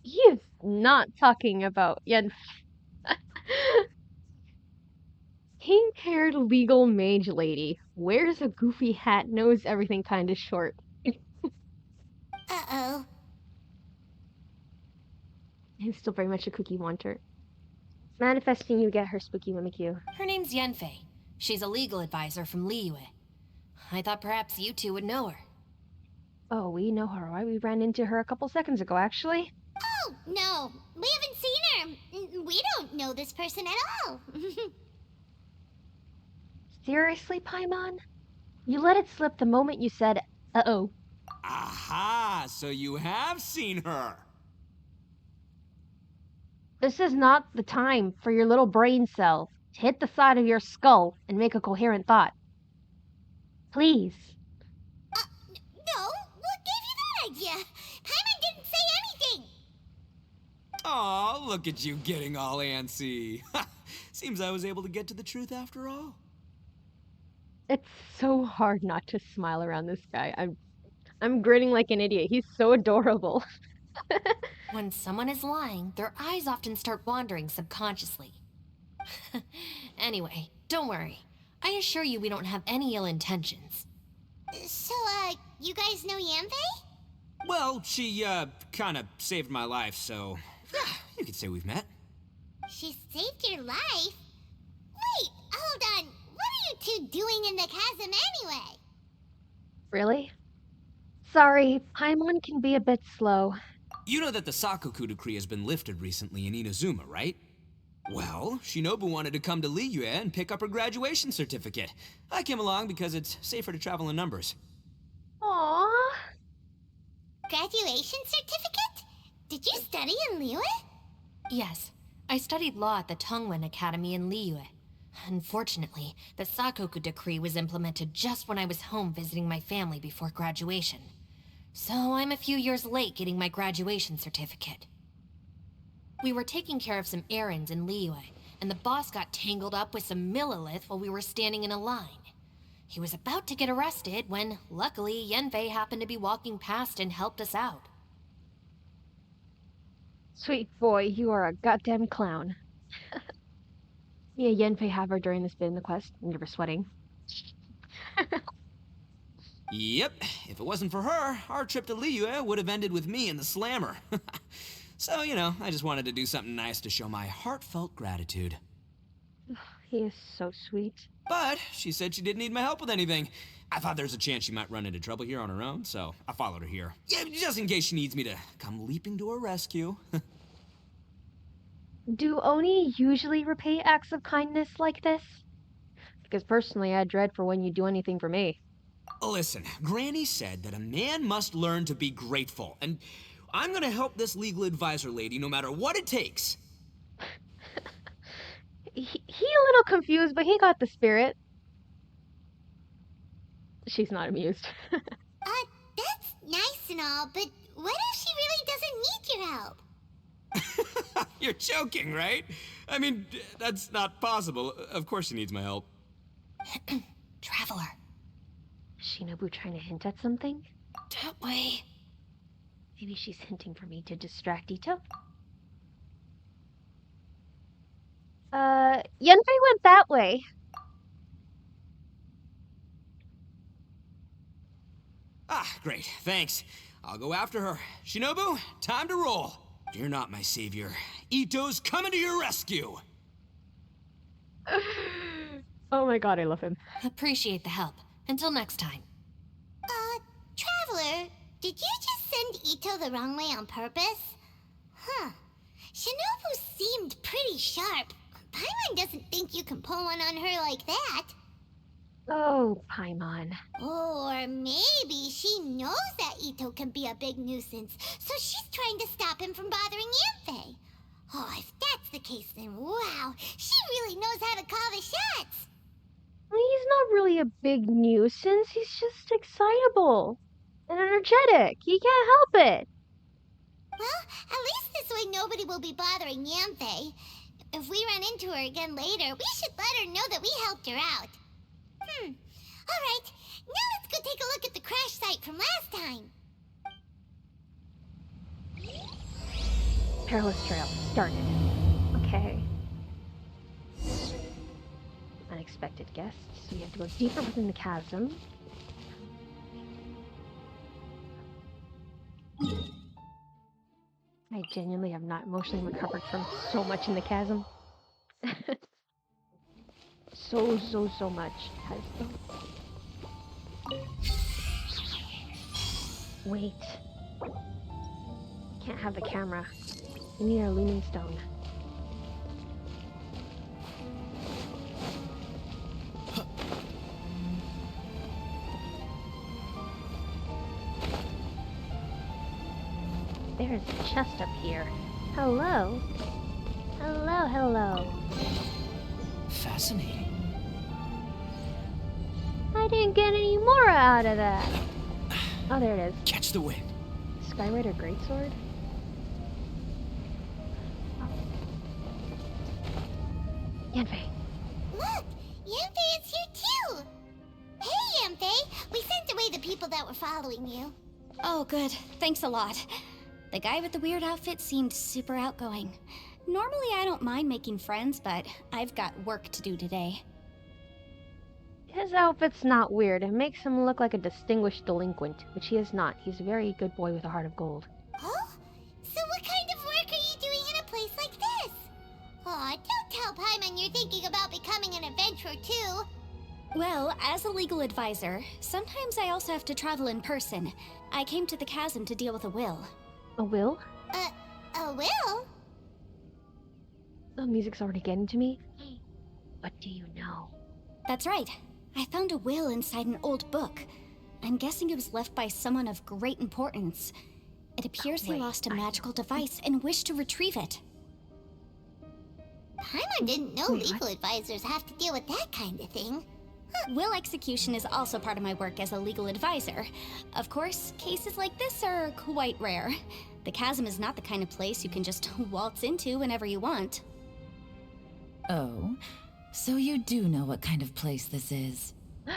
He is not talking about Yen. Pink-haired legal mage lady. Wears a goofy hat, knows everything kinda short. Uh-oh. He's still very much a cookie wanter. Manifesting you get her spooky Mimikyu. Her name's Yenfei. She's a legal advisor from Liyue. I thought perhaps you two would know her. Oh, we know her. Why, we ran into her a couple seconds ago, actually. Oh, no. We haven't seen her. We don't know this person at all. Seriously, Paimon? You let it slip the moment you said, uh-oh. Aha! So you have seen her! This is not the time for your little brain cell to hit the side of your skull and make a coherent thought. Please. No, what gave you that idea? Paimon didn't say anything. Aw, look at you getting all antsy. Seems I was able to get to the truth after all. It's so hard not to smile around this guy. I'm grinning like an idiot. He's so adorable. When someone is lying, their eyes often start wandering subconsciously. Anyway, don't worry. I assure you we don't have any ill intentions. So, you guys know Yanfei? Well, she, kinda saved my life, so... yeah, you could say we've met. She saved your life? Wait, hold on. What are you two doing in the chasm anyway? Really? Sorry, Paimon can be a bit slow. You know that the Sakoku decree has been lifted recently in Inazuma, right? Well, Shinobu wanted to come to Liyue and pick up her graduation certificate. I came along because it's safer to travel in numbers. Aww. Graduation certificate? Did you study in Liyue? Yes, I studied law at the Tongwen Academy in Liyue. Unfortunately, the Sakoku decree was implemented just when I was home visiting my family before graduation. So I'm a few years late getting my graduation certificate. We were taking care of some errands in Liyue, and the boss got tangled up with some Millilith while we were standing in a line. He was about to get arrested when, luckily, Yenfei happened to be walking past and helped us out. Sweet boy, you are a goddamn clown. Yeah, Yenfei have her during this bit in the quest. I'm never sweating. Yep, if it wasn't for her, our trip to Liyue would have ended with me in the slammer. So, you know, I just wanted to do something nice to show my heartfelt gratitude. He is so sweet. But she said she didn't need my help with anything. I thought there's a chance she might run into trouble here on her own, so I followed her here. Yeah, just in case she needs me to come leaping to her rescue. Do Oni usually repay acts of kindness like this? Because personally, I dread for when you do anything for me. Listen, Granny said that a man must learn to be grateful, and I'm gonna help this legal advisor lady no matter what it takes. He a little confused, but he got the spirit. She's not amused. That's nice and all, but what if she really doesn't need your help? You're joking, right? I mean, that's not possible. Of course she needs my help. Traveler. Is Shinobu trying to hint at something? That way. Maybe she's hinting for me to distract Itto? Yanfei went that way. Ah, great, thanks. I'll go after her. Shinobu, time to roll. You're not my savior. Itto's coming to your rescue. Oh my god, I love him. Appreciate the help. Until next time. Traveler, did you just send Itto the wrong way on purpose? Huh. Shinobu seemed pretty sharp. Paimon doesn't think you can pull one on her like that. Oh, Paimon. Or maybe she knows that Itto can be a big nuisance, so she's trying to stop him from bothering Yanfei. Oh, if that's the case, then wow, she really knows how to call the shots. He's not really a big nuisance, he's just excitable and energetic. He can't help it. Well, at least this way nobody will be bothering Yanfei. If we run into her again later, we should let her know that we helped her out. Alright, now let's go take a look at the crash site from last time. Perilous Trail started. Okay. Unexpected guests. We have to go deeper within the chasm. I genuinely have not emotionally recovered from so much in the chasm. so much. Wait. Can't have the camera. We need our leaning stone. There's a chest up here. Hello. Hello. Fascinating. I didn't get any more out of that. Oh, there it is. Catch the wind. Skyrider Greatsword? Yanfei. Look, Yanfei is here too. Hey, Yanfei, we sent away the people that were following you. Oh, good. Thanks a lot. The guy with the weird outfit seemed super outgoing. Normally I don't mind making friends, but I've got work to do today. His outfit's not weird. It makes him look like a distinguished delinquent, which he is not. He's a very good boy with a heart of gold. Oh? So what kind of work are you doing in a place like this? Aw, don't tell Paimon you're thinking about becoming an adventurer too. Well, as a legal advisor, sometimes I also have to travel in person. I came to the chasm to deal with a will. A will? A will? The music's already getting to me. What do you know? That's right. I found a will inside an old book. I'm guessing it was left by someone of great importance. It appears he lost a magical device and wished to retrieve it. Paimon didn't know legal advisors have to deal with that kind of thing. Will execution is also part of my work as a legal advisor. Of course, cases like this are quite rare. The chasm is not the kind of place you can just waltz into whenever you want. Oh, so you do know what kind of place this is. Who's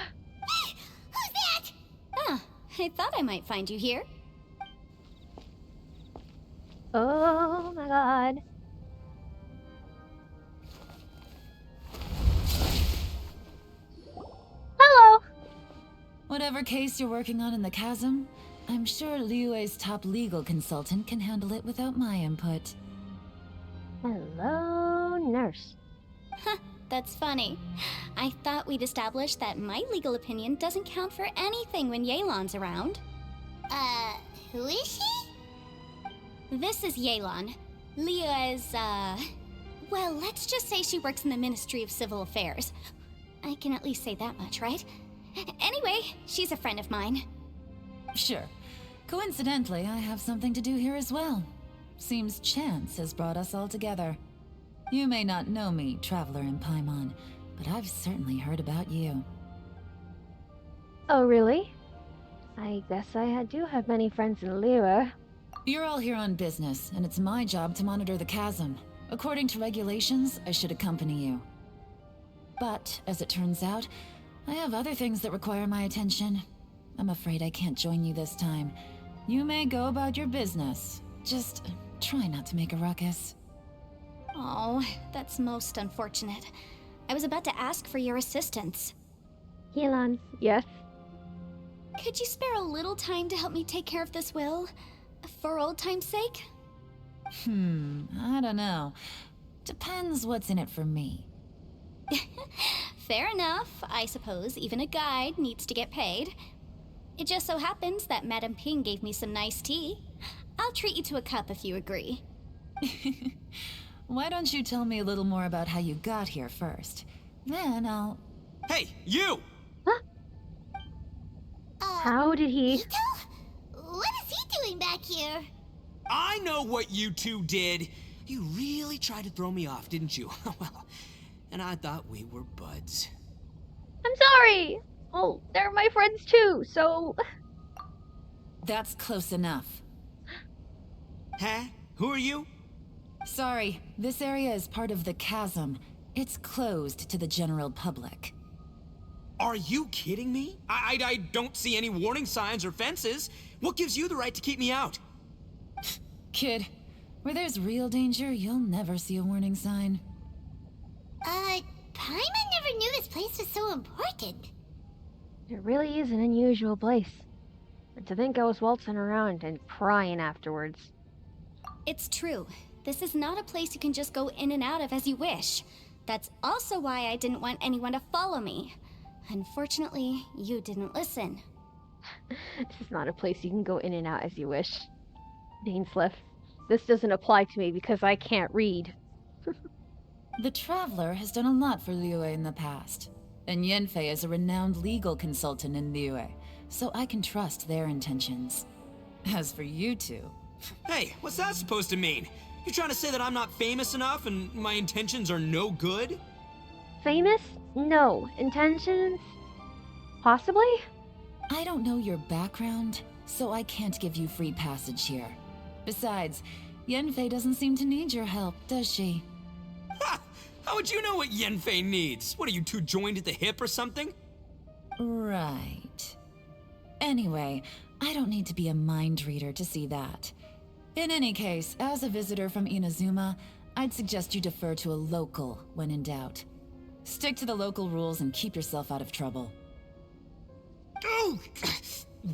that? Ah, I thought I might find you here. Oh my god. Hello! Whatever case you're working on in the chasm, I'm sure Liyue's top legal consultant can handle it without my input. Hello, nurse. Huh, that's funny. I thought we'd established that my legal opinion doesn't count for anything when Yelan's around. Who is she? This is Yelan, Liyue's, Well, let's just say she works in the Ministry of Civil Affairs. I can at least say that much, right? Anyway, she's a friend of mine. Sure. Coincidentally, I have something to do here as well. Seems chance has brought us all together. You may not know me, Traveler in Paimon, but I've certainly heard about you. Oh, really? I guess I do have many friends in Liyue. You're all here on business, and it's my job to monitor the chasm. According to regulations, I should accompany you. But, as it turns out, I have other things that require my attention. I'm afraid I can't join you this time. You may go about your business. Just try not to make a ruckus. Oh, that's most unfortunate. I was about to ask for your assistance. Yelan, yes? Could you spare a little time to help me take care of this will? For old time's sake? I don't know. Depends what's in it for me. Fair enough. I suppose even a guide needs to get paid. It just so happens that Madame Ping gave me some nice tea. I'll treat you to a cup if you agree. Why don't you tell me a little more about how you got here first? Then I'll... Hey, you! Huh? How did he... Itto? What is he doing back here? I know what you two did. You really tried to throw me off, didn't you? Well, and I thought we were buds. I'm sorry! Oh, they're my friends too, so... That's close enough. Huh? Who are you? Sorry, this area is part of the chasm. It's closed to the general public. Are you kidding me? I don't see any warning signs or fences. What gives you the right to keep me out? Kid, where there's real danger, you'll never see a warning sign. Paimon never knew this place was so important. It really is an unusual place. And to think I was waltzing around and crying afterwards. It's true. This is not a place you can just go in and out of as you wish. That's also why I didn't want anyone to follow me. Unfortunately, you didn't listen. This is not a place you can go in and out as you wish. Dainsleif, this doesn't apply to me because I can't read. The Traveler has done a lot for Liyue in the past. And Yanfei is a renowned legal consultant in Liyue, so I can trust their intentions. As for you two... Hey, what's that supposed to mean? You trying to say that I'm not famous enough and my intentions are no good? Famous? No. Intentions? Possibly? I don't know your background, so I can't give you free passage here. Besides, Yanfei doesn't seem to need your help, does she? Ha! How would you know what Yanfei needs? What, are you two joined at the hip or something? Right. Anyway, I don't need to be a mind reader to see that. In any case, as a visitor from Inazuma, I'd suggest you defer to a local when in doubt. Stick to the local rules and keep yourself out of trouble. Oh!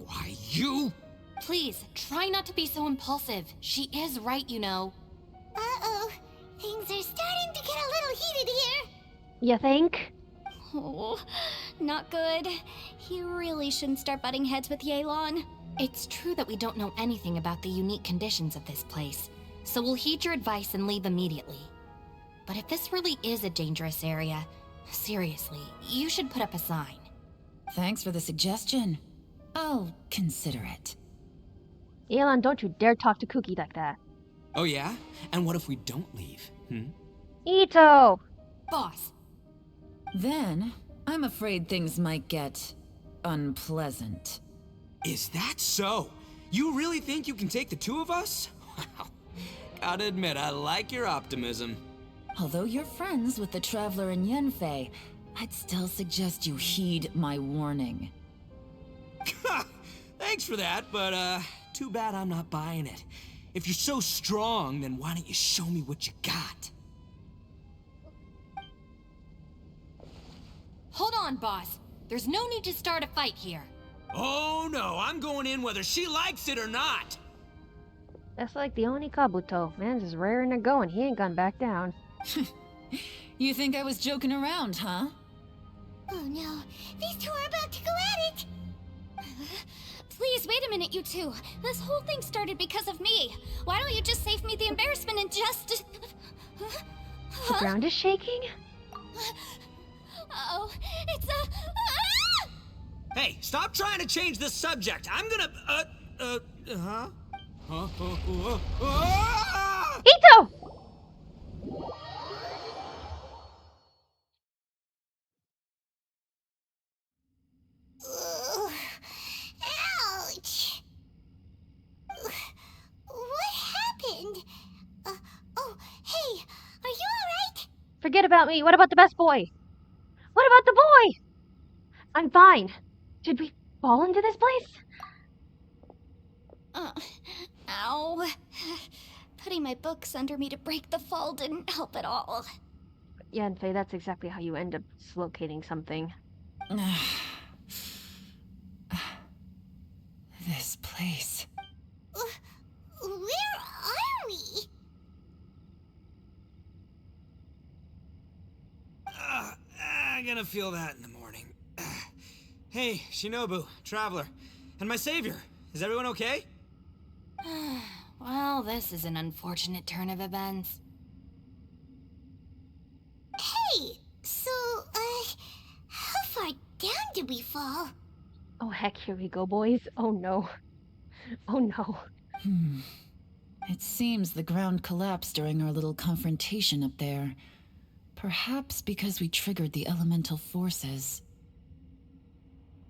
Why, you? Please, try not to be so impulsive. She is right, you know. Uh-oh. Things are starting to get a little heated here. You think? Oh, not good. He really shouldn't start butting heads with Yelan. It's true that we don't know anything about the unique conditions of this place, so we'll heed your advice and leave immediately. But if this really is a dangerous area, seriously, you should put up a sign. Thanks for the suggestion. I'll consider it. Yelan, don't you dare talk to Kuki like that. Oh yeah? And what if we don't leave? ITTO! Boss. Then, I'm afraid things might get... unpleasant. Is that so? You really think you can take the two of us? Wow. Gotta admit, I like your optimism. Although you're friends with the Traveler and Yanfei, I'd still suggest you heed my warning. Thanks for that, but too bad I'm not buying it. If you're so strong, then why don't you show me what you got? Hold on, boss. There's no need to start a fight here. Oh no, I'm going in whether she likes it or not. That's like the Oni Kabuto. Man's is raring to go and he ain't gone back down. You think I was joking around, huh? Oh no, these two are about to go at it. Please, wait a minute, you two. This whole thing started because of me. Why don't you just save me the embarrassment and just... The ground is shaking? Oh, it's a... Hey, stop trying to change the subject. I'm gonna, huh? ITTO! Ouch! What happened? Oh, hey, are you alright? Forget about me. What about the best boy? What about the boy? I'm fine. Did we fall into this place? Ow. Putting my books under me to break the fall didn't help at all. Yeah, and Faye, that's exactly how you end up dislocating something. This place. Where are we? I'm gonna feel that in the morning. Hey, Shinobu, Traveler, and my savior. Is everyone okay? Well, this is an unfortunate turn of events. Hey, so, how far down did we fall? Oh heck, here we go, boys. Oh no. Oh no. It seems the ground collapsed during our little confrontation up there. Perhaps because we triggered the elemental forces.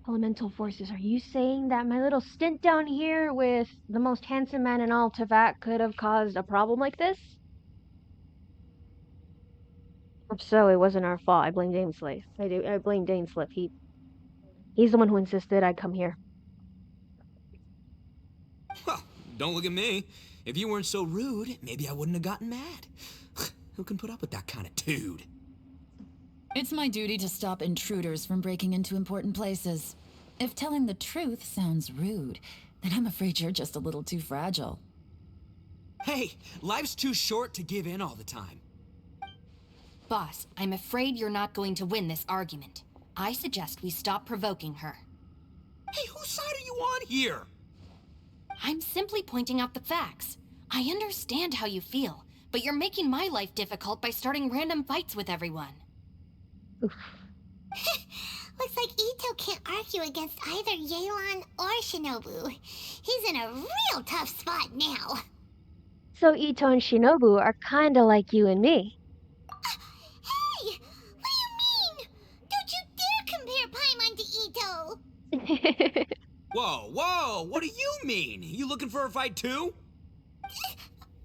Elemental forces, are you saying that my little stint down here with the most handsome man in all Teyvat could have caused a problem like this? If so, it wasn't our fault. I blame Daneslave. I blame Daneslave. He's the one who insisted I come here. Well, don't look at me. If you weren't so rude, maybe I wouldn't have gotten mad. Who can put up with that kind of dude? It's my duty to stop intruders from breaking into important places. If telling the truth sounds rude, then I'm afraid you're just a little too fragile. Hey, life's too short to give in all the time. Boss, I'm afraid you're not going to win this argument. I suggest we stop provoking her. Hey, whose side are you on here? I'm simply pointing out the facts. I understand how you feel, but you're making my life difficult by starting random fights with everyone. Looks like ITTO can't argue against either Yelan or Shinobu. He's in a real tough spot now. So ITTO and Shinobu are kinda like you and me. Hey! What do you mean? Don't you dare compare Paimon to ITTO! Whoa, whoa, what do you mean? You looking for a fight too?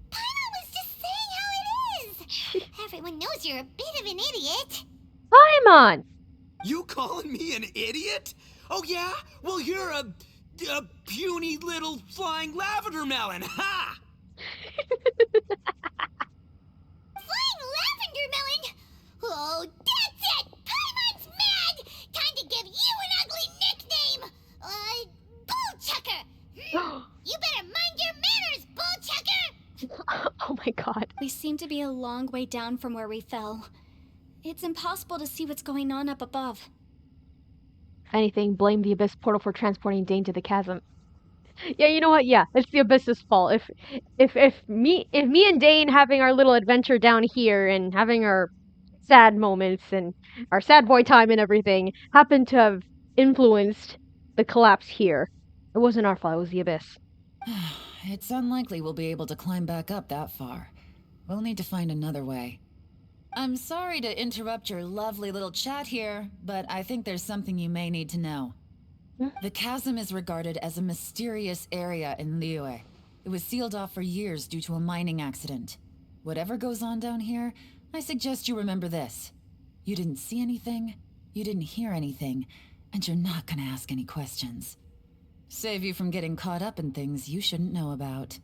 Paimon was just saying how it is! Everyone knows you're a bit of an idiot. Paimon! You calling me an idiot? Oh yeah? Well, you're a puny little flying lavender melon, ha! Flying lavender melon? Oh, that's it! Paimon's mad! Time to give you an ugly nickname! Bullchucker! You better mind your manners, Bullchucker! Oh my god. We seem to be a long way down from where we fell. It's impossible to see what's going on up above. If anything, blame the Abyss portal for transporting Dane to the chasm. Yeah, you know what? Yeah, it's the Abyss's fault. If me and Dane having our little adventure down here and having our sad moments and our sad boy time and everything happened to have influenced the collapse here, it wasn't our fault. It was the Abyss. It's unlikely we'll be able to climb back up that far. We'll need to find another way. I'm sorry to interrupt your lovely little chat here, but I think there's something you may need to know. The chasm is regarded as a mysterious area in Liyue. It was sealed off for years due to a mining accident. Whatever goes on down here, I suggest you remember this. You didn't see anything, you didn't hear anything, and you're not gonna ask any questions. Save you from getting caught up in things you shouldn't know about.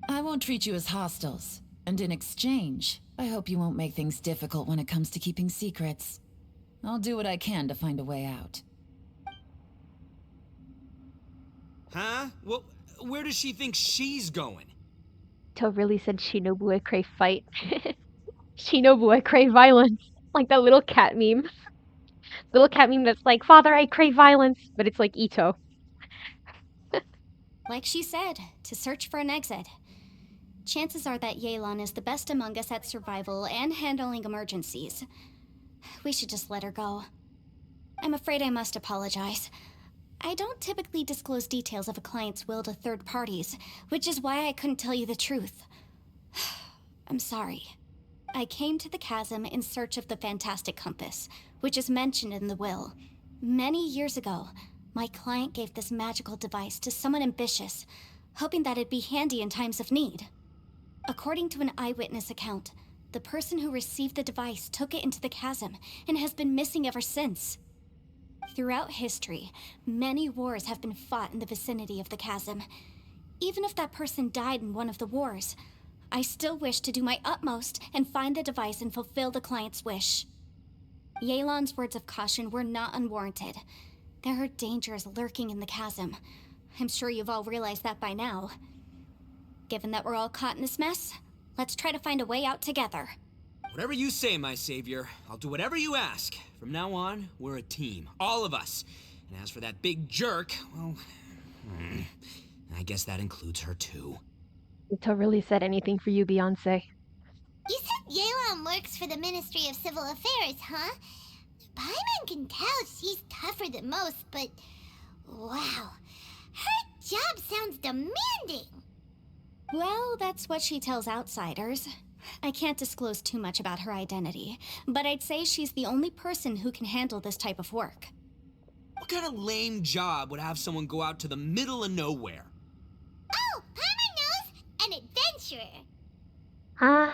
I won't treat you as hostiles, and in exchange, I hope you won't make things difficult when it comes to keeping secrets. I'll do what I can to find a way out. Huh? Well, where does she think she's going? ITTO really said Shinobu, I crave fight. Shinobu, I crave violence. Like that little cat meme. Little cat meme that's like, Father, I crave violence. But it's like ITTO. Like she said, to search for an exit. chances are that Yelan is the best among us at survival and handling emergencies. We should just let her go. I'm afraid I must apologize. I don't typically disclose details of a client's will to third parties, which is why I couldn't tell you the truth. I'm sorry. I came to the chasm in search of the fantastic compass, which is mentioned in the will. Many years ago, my client gave this magical device to someone ambitious, hoping that it'd be handy in times of need. According to an eyewitness account, the person who received the device took it into the chasm and has been missing ever since. Throughout history, many wars have been fought in the vicinity of the chasm. Even if that person died in one of the wars, I still wish to do my utmost and find the device and fulfill the client's wish. Yelan's words of caution were not unwarranted. There are dangers lurking in the chasm. I'm sure you've all realized that by now. Given that we're all caught in this mess, let's try to find a way out together. Whatever you say, my savior. I'll do whatever you ask. From now on, we're a team. All of us. And as for that big jerk, well, I guess that includes her too. ITTO really said anything for you, Beyonce. You said Yelan works for the Ministry of Civil Affairs, huh? Paimon can tell she's tougher than most, but wow, her job sounds demanding. Well, that's what she tells outsiders. I can't disclose too much about her identity, but I'd say she's the only person who can handle this type of work. What kind of lame job would have someone go out to the middle of nowhere? Oh, Paimon knows! An adventurer. Huh?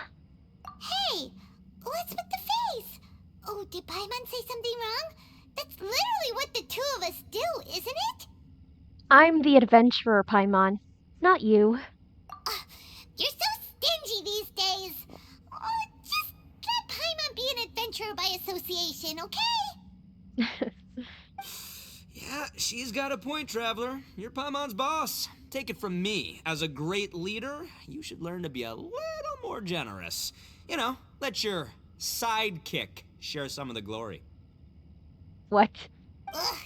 Hey, what's with the face? Oh, did Paimon say something wrong? That's literally what the two of us do, isn't it? I'm the adventurer, Paimon. Not you. You're so stingy these days. Oh, just let Paimon be an adventurer by association, okay? Yeah, she's got a point, Traveler. You're Paimon's boss. Take it from me. As a great leader, you should learn to be a little more generous. You know, let your sidekick share some of the glory. What? Ugh,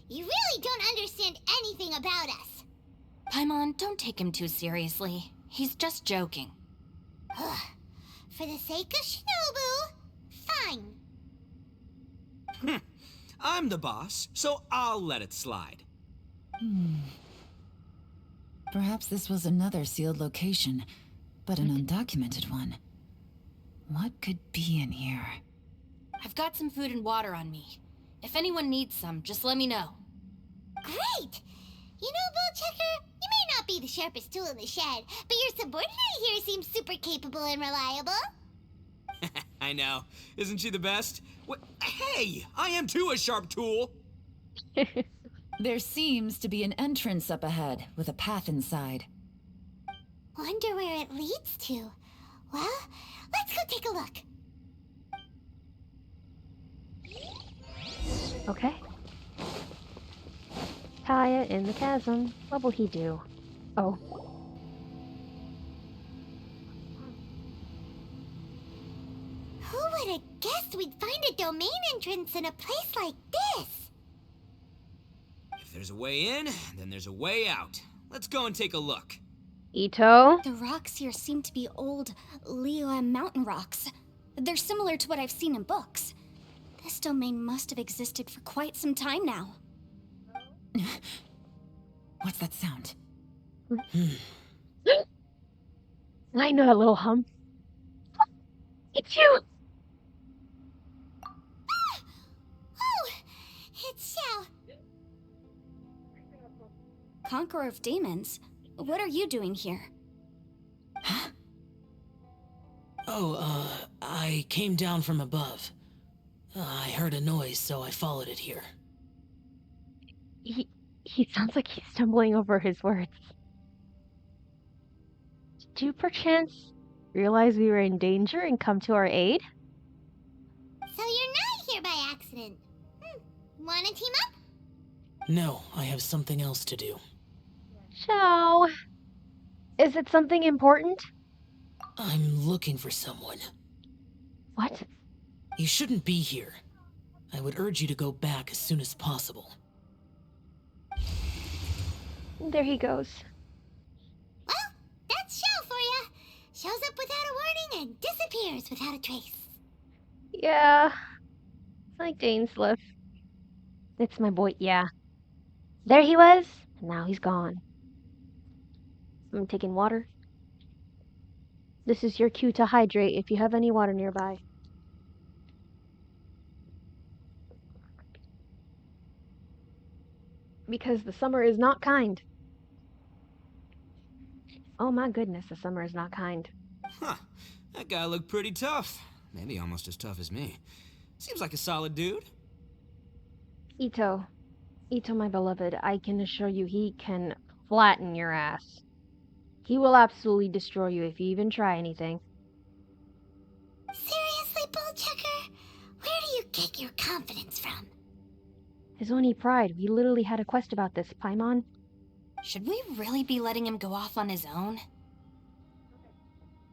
you really don't understand anything about us. Paimon, don't take him too seriously. He's just joking. Ugh, for the sake of Shinobu, fine. I'm the boss, so I'll let it slide. Perhaps this was another sealed location, but an undocumented one. What could be in here? I've got some food and water on me. If anyone needs some, just let me know. Great! You know, Bullchecker, you may not be the sharpest tool in the shed, but your subordinate here seems super capable and reliable. I know. Isn't she the best? What? Hey, I am too a sharp tool. There seems to be an entrance up ahead with a path inside. Wonder where it leads to. Well, let's go take a look. Okay. Kaya in the chasm. What will he do? Oh. Who would have guessed we'd find a domain entrance in a place like this? If there's a way in, then there's a way out. Let's go and take a look. ITTO? The rocks here seem to be old Liyue mountain rocks. They're similar to what I've seen in books. This domain must have existed for quite some time now. What's that sound? I know that little hum. It's you! Oh, it's Xiao. Conqueror of Demons? What are you doing here? I came down from above. I heard a noise, so I followed it here. He sounds like he's stumbling over his words. Did you perchance realize we were in danger and come to our aid? So you're not here by accident. Wanna team up? No, I have something else to do. Ciao. Is it something important? I'm looking for someone. What? You shouldn't be here. I would urge you to go back as soon as possible. There he goes. Well, that's Xiao for ya. disappears without a trace. Yeah. It's like Dainsliff. It's my boy, yeah. There he was, and now he's gone. I'm taking water. This is your cue to hydrate if you have any water nearby. Because the summer is not kind. Oh my goodness, the summer is not kind. Huh. That guy looked pretty tough. Maybe almost as tough as me. Seems like a solid dude. ITTO, my beloved, I can assure you he can flatten your ass. He will absolutely destroy you if you even try anything. Seriously, Bullchucker? Where do you get your confidence from? His Oni pride. We literally had a quest about this, Paimon. Should we really be letting him go off on his own?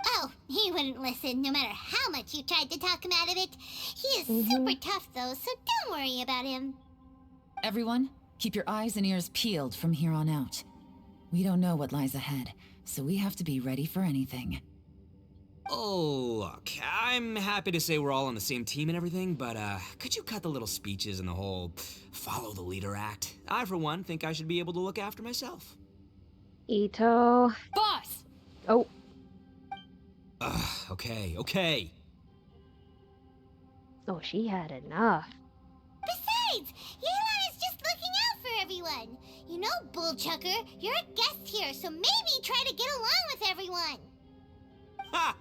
Oh, he wouldn't listen no matter how much you tried to talk him out of it. He is super tough though, so don't worry about him. Everyone, keep your eyes and ears peeled from here on out. We don't know what lies ahead, so we have to be ready for anything. Oh, look, I'm happy to say we're all on the same team and everything, but could you cut the little speeches and the whole follow the leader act? I, for one, think I should be able to look after myself. ITTO. Boss! Oh. Okay. Oh, she had enough. Besides, Yelan is just looking out for everyone. You know, Bullchucker, you're a guest here, so maybe try to get along with everyone. Ha!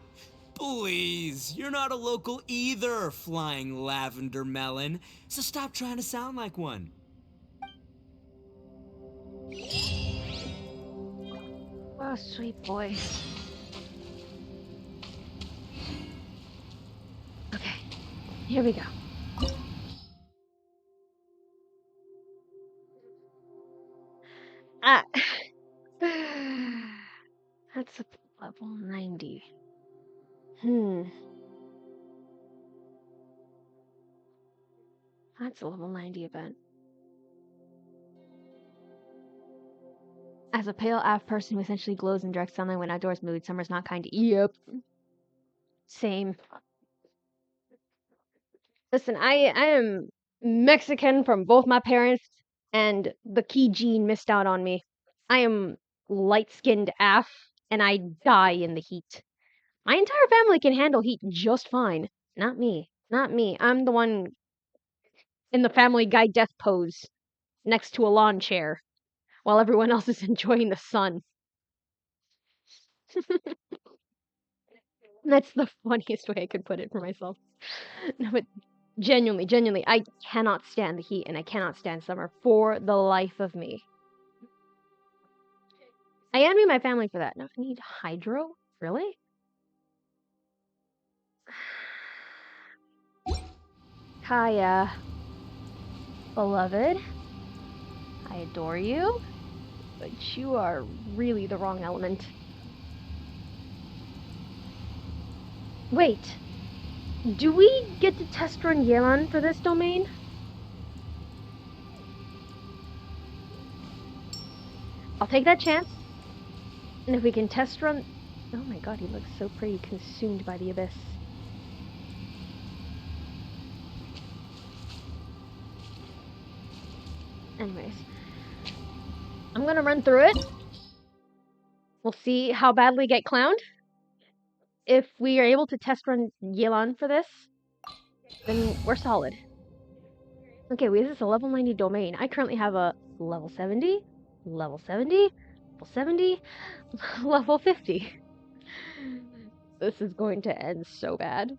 Please, you're not a local either, flying lavender melon, so stop trying to sound like one. Oh, sweet boy. Okay, here we go. Ah. That's a level 90. That's a level 90 event. As a pale AF person who essentially glows in direct sunlight when outdoors mood, summer's not kind. Yep. Same. Listen, I am Mexican from both my parents, and the key gene missed out on me. I am light-skinned AF, and I die in the heat. My entire family can handle heat just fine. Not me. Not me. I'm the one in the Family Guy death pose next to a lawn chair while everyone else is enjoying the sun. That's the funniest way I could put it for myself. No, but genuinely, I cannot stand the heat and I cannot stand summer for the life of me. I envy my family for that. No, I need hydro? Really? Kaya, beloved, I adore you, but you are really the wrong element. Wait, do we get to test run Yelan for this domain? I'll take that chance. And if we can test run... Oh my god, he looks so pretty consumed by the abyss. Anyways. I'm gonna run through it. We'll see how badly we get clowned. If we are able to test run Yelan for this, then we're solid. Okay, this is a level 90 domain. I currently have a level 70, level 70, level 70, level 50. This is going to end so bad.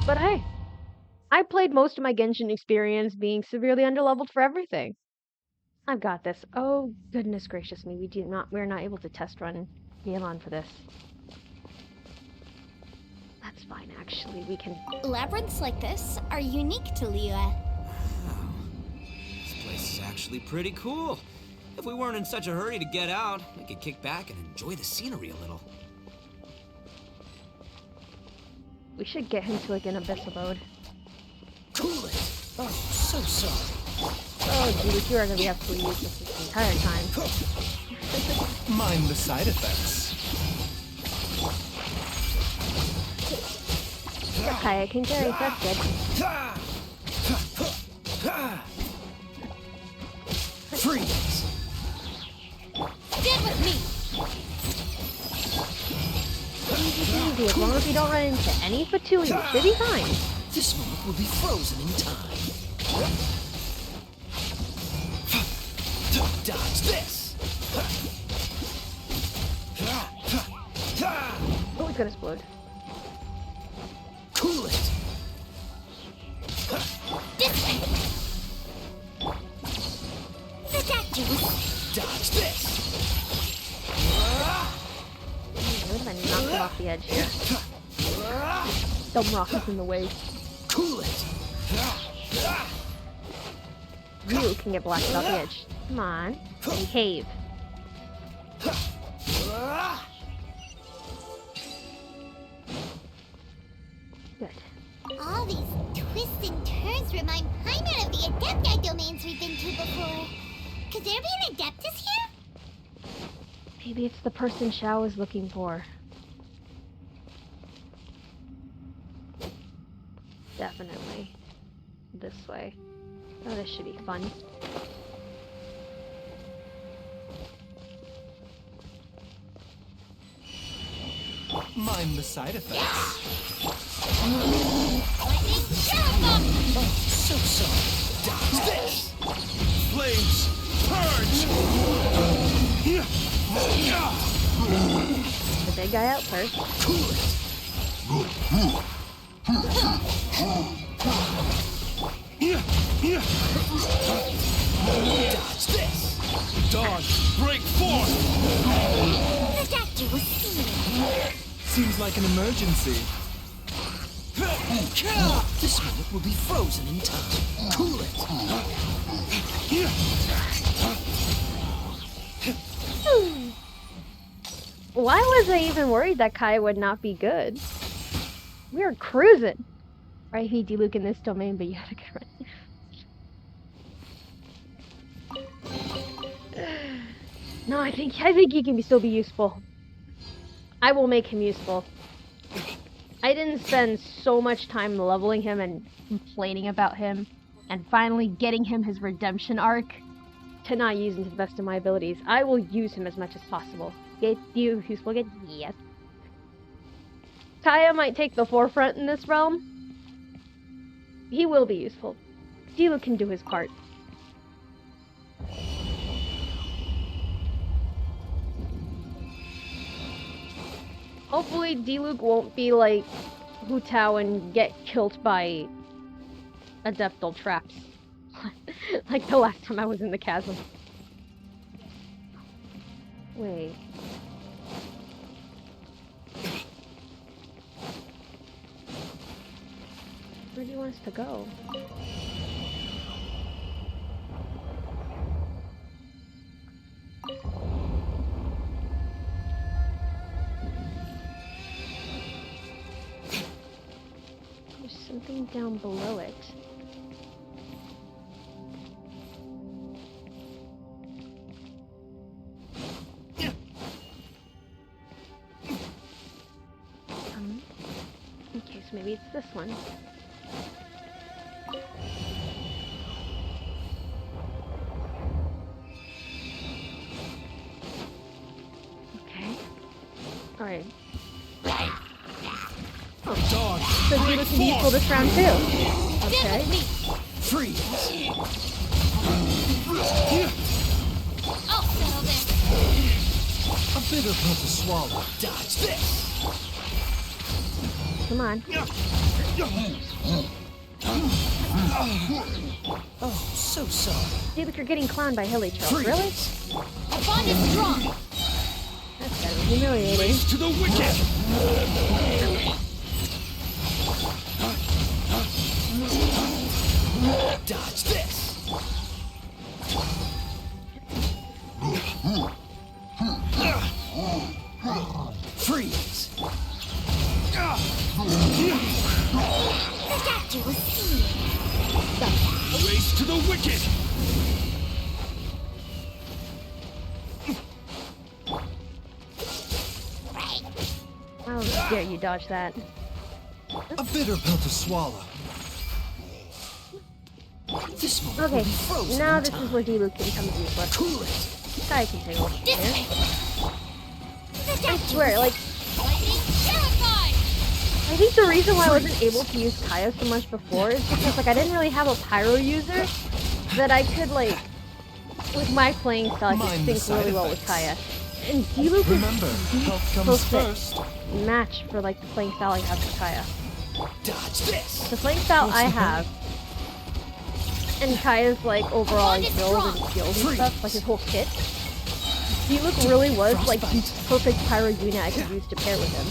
But hey, I played most of my Genshin experience being severely underleveled for everything. I've got this. Oh, goodness gracious me, we're not able to test run Yelan for this. That's fine, actually, we can... Labyrinths like this are unique to Liyue. Wow. This place is actually pretty cool. If we weren't in such a hurry to get out, we could kick back and enjoy the scenery a little. We should get him to like an abyss abode. Cool it. Oh, so sorry. Oh, Judas, you are going to be absolutely useless this entire time. Mind the side effects. Kaya can carry, that's good. Freeze! Stand with me! Easy, as long as you don't run into any Fatui, you should be fine. This moment will be frozen in time. Dodge this! Oh, it's gonna explode. Cool it! This way! Dodge this! What if I knock him off the edge here? Dumb rock is in the way. Cool it! You can get blasted off the edge. Come on. Behave. Good. All these twists and turns remind Paimon of the Adepti domains we've been to before. Could there be an Adeptus here? Maybe it's the person Xiao is looking for. Definitely. This way. Oh, this should be fun. Mind the side effects. Lightning, So sorry. Dodge this! Flames, purge! The big guy out first. Cool it! Dodge this! Dodge, break forth! The doctor was seeing. Seems like an emergency. This moment will be frozen in time. Cool it! Why was I even worried that Kai would not be good? We are cruising. Right, he Diluc in this domain, but you had to get ready. No, I think he can still be useful. I will make him useful. I didn't spend so much time leveling him and complaining about him, and finally getting him his redemption arc to not use him to the best of my abilities. I will use him as much as possible. Get you useful again? Yes. Kaya might take the forefront in this realm. He will be useful. Diluc can do his part. Hopefully Diluc won't be like Hu Tao and get killed by Adeptal traps. Like the last time I was in the chasm. Wait. Where do you want us to go? There's something down below it. Okay, so maybe it's this one. Okay. Alright. Oh, Dog, so he was useful this round too. Okay. freeze! I'll settle this. A bigger pill to swallow. Dodge this! Come on. Oh, so sorry. Diluc, you're getting clowned by Hilly Trail. Really? Our bond is strong. That's kind of humiliating. Race to the wicked! Dodge this! Freeze! The doctor was seeing. Race to the wicked! How dare you dodge that? A bitter pill to swallow. This moment will Okay, be frozen now in this time. is where D-Luke becomes useless. Cool it. This guy can take over here. I swear, like, I think the reason why I wasn't able to use Kaya so much before is because, like, I didn't really have a pyro user that I could, like, with my playing style, I could sync really well with Kaya. And D-Luke is the perfect match for, like, the playing style I have with Kaya. Dodge this. The playing style I have, and Kaya's, like, overall build and skills and stuff, like his whole kit, D-Luke really was, like, the perfect pyro unit I could use to pair with him.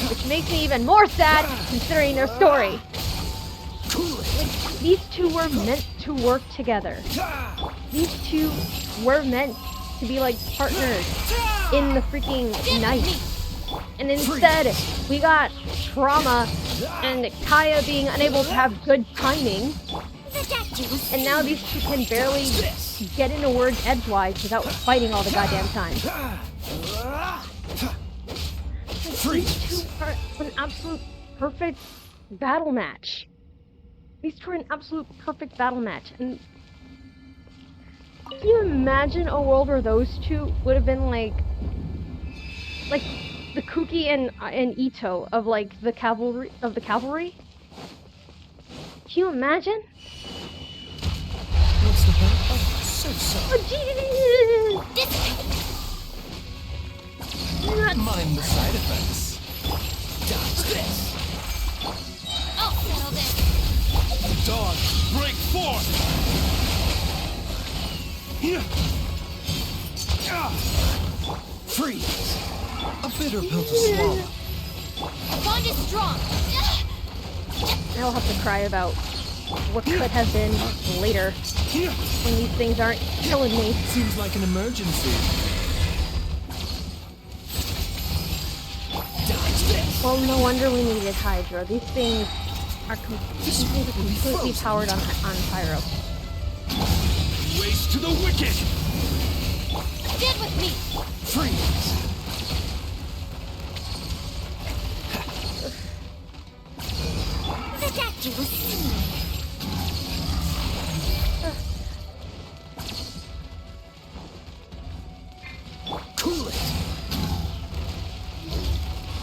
Which makes me even more sad, considering their story. Like, these two were meant to work together. These two were meant to be, like, partners in the freaking night. And instead, we got Trauma and Kaya being unable to have good timing. And now these two can barely get into words edgewise without fighting all the goddamn time. These two are an absolute perfect battle match. These two are an absolute perfect battle match. And can you imagine a world where those two would have been like the Kuki and ITTO of like the cavalry Can you imagine? What's the point? Oh, so sorry. Mind the side effects. Dodge this. I'll settle this. Dog, break forth! Freeze. A bitter pill to swallow. Bond is strong. I'll have to cry about what could have been later when these things aren't killing me. Seems like an emergency. Well, no wonder we needed Hydra. These things are completely powered on Pyro. Race to the wicked! Get with me! Freeze! The doctor was singing. Cool it!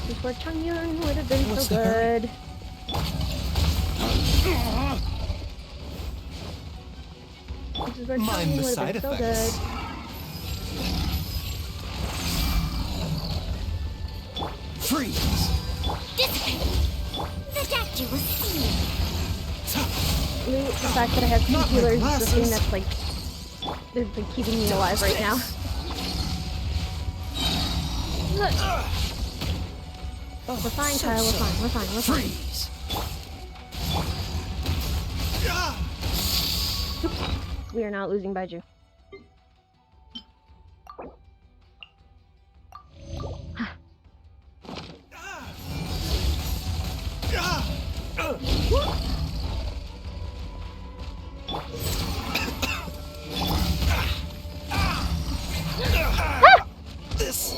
This is where Changyun would have been so good. This is where Mind the Changyun would side have been so effects. good. Freeze! The doctor was singing. The fact that I have two healers is the thing that's like, that's like keeping me alive right now. We're fine, Kyle. We're fine. We're fine. We're fine. Freeze! We are not losing Baiju. This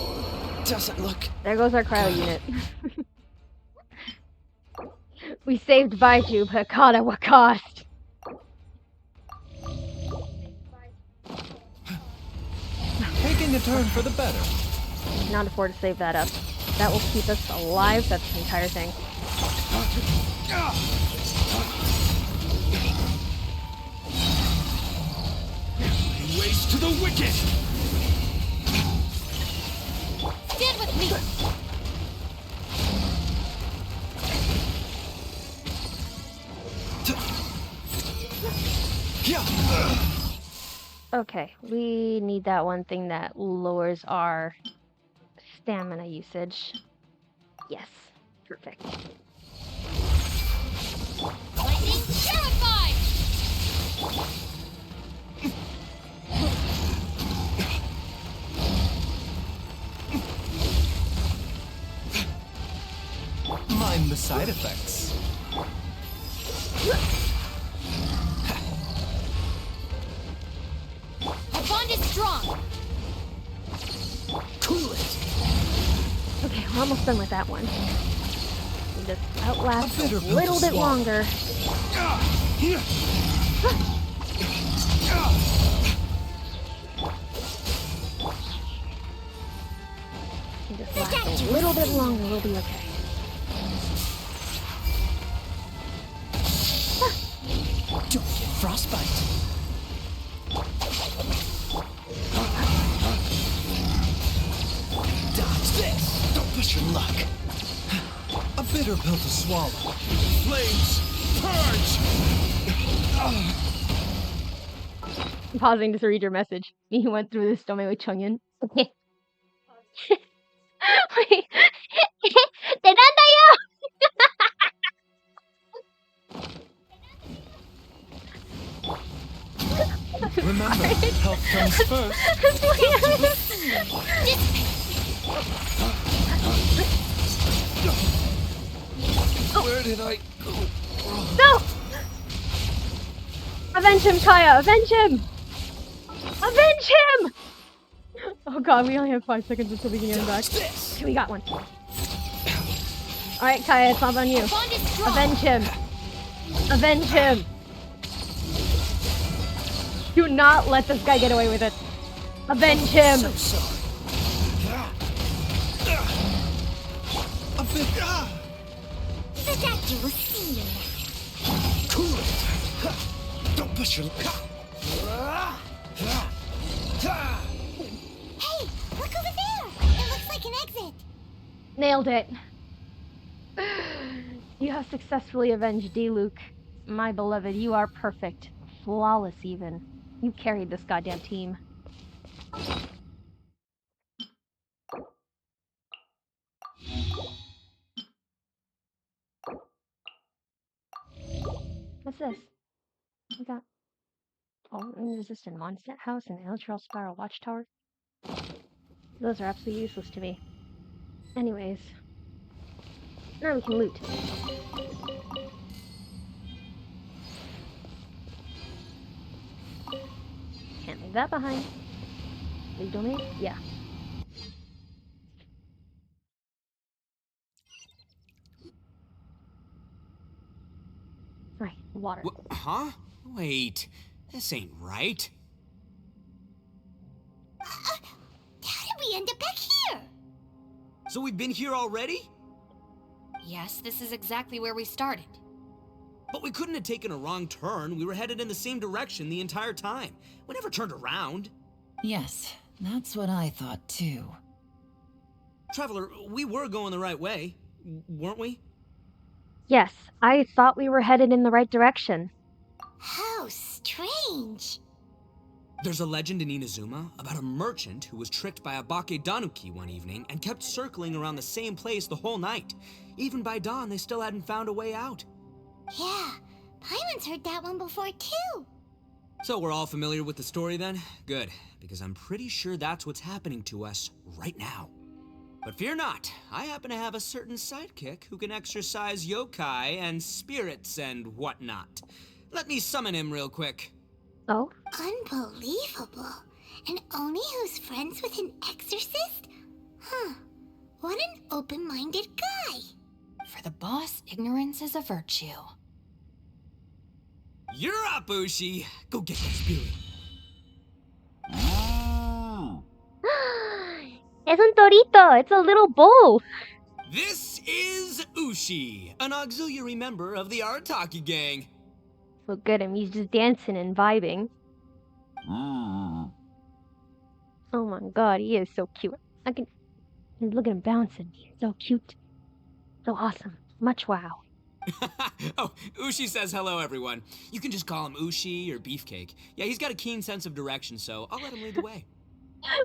doesn't look... There goes our cryo unit. We saved Baiju, but God, at what cost? Taking a turn for the better. Cannot afford to save that up. That will keep us alive. That's the entire thing. Race to the wicked! Stand with me! Okay, we need that one thing that lowers our stamina usage. Yes, perfect. Lightning terrified! Mind the side effects. Our bond is strong! Cool it! Okay, we're almost done with that one. Just outlast a little bit longer. Just last a little bit longer, we'll be okay. Don't get frostbite. Dodge this. Don't push your luck. A bitter pill to swallow. Flames, purge! I'm pausing to read your message. He went through this stomach with Chungin. Okay. Wait. ¡Te Remember, health comes first. Where did I go? No! Avenge him, Kaya! Avenge him! Avenge him! Oh god, we only have 5 seconds until we can get him back. Okay, we got one. Alright, Kaya, it's not on you. Avenge him! Avenge him! Do not let this guy get away with it. Avenge him! So sorry. A bit. The doctor will see you now. Cool it. Don't push your. Hey, look over there! It looks like an exit. Nailed it. You have successfully avenged D. Luke. My beloved, you are perfect. Flawless, even. You carried this goddamn team. What's this? We got resistant Mondstadt House and Electral Spiral Watchtower. Those are absolutely useless to me. Anyways. Now we can loot. Can't leave that behind. Leave domain? Yeah. Right, water. Huh? Wait, this ain't right. How did we end up back here? So we've been here already? Yes, this is exactly where we started. But we couldn't have taken a wrong turn. We were headed in the same direction the entire time. We never turned around. Yes, that's what I thought too. Traveler, we were going the right way, weren't we? Yes, I thought we were headed in the right direction. How strange. There's a legend in Inazuma about a merchant who was tricked by a Bakedanuki one evening and kept circling around the same place the whole night. Even by dawn, they still hadn't found a way out. Yeah, Paimon's heard that one before too. So we're all familiar with the story then? Good, because I'm pretty sure that's what's happening to us right now. But fear not, I happen to have a certain sidekick who can exercise yokai and spirits and whatnot. Let me summon him real quick. Oh? Unbelievable. An Oni who's friends with an exorcist? Huh. What an open-minded guy. For the boss, ignorance is a virtue. You're up, Ushi. Go get that spirit. Es un torito! It's a little bull! This is Ushi, an auxiliary member of the Arataki gang. Look at him, he's just dancing and vibing. Oh my god, he is so cute. Look at him bouncing. He's so cute. So awesome. Much wow. Oh, Ushi says hello, everyone. You can just call him Ushi or Beefcake. Yeah, he's got a keen sense of direction, so I'll let him lead the way.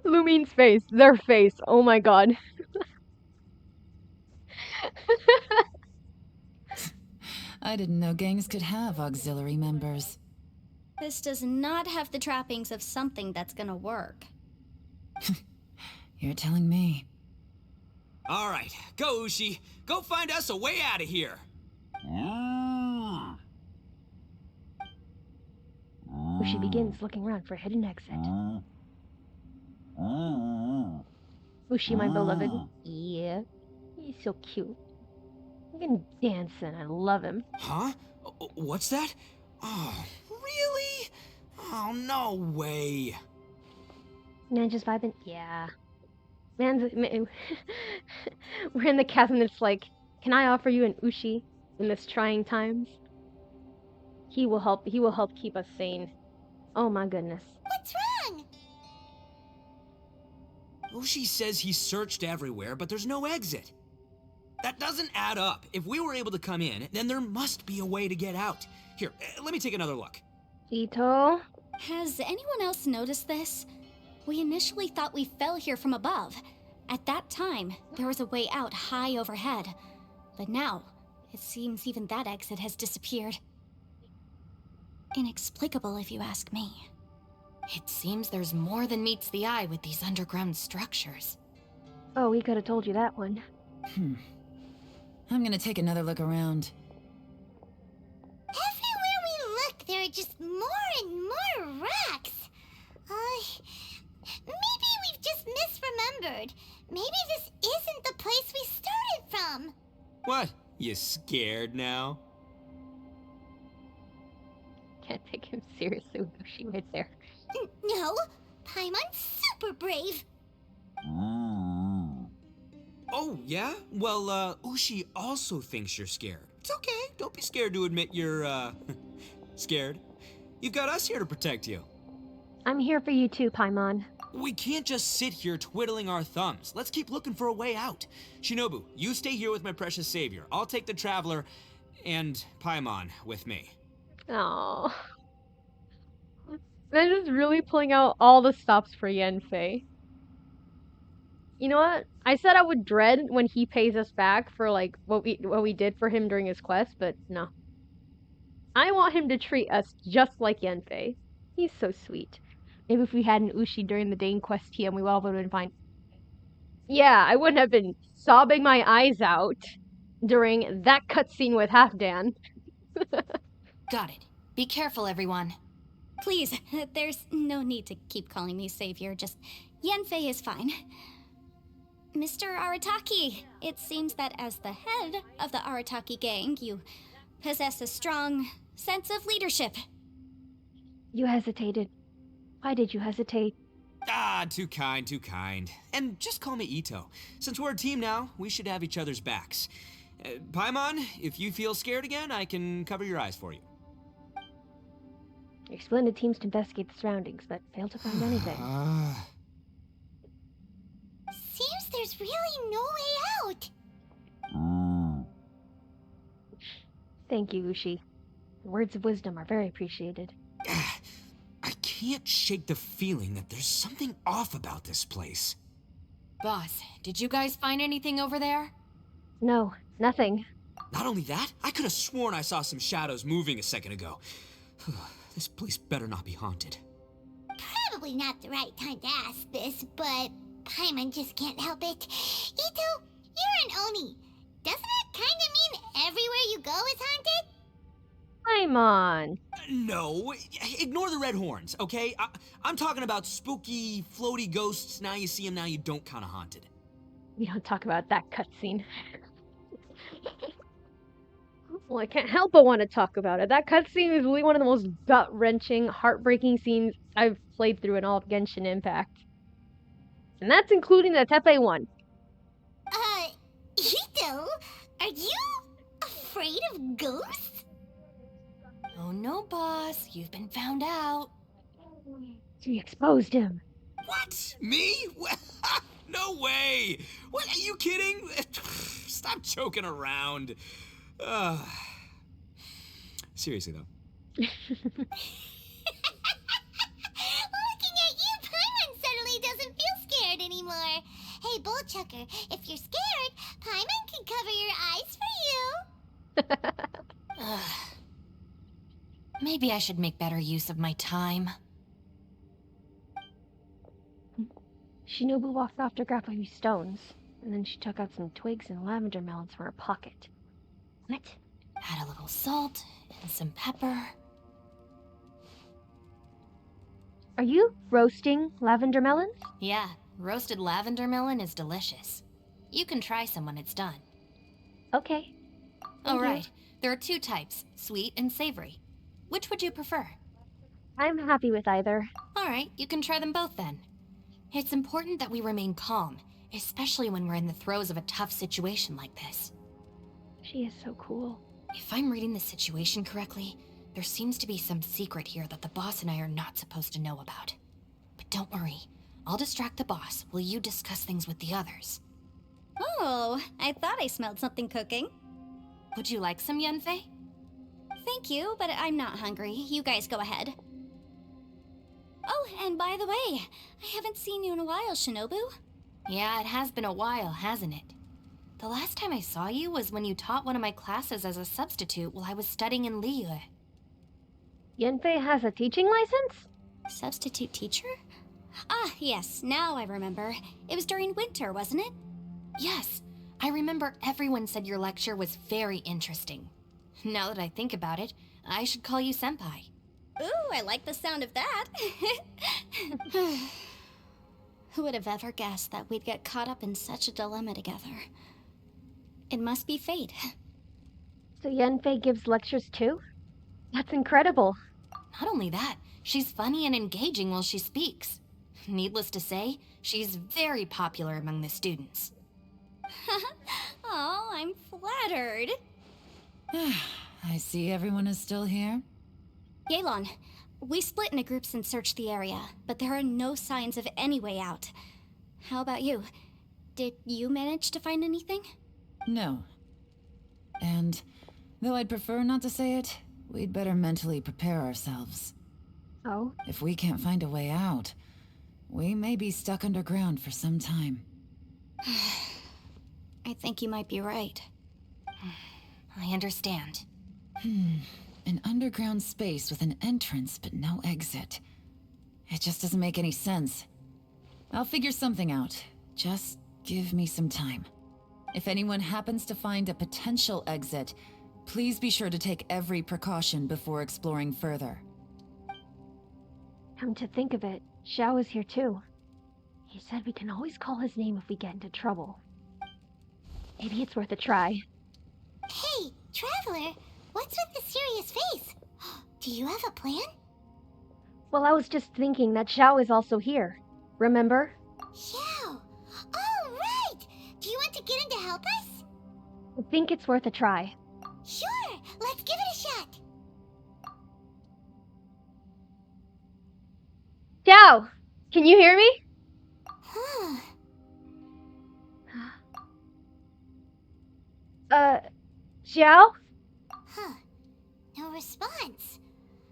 Lumine's face. Their face. Oh my god. I didn't know gangs could have auxiliary members. This does not have the trappings of something that's gonna work. You're telling me. All right, go, Ushi. Go find us a way out of here. Ushi begins looking around for a hidden exit. Ushi, my beloved. Yeah. He's so cute. Fucking dancing, I love him. Huh? What's that? Oh, really? Oh, no way. Man, just vibing. Yeah. We're in the chasm that's like, can I offer you an ushi in this trying times? He will help keep us sane. Oh my goodness. What's wrong? Ushi says he searched everywhere, but there's no exit. That doesn't add up. If we were able to come in, then there must be a way to get out. Here, let me take another look. Itto? Has anyone else noticed this? We initially thought we fell here from above. At that time, there was a way out high overhead. But now, it seems even that exit has disappeared. Inexplicable, if you ask me. It seems there's more than meets the eye with these underground structures. Oh, we could have told you that one. I'm gonna take another look around. Everywhere we look, there are just more and more rocks. Maybe we've just misremembered. Maybe this isn't the place we started from. What? You scared now? Can't take him seriously with Ushi right there. No, Paimon's super brave. Oh, yeah? Well, Ushi also thinks you're scared. It's okay. Don't be scared to admit you're, scared. You've got us here to protect you. I'm here for you too, Paimon. We can't just sit here twiddling our thumbs. Let's keep looking for a way out. Shinobu, you stay here with my precious savior. I'll take the Traveler and Paimon with me. Oh, they're just really pulling out all the stops for Yanfei. You know what? I said I would dread when he pays us back for like what we did for him during his quest, but no. I want him to treat us just like Yanfei. He's so sweet. Maybe if we had an Ushi during the Dane quest TM, we all would have been fine. Yeah, I wouldn't have been sobbing my eyes out during that cutscene with Halfdan. Got it. Be careful, everyone. Please, there's no need to keep calling me savior, just Yanfei is fine. Mr. Arataki, it seems that as the head of the Arataki gang, you possess a strong sense of leadership. You hesitated. Why did you hesitate? Ah, too kind, too kind. And just call me Itto. Since we're a team now, we should have each other's backs. Paimon, if you feel scared again, I can cover your eyes for you. Your splendid teams to investigate the surroundings, but fail to find anything. Seems there's really no way out. Thank you, Ushi. The words of wisdom are very appreciated. I can't shake the feeling that there's something off about this place. Boss, did you guys find anything over there? No, nothing. Not only that, I could have sworn I saw some shadows moving a second ago. This place better not be haunted. Probably not the right time to ask this, but Paimon just can't help it. Itto, you're an Oni. Doesn't it kind of mean everywhere you go is haunted? Paimon. No, ignore the red horns, okay? I'm talking about spooky, floaty ghosts. Now you see them, now you don't kind of haunted. We don't talk about that cutscene. Well, I can't help but want to talk about it. That cutscene is really one of the most gut-wrenching, heartbreaking scenes I've played through in all of Genshin Impact. And that's including the Tepe one. Itto, are you afraid of ghosts? Oh no, boss. You've been found out. We exposed him. What? Me? No way! What, are you kidding? Stop joking around. Seriously, though. Looking at you, Paimon suddenly doesn't feel scared anymore. Hey, Bullchucker, if you're scared, Paimon can cover your eyes for you. Maybe I should make better use of my time. Shinobu walked off to grab a few stones, and then she took out some twigs and lavender melons from her pocket. What? Add a little salt and some pepper. Are you roasting lavender melons? Yeah, roasted lavender melon is delicious. You can try some when it's done. Okay. All right. There are two types, sweet and savory. Which would you prefer? I'm happy with either. All right, you can try them both then. It's important that we remain calm, especially when we're in the throes of a tough situation like this. She is so cool. If I'm reading the situation correctly, there seems to be some secret here that the boss and I are not supposed to know about. But don't worry, I'll distract the boss while you discuss things with the others. Oh, I thought I smelled something cooking. Would you like some, Yanfei? Thank you, but I'm not hungry. You guys go ahead. Oh, and by the way, I haven't seen you in a while, Shinobu. Yeah, it has been a while, hasn't it? The last time I saw you was when you taught one of my classes as a substitute while I was studying in Liyue. Yanfei has a teaching license? Substitute teacher? Ah, yes, now I remember. It was during winter, wasn't it? Yes, I remember everyone said your lecture was very interesting. Now that I think about it, I should call you senpai. Ooh, I like the sound of that. Who would have ever guessed that we'd get caught up in such a dilemma together? It must be fate. So Yanfei gives lectures too? That's incredible. Not only that, she's funny and engaging while she speaks. Needless to say, she's very popular among the students. Oh, I'm flattered. I see everyone is still here. Yelan, we split into groups and searched the area, but there are no signs of any way out. How about you? Did you manage to find anything? No. And though I'd prefer not to say it, we'd better mentally prepare ourselves. Oh? If we can't find a way out, we may be stuck underground for some time. I think you might be right. I understand. An underground space with an entrance but no exit. It just doesn't make any sense. I'll figure something out. Just give me some time. If anyone happens to find a potential exit, please be sure to take every precaution before exploring further. Come to think of it, Xiao is here too. He said we can always call his name if we get into trouble. Maybe it's worth a try. Hey, Traveler, what's with the serious face? Do you have a plan? Well, I was just thinking that Xiao is also here. Remember? Xiao! Oh, right! Do you want to get in to help us? I think it's worth a try. Sure, let's give it a shot. Xiao! Can you hear me? Huh. Xiao? Huh. No response.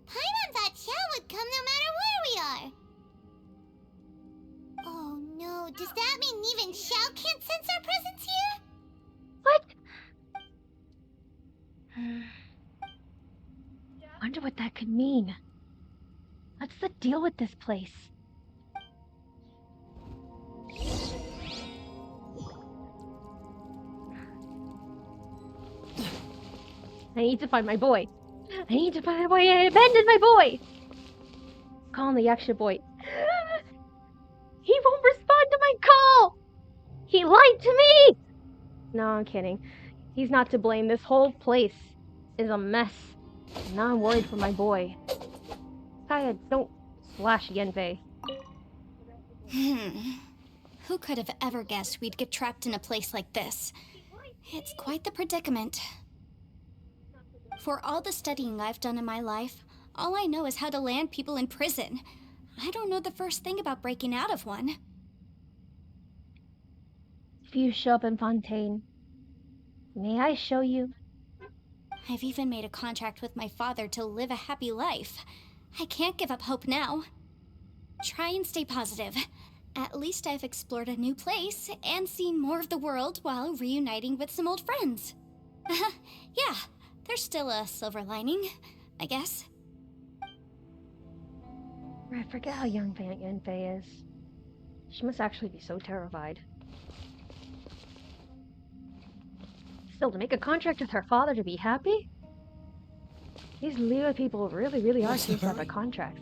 Paimon thought Xiao would come no matter where we are. Oh no, does that mean even Xiao can't sense our presence here? What? Wonder what that could mean. What's the deal with this place? I need to find my boy. I need to find my boy. I abandoned my boy. Calling the Yaksha boy. He won't respond to my call. He lied to me. No, I'm kidding. He's not to blame. This whole place is a mess. Now I'm worried for my boy. Kaya, don't slash Yanfei. Who could have ever guessed we'd get trapped in a place like this? It's quite the predicament. For all the studying I've done in my life, all I know is how to land people in prison. I don't know the first thing about breaking out of one. If you show up in Fontaine, may I show you? I've even made a contract with my father to live a happy life. I can't give up hope now. Try and stay positive. At least I've explored a new place and seen more of the world while reuniting with some old friends. Yeah, there's still a silver lining, I guess. I forget how young Yanfei is. She must actually be so terrified. Still, to make a contract with her father to be happy? These Liyue people really are supposed to have a contract.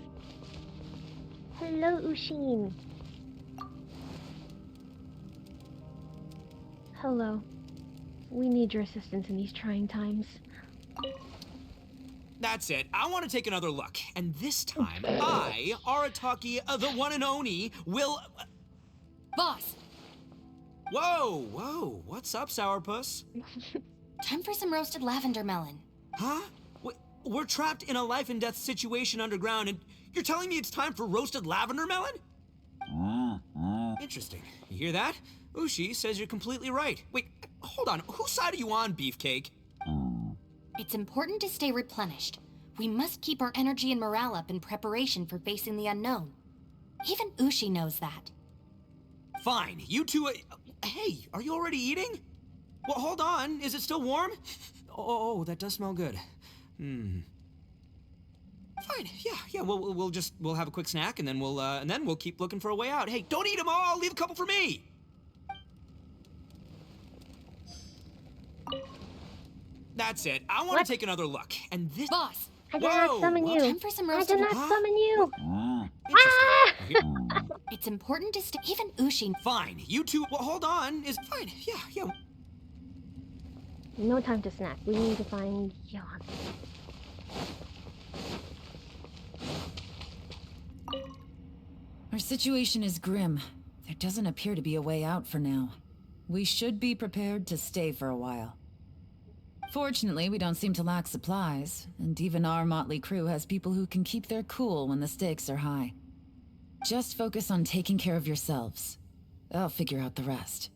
Hello, Ushin. Hello. We need your assistance in these trying times. That's it. I want to take another look. And this time, I, Arataki, the One and Oni, will... Boss! Whoa. What's up, Sourpuss? Time for some roasted lavender melon. Huh? We're trapped in a life and death situation underground, and you're telling me it's time for roasted lavender melon? Interesting. You hear that? Ushi says you're completely right. Wait, hold on. Whose side are you on, Beefcake? It's important to stay replenished. We must keep our energy and morale up in preparation for facing the unknown. Even Ushi knows that. Fine. You two... hey, are you already eating? Well, hold on. Is it still warm? Oh, that does smell good. Fine. Yeah. We'll have a quick snack, and then we'll keep looking for a way out. Hey, don't eat them all. Leave a couple for me. That's it. I want to take another look. And this... Boss! I did not summon you. Time for some roasted... I did not summon you. It's important to stay... Even Ushi... Fine. You two... Well, hold on. Is... Fine. Yeah. No time to snack. We need to find Yon. Our situation is grim. There doesn't appear to be a way out for now. We should be prepared to stay for a while. Fortunately, we don't seem to lack supplies, and even our motley crew has people who can keep their cool when the stakes are high. Just focus on taking care of yourselves. I'll figure out the rest.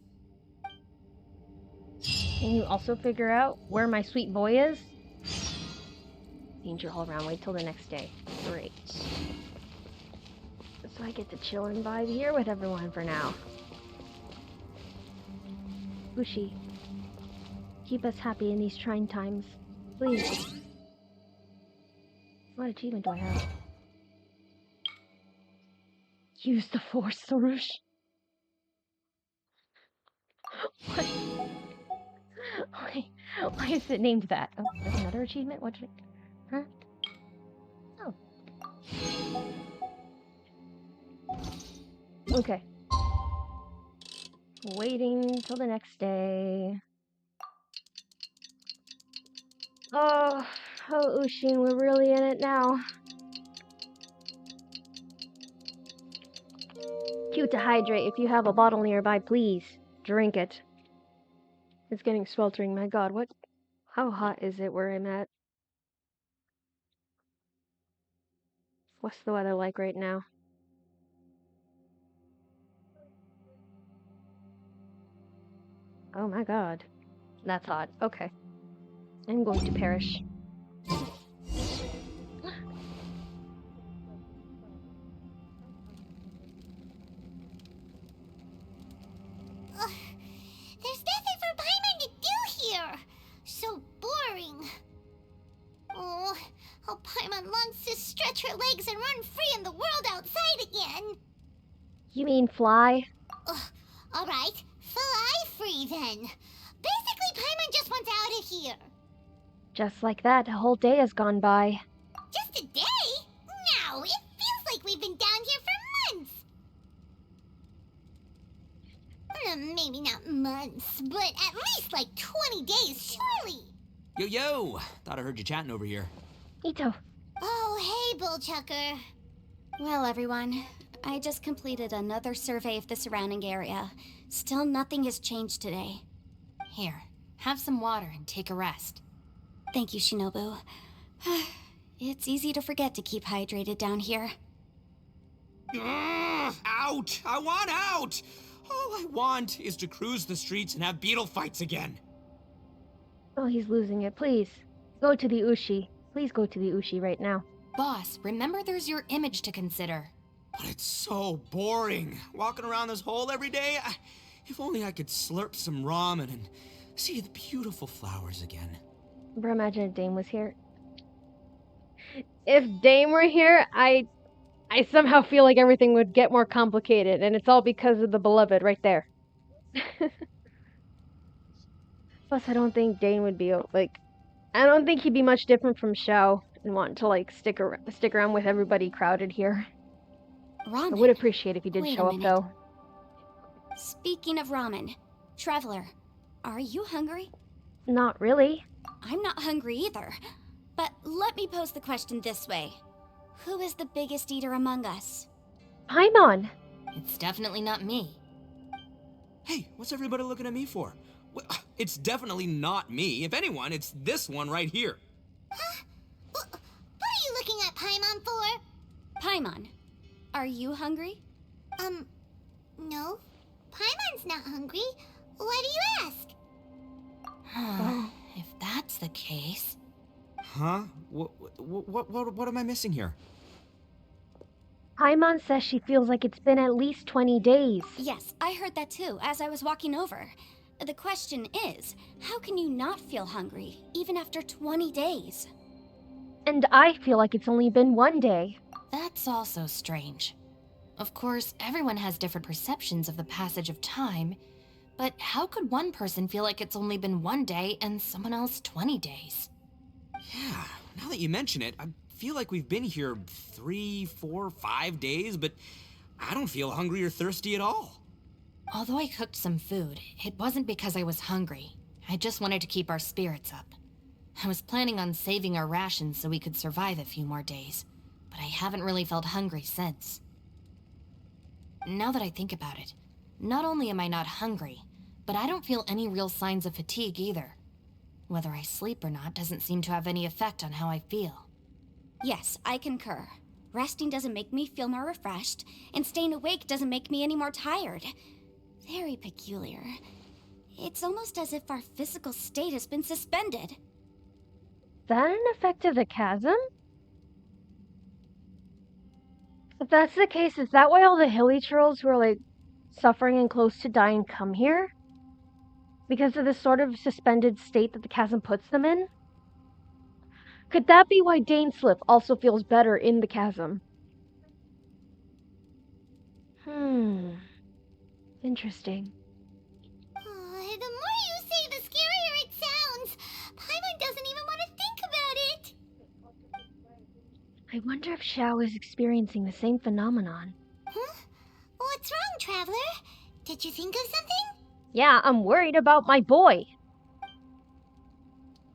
Can you also figure out where my sweet boy is? Danger all around. Wait till the next day. Great. So I get to chill and vibe here with everyone for now. Ushi, keep us happy in these trying times. Please. What achievement do I have? Use the Force, Sarush. What? Why is it named that? Oh, there's another achievement? What did it... Huh? Oh. Okay. Waiting till the next day. Oh, Ushin, we're really in it now. Cute to hydrate. If you have a bottle nearby, please drink it. It's getting sweltering. My god, what? How hot is it where I'm at? What's the weather like right now? Oh my god. That's hot. Okay. I'm going to perish. There's nothing for Paimon to do here. So boring. Oh, how Paimon longs to stretch her legs and run free in the world outside again. You mean fly? Alright, fly free then. Basically, Paimon just wants out of here. Just like that, a whole day has gone by. Just a day? No, it feels like we've been down here for months. Maybe not months, but at least like 20 days, surely. Yo! Thought I heard you chatting over here. Ito. Oh, hey, Bullchucker. Well, everyone, I just completed another survey of the surrounding area. Still nothing has changed today. Here, have some water and take a rest. Thank you, Shinobu. It's easy to forget to keep hydrated down here. Out! I want out! All I want is to cruise the streets and have beetle fights again. Oh, he's losing it. Please, go to the Ushi. Please go to the Ushi right now. Boss, remember there's your image to consider. But it's so boring. Walking around this hole every day. If only I could slurp some ramen and see the beautiful flowers again. Bro, imagine if Dame was here. If Dame were here, I somehow feel like everything would get more complicated, and it's all because of the beloved right there. Plus, I don't think Dane would be, like... I don't think he'd be much different from Xiao and want to, like, stick around with everybody crowded here. Ramen? I would appreciate if he did Wait show a up, minute. though. Speaking of ramen, Traveler, are you hungry? Not really. I'm not hungry either. But let me pose the question this way. Who is the biggest eater among us? Paimon! It's definitely not me. Hey, what's everybody looking at me for? It's definitely not me. If anyone, it's this one right here. Huh? What are you looking at Paimon for? Paimon, are you hungry? No. Paimon's not hungry. Why do you ask? If that's the case... Huh? What am I missing here? Paimon says she feels like it's been at least 20 days. Yes, I heard that too, as I was walking over. The question is, how can you not feel hungry, even after 20 days? And I feel like it's only been 1 day. That's also strange. Of course, everyone has different perceptions of the passage of time, but how could one person feel like it's only been 1 day and someone else 20 days? Yeah, now that you mention it, I feel like we've been here 3, 4, 5 days, but I don't feel hungry or thirsty at all. Although I cooked some food, it wasn't because I was hungry. I just wanted to keep our spirits up. I was planning on saving our rations so we could survive a few more days, but I haven't really felt hungry since. Now that I think about it, not only am I not hungry, but I don't feel any real signs of fatigue either. Whether I sleep or not doesn't seem to have any effect on how I feel. Yes, I concur. Resting doesn't make me feel more refreshed, and staying awake doesn't make me any more tired. Very peculiar. It's almost as if our physical state has been suspended. Is that an effect of the chasm? If that's the case, is that why all the hilly trolls who are like suffering and close to dying come here? Because of the sort of suspended state that the chasm puts them in? Could that be why Daneslip also feels better in the chasm? Interesting. The more you say, the scarier it sounds. Paimon doesn't even want to think about it. I wonder if Xiao is experiencing the same phenomenon. Huh? What's wrong, Traveler? Did you think of something? Yeah, I'm worried about my boy.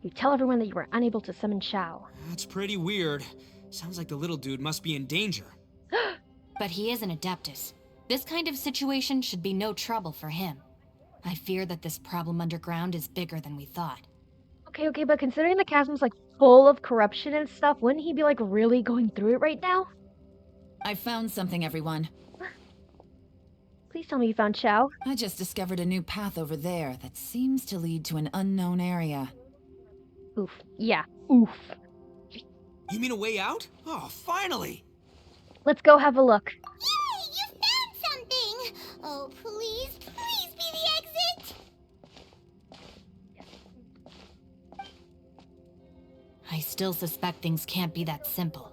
You tell everyone that you were unable to summon Xiao. That's pretty weird. Sounds like the little dude must be in danger. But he is an Adeptus. This kind of situation should be no trouble for him. I fear that this problem underground is bigger than we thought. Okay, but considering the chasm's like full of corruption and stuff, wouldn't he be like really going through it right now? I found something, everyone. Please tell me you found Xiao. I just discovered a new path over there that seems to lead to an unknown area. Oof. Yeah, oof. You mean a way out? Oh, finally! Let's go have a look. Yay! You found something! Oh, please be the exit! I still suspect things can't be that simple.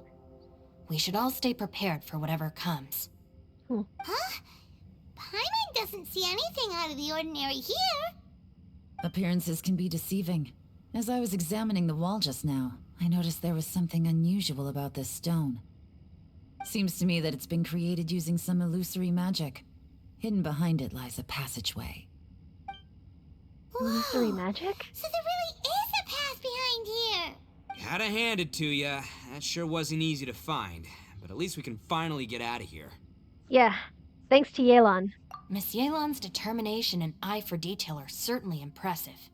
We should all stay prepared for whatever comes. Huh? Paimon doesn't see anything out of the ordinary here. Appearances can be deceiving. As I was examining the wall just now, I noticed there was something unusual about this stone. Seems to me that it's been created using some illusory magic. Hidden behind it lies a passageway. Illusory magic? So there really is a path behind here. Gotta hand it to ya. That sure wasn't easy to find. But at least we can finally get out of here. Yeah, thanks to Yelan. Miss Yelan's determination and eye for detail are certainly impressive.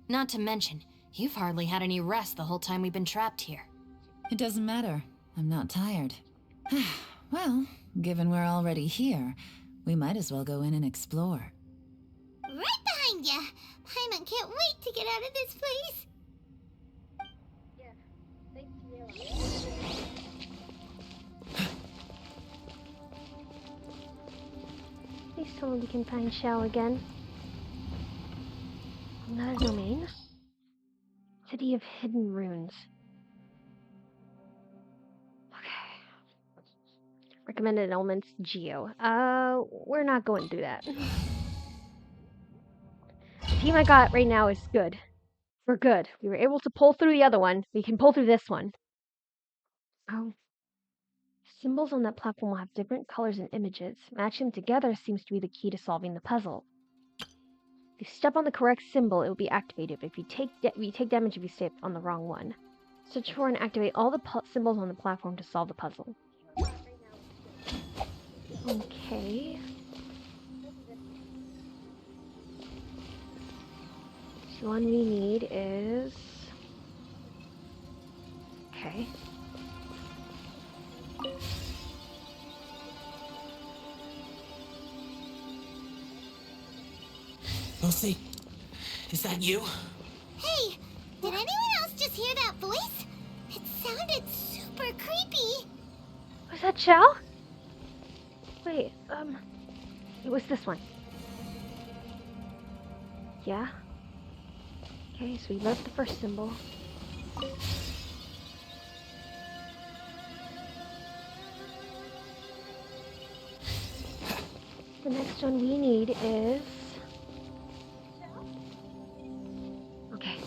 Not to mention, you've hardly had any rest the whole time we've been trapped here. It doesn't matter. I'm not tired. Well, given we're already here, we might as well go in and explore. Right behind ya. Paimon can't wait to get out of this place. Please tell me we can find Xiao again. Another domain? City of Hidden Runes. Okay. Recommended elements, Geo. We're not going through that. The team I got right now is good. We're good. We were able to pull through the other one. We can pull through this one. Oh. Symbols on that platform will have different colors and images. Matching them together seems to be the key to solving the puzzle. If you step on the correct symbol, it will be activated. If you take damage if you step on the wrong one. Search for and activate all the symbols on the platform to solve the puzzle. Okay. So the one we need is... Okay. Lucy, is that you? Hey, did anyone else just hear that voice? It sounded super creepy. Was that Shao? Wait, it was this one. Yeah? Okay, so we left the first symbol. The next one we need is... Okay.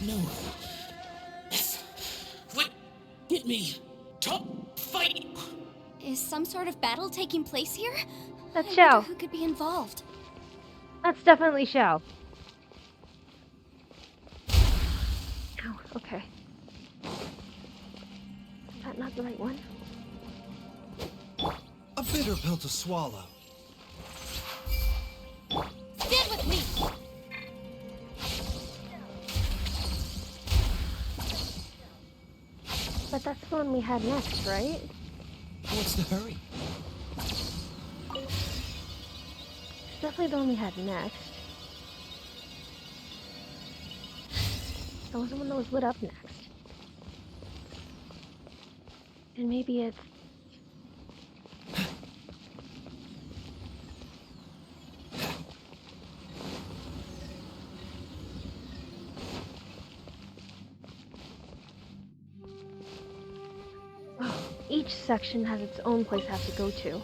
No. Yes. What? Hit me. Don't fight. Is some sort of battle taking place here? That's I Shao. wonder who could be involved? That's definitely Shao. Ow, okay. Is that not the right one? A bitter pill to swallow. Stand with me! But that's the one we had next, right? What's the hurry? It's definitely the one we had next. That was the one that was lit up next. And maybe it's... Oh, each section has its own place I have to go to.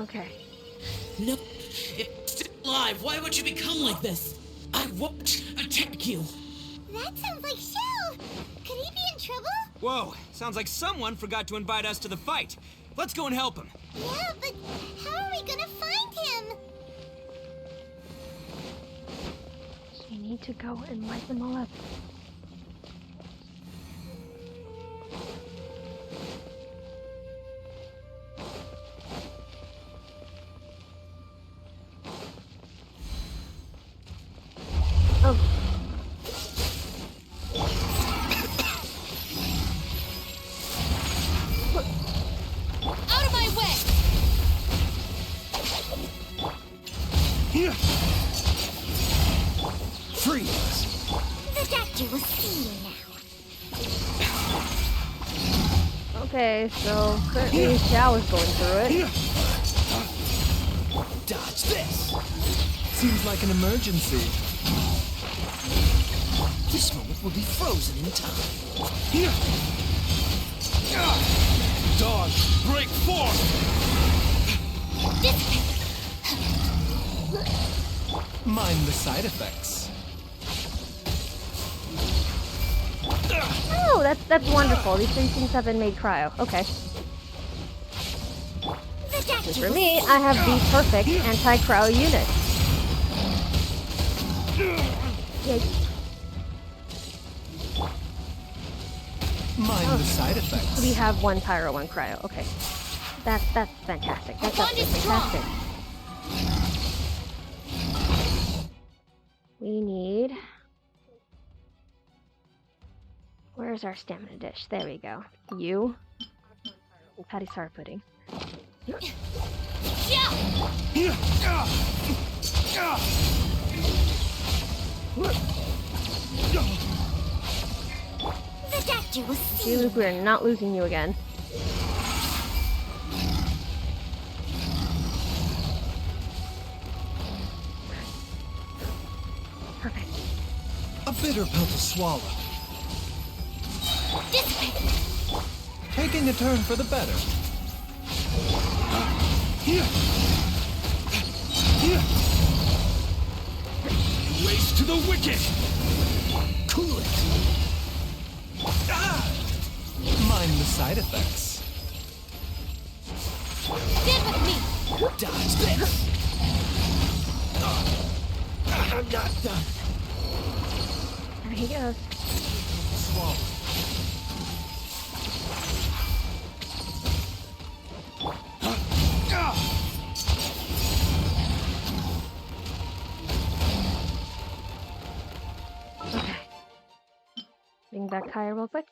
Okay. No. It's still alive. Why would you become like this? I won't attack you. That sounds like Shao. Could he be in trouble? Whoa, sounds like someone forgot to invite us to the fight. Let's go and help him. Yeah, but how are we gonna find him? We need to go and light them all up. Oh. Out of my way! Here! Freeze! The doctor will see you now. Okay, so currently Shao is going through it. Dodge this! Seems like an emergency. This moment will be frozen in time. Here! Dodge! Break force! Mind the side effects. Oh, that's wonderful. These things have been made cryo. Okay. Just for me, I have the perfect anti-cryo unit. Yay. Mind the side effects. We have one pyro, one cryo. Okay. That's fantastic. That's absolutely fantastic. We need... Where's our stamina dish? There we go. You. And Patty Sour Pudding. The doctor will see See, Luke, we're not losing you again. Perfect. A bitter pill to swallow. Taking a turn for the better. Here! Here! Race to the wicket! Cool it! Ah! Mind the side effects. Stand with me! Dodge this! I'm not done. There he goes. Swallow. Okay. Bring back Kaya real quick.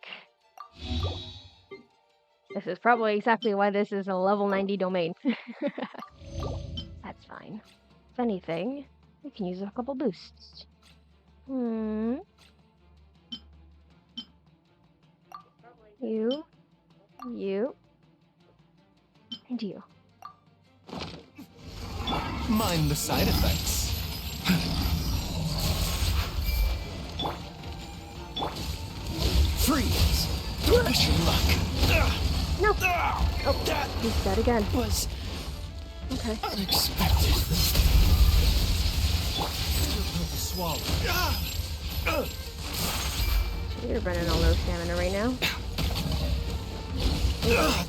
This is probably exactly why this is a level 90 domain. That's fine. If anything, we can use a couple boosts. You, and you. Mind the side effects. Freeze! Wish your luck. No! Oh, that he's dead again. Was okay. Unexpected. Swallow. You're running all low stamina right now.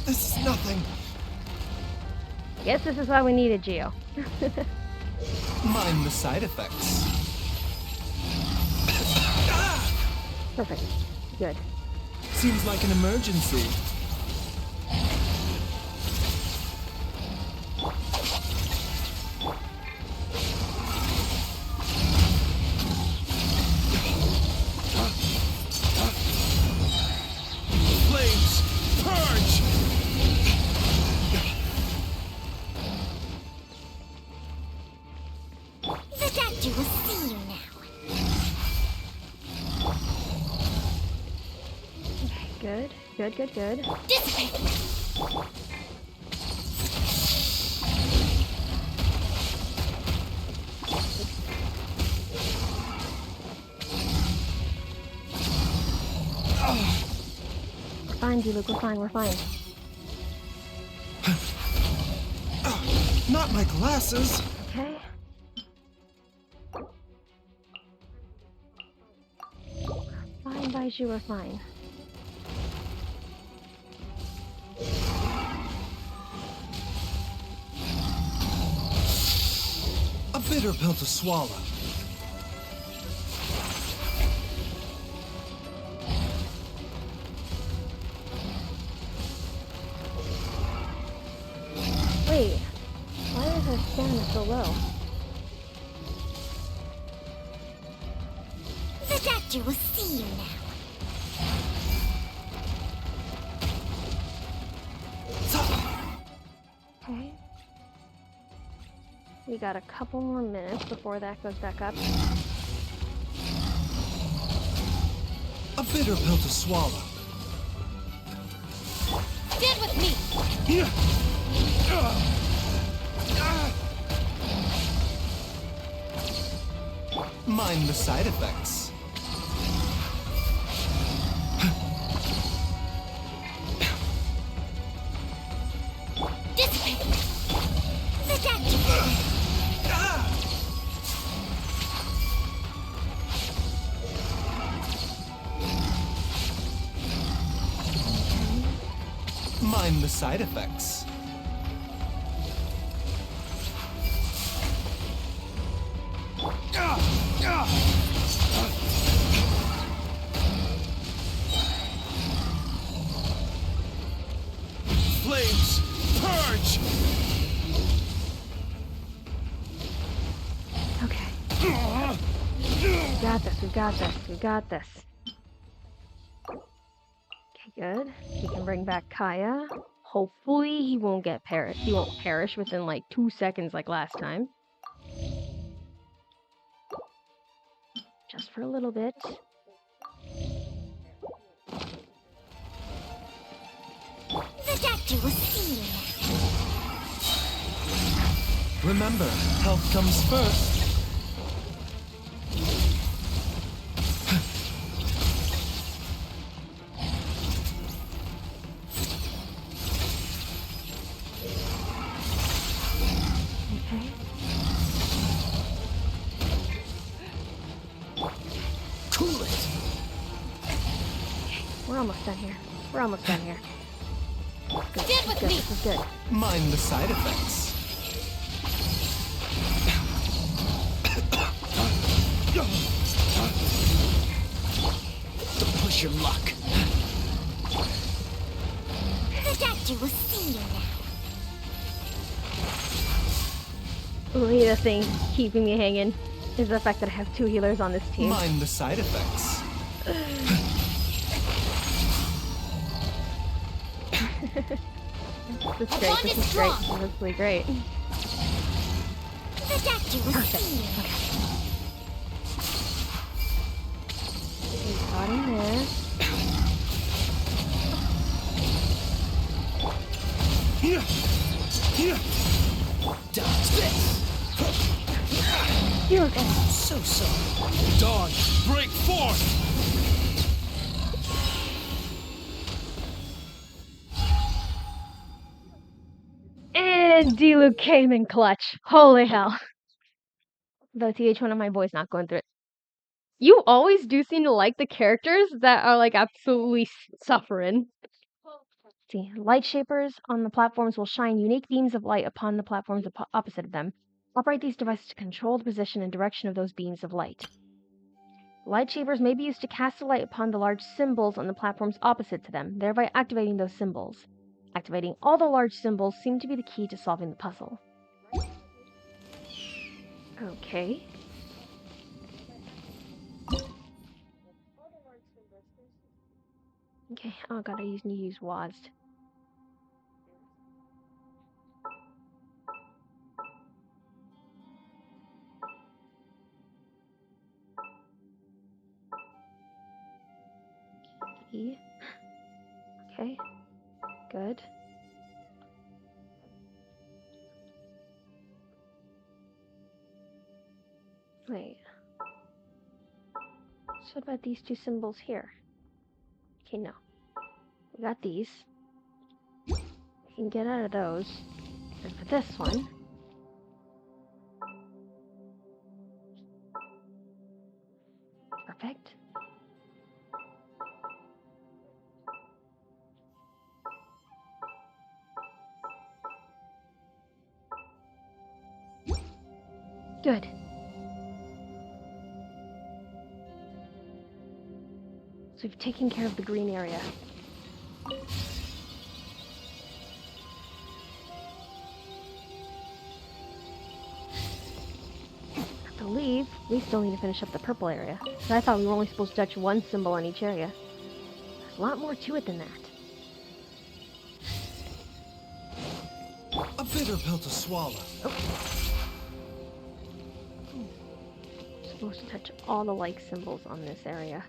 This is nothing. I guess this is why we needed Geo. Mind the side effects. Perfect. Good. Seems like an emergency. Flames! Purge! The doctor will see you now. Good. Good, good, good. Dissipate! We're fine, D-Luke. We're fine. We're fine. Not my glasses. Okay. Fine, Baiju. We're fine. A bitter pill to swallow. Wait. Why is our stamina so low? The doctor will see you now. Okay. We got a couple more minutes before that goes back up. A bitter pill to swallow. Stand with me! Mind the side effects. Dissipate! The doctor! Mind the side effects. Flames! Purge! Okay. We got this. We got this. We got this. Okay, good. We can bring back Kaya. Hopefully he won't get perish. He won't perish within like 2 seconds like last time. Just for a little bit. The doctor will see you now. Remember, health comes first. Okay. We're almost done here. We're almost done here. Good. Stand with Good. me. This is good. Mind the side effects. Don't push your luck. The doctor will see you now. Only the thing keeping me hanging is the fact that I have 2 healers on this team. Mind the side effects. This is great. This is great. This is really great. The doctor will see you. He's got him there. Dodge this. You look So sorry. Dodge! Break forth! And D-Luke came in clutch. Holy hell. The TH1 of my voice not going through it. You always do seem to like the characters that are like absolutely suffering. See, light shapers on the platforms will shine unique beams of light upon the platforms opposite of them. Operate these devices to control the position and direction of those beams of light. Light shapers may be used to cast a light upon the large symbols on the platforms opposite to them, thereby activating those symbols. Activating all the large symbols seem to be the key to solving the puzzle. Okay. Okay, oh god, I need to use WASD. E. Okay, good. Wait. So what about these 2 symbols here? Okay, no. We got these. We can get out of those. And for this one... Perfect. Good. So we've taken care of the green area. I believe we still need to finish up the purple area. I thought we were only supposed to touch 1 symbol on each area. There's a lot more to it than that. A bitter pill to swallow. Supposed to touch all the like symbols on this area.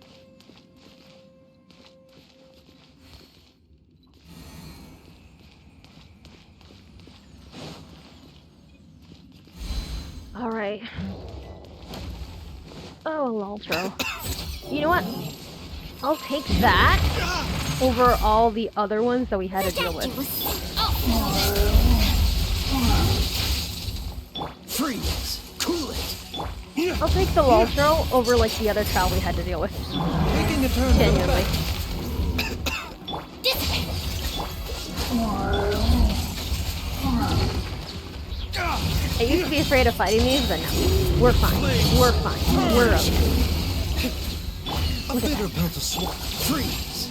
Alright. Oh, Loltro. You know what? I'll take that over all the other ones that we had to deal with. Freeze! Cool it! I'll take the Loltro over like the other trial we had to deal with. Taking a turn. Genuinely. I used to be afraid of fighting these, but no. We're fine. We're fine. We're okay. A bitter pill to swallow. Freeze!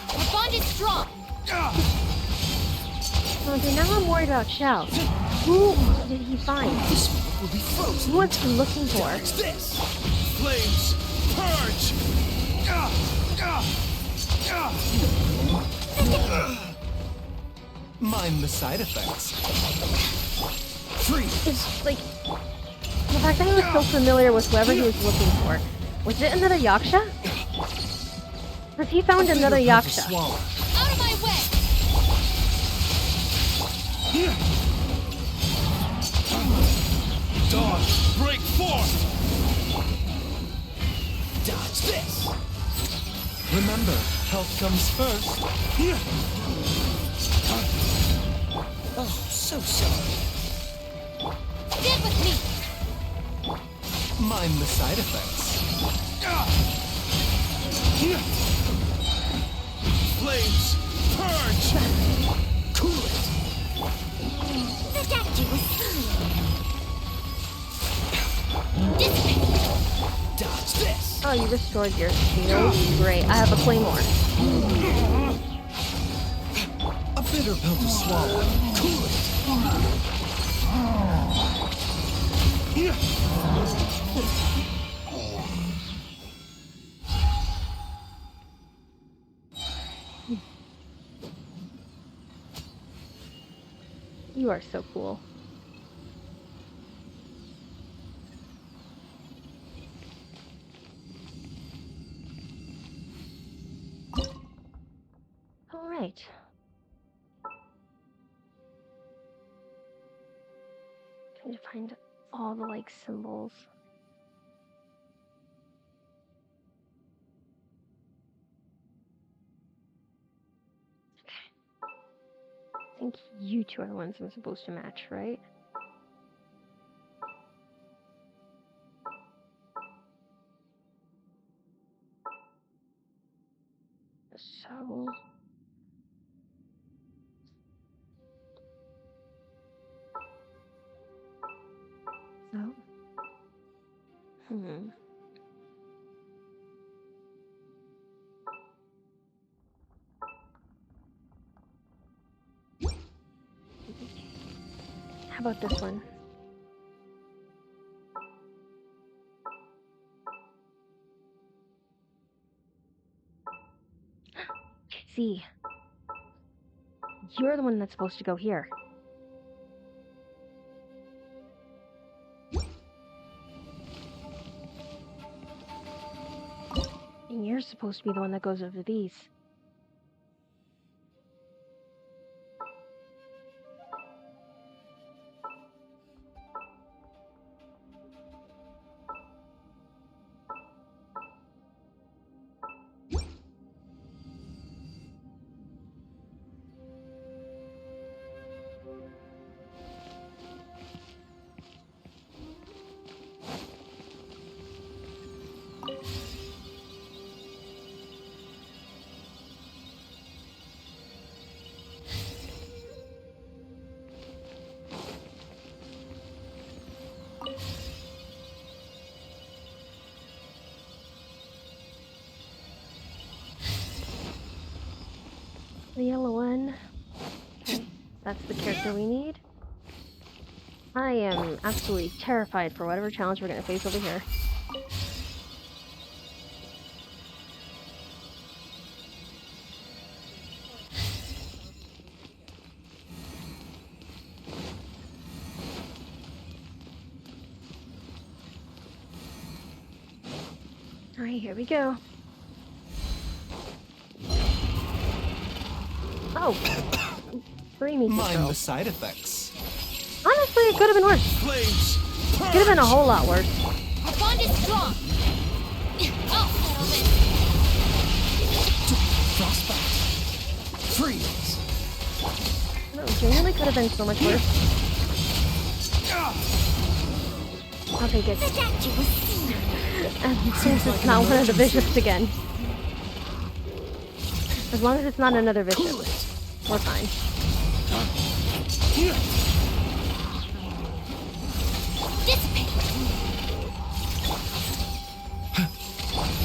The bond is strong. Okay, now I'm worried about Shell. Who did he find? This smoke will be frozen. Who was he looking for? Dodge this! Flames! Purge! Mind the side effects. Freeze! It's like the fact that he was so familiar with whoever he was looking for. Was it another Yaksha? Because he found another Yaksha. Out of my way! Dodge! Break forth! Dodge this! Remember, health comes first. Oh, so sorry. Stand with me! Mind the side effects. Flames! Purge! Cool it! The statue was Dodge this! Oh, you restored your shield? Great. I have a claymore. A bitter pill to swallow. Cool it! You are so cool. All right. Trying to find all the like symbols. I think you two are the ones I'm supposed to match, right? So... Oh. How about this one? See, you're the one that's supposed to go here. And you're supposed to be the one that goes over these. The yellow one. Okay, that's the character we need. I am absolutely terrified for whatever challenge we're gonna face over here. Alright, here we go. Oh! Free me, Mind the side effects. Honestly, it could have been worse. Flames! Could have been a whole lot worse. Our bond is strong. I'll settle this. Frostbite. Freeze. No, genuinely could have been so much worse. I'll take it. And since it's not one of the bishops again. As long as it's not another bishop, we're fine.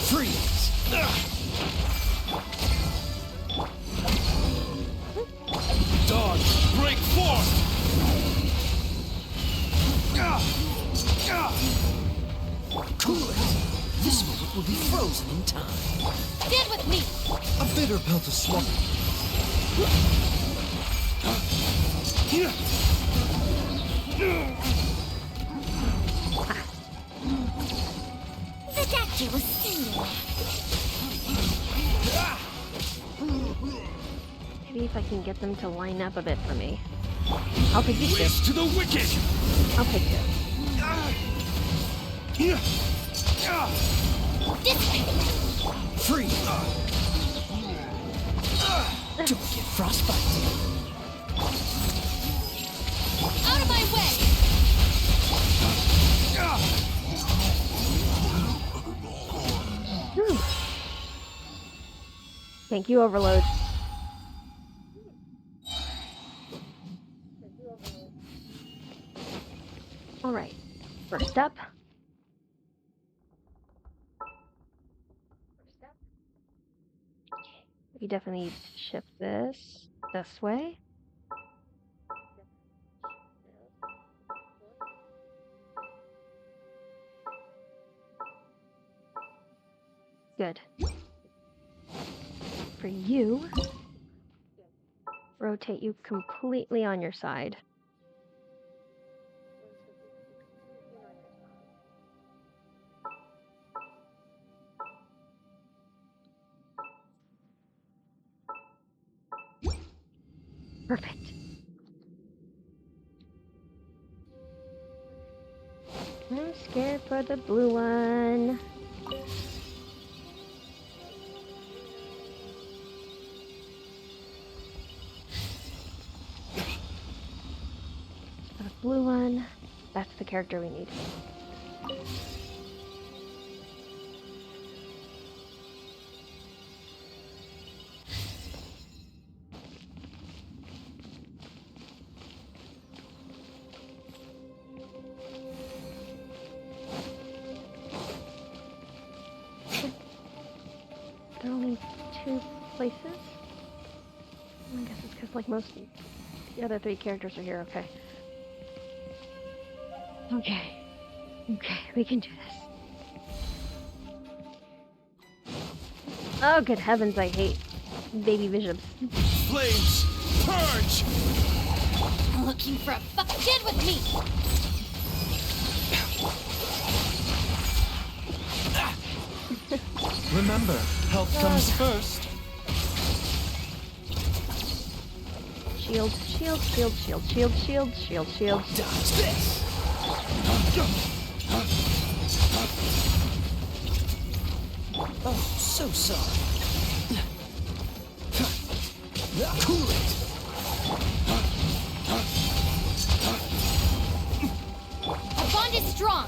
Freeze. Dodge! Break forth! Cool it. This moment will be frozen in time. Stand with me. A bitter pill to swallow. The statue was singular. Maybe if I can get them to line up a bit for me. I'll take these Race two. to the wicked! I'll take two. Free. Don't get frostbite. Out of my way. Thank you, Overload. step. We definitely need to shift this way. Good. For you, rotate you completely on your side. Perfect. I'm scared for the blue one. For the blue one, that's the character we need. There are only 2 places? I guess it's because, like, most of the other 3 characters are here. Okay. Okay. Okay, we can do this. Oh, good heavens, I hate baby visions. Flames! Purge! Looking for a fuck kid with me! Remember, health comes first. Shield, shield, shield, shield, shield, shield, shield, shield. Dodge this! Oh, so sorry. Cool it! Our bond is strong!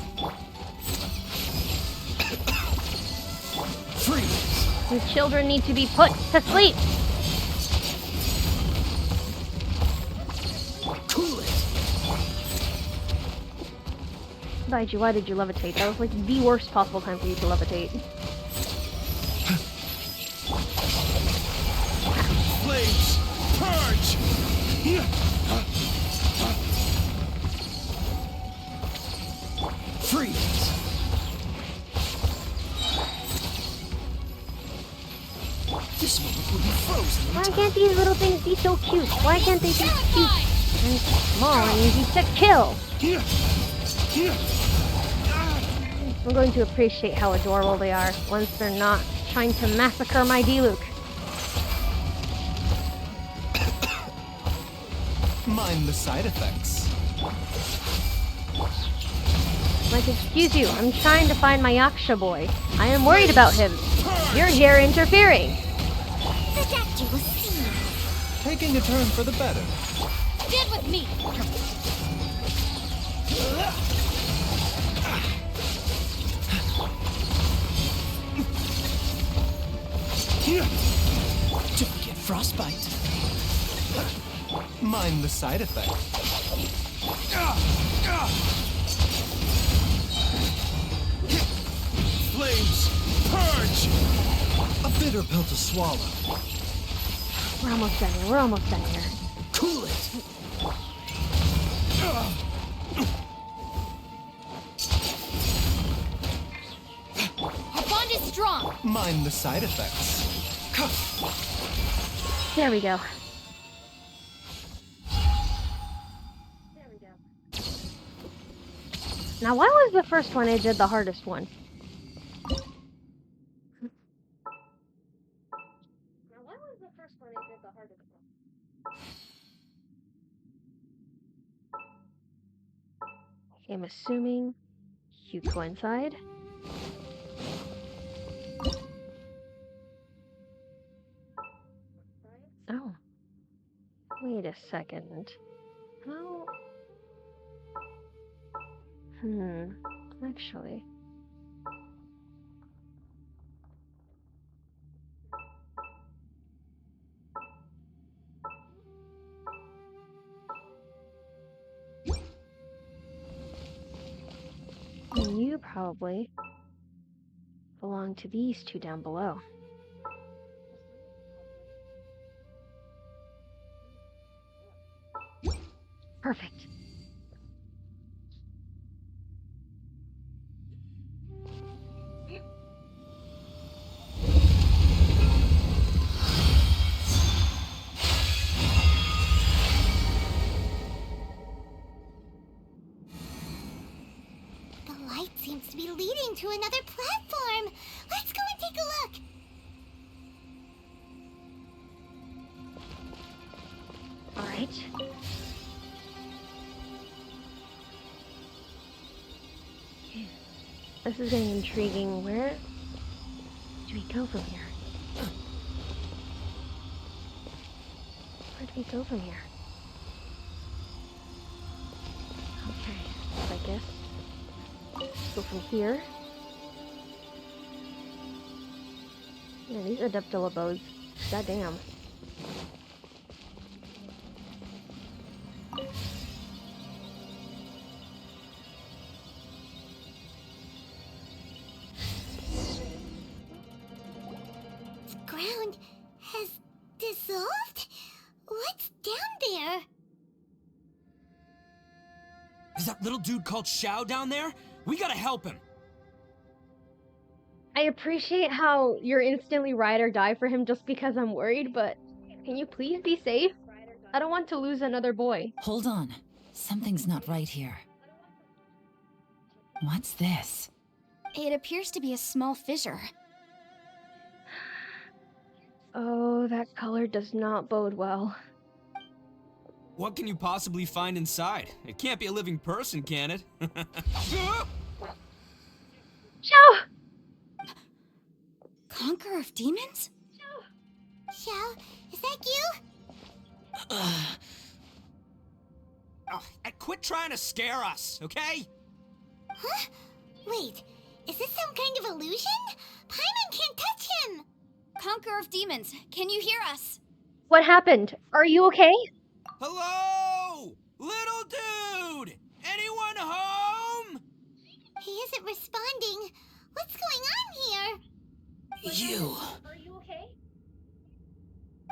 Freeze! The children need to be put to sleep! Cool it! Daiji, why did you levitate? That was like the worst possible time for you to levitate. Flames! Purge! Freeze! This moment will be frozen in Why time. can't these little things be so cute? Why can't they be cute and small and easy to kill? I'm going to appreciate how adorable they are once they're not trying to massacre my D-Luke. Mind the side effects. Like, excuse you, I'm trying to find my Yaksha boy. I am worried about him. You're here interfering. The doctor will see you. Taking a turn for the better. Stand with me! Don't get frostbite. Mind the side effect. Flames! Purge! A bitter pill to swallow. We're almost done here. We're almost done here. Cool it! Our bond is strong! Mind the side effects. There we go. Now, why was the first one I did the hardest one? Okay, I'm assuming you coincide. Oh. Wait a second. How? Actually. you probably belong to these two down below. Perfect. The light seems to be leading to another platform. Let's go and take a look. All right. This is getting intriguing. Where do we go from here? Where do we go from here? Okay, so I guess go from here. Yeah, these adaptable bows. Goddamn. The ground has dissolved? What's down there? Is that little dude called Xiao down there? We gotta help him. I appreciate how you're instantly ride or die for him just because I'm worried, but can you please be safe? I don't want to lose another boy. Hold on. Something's not right here. What's this? It appears to be a small fissure. Oh, that color does not bode well. What can you possibly find inside? It can't be a living person, can it? Xiao! Conqueror of demons? Xiao, is that you? Oh, quit trying to scare us, okay? Huh? Wait, is this some kind of illusion? Paimon can't touch him! Conqueror of demons, can you hear us? What happened? Are you okay? Hello? Little dude! Anyone home? He isn't responding. What's going on here? You. Are you okay?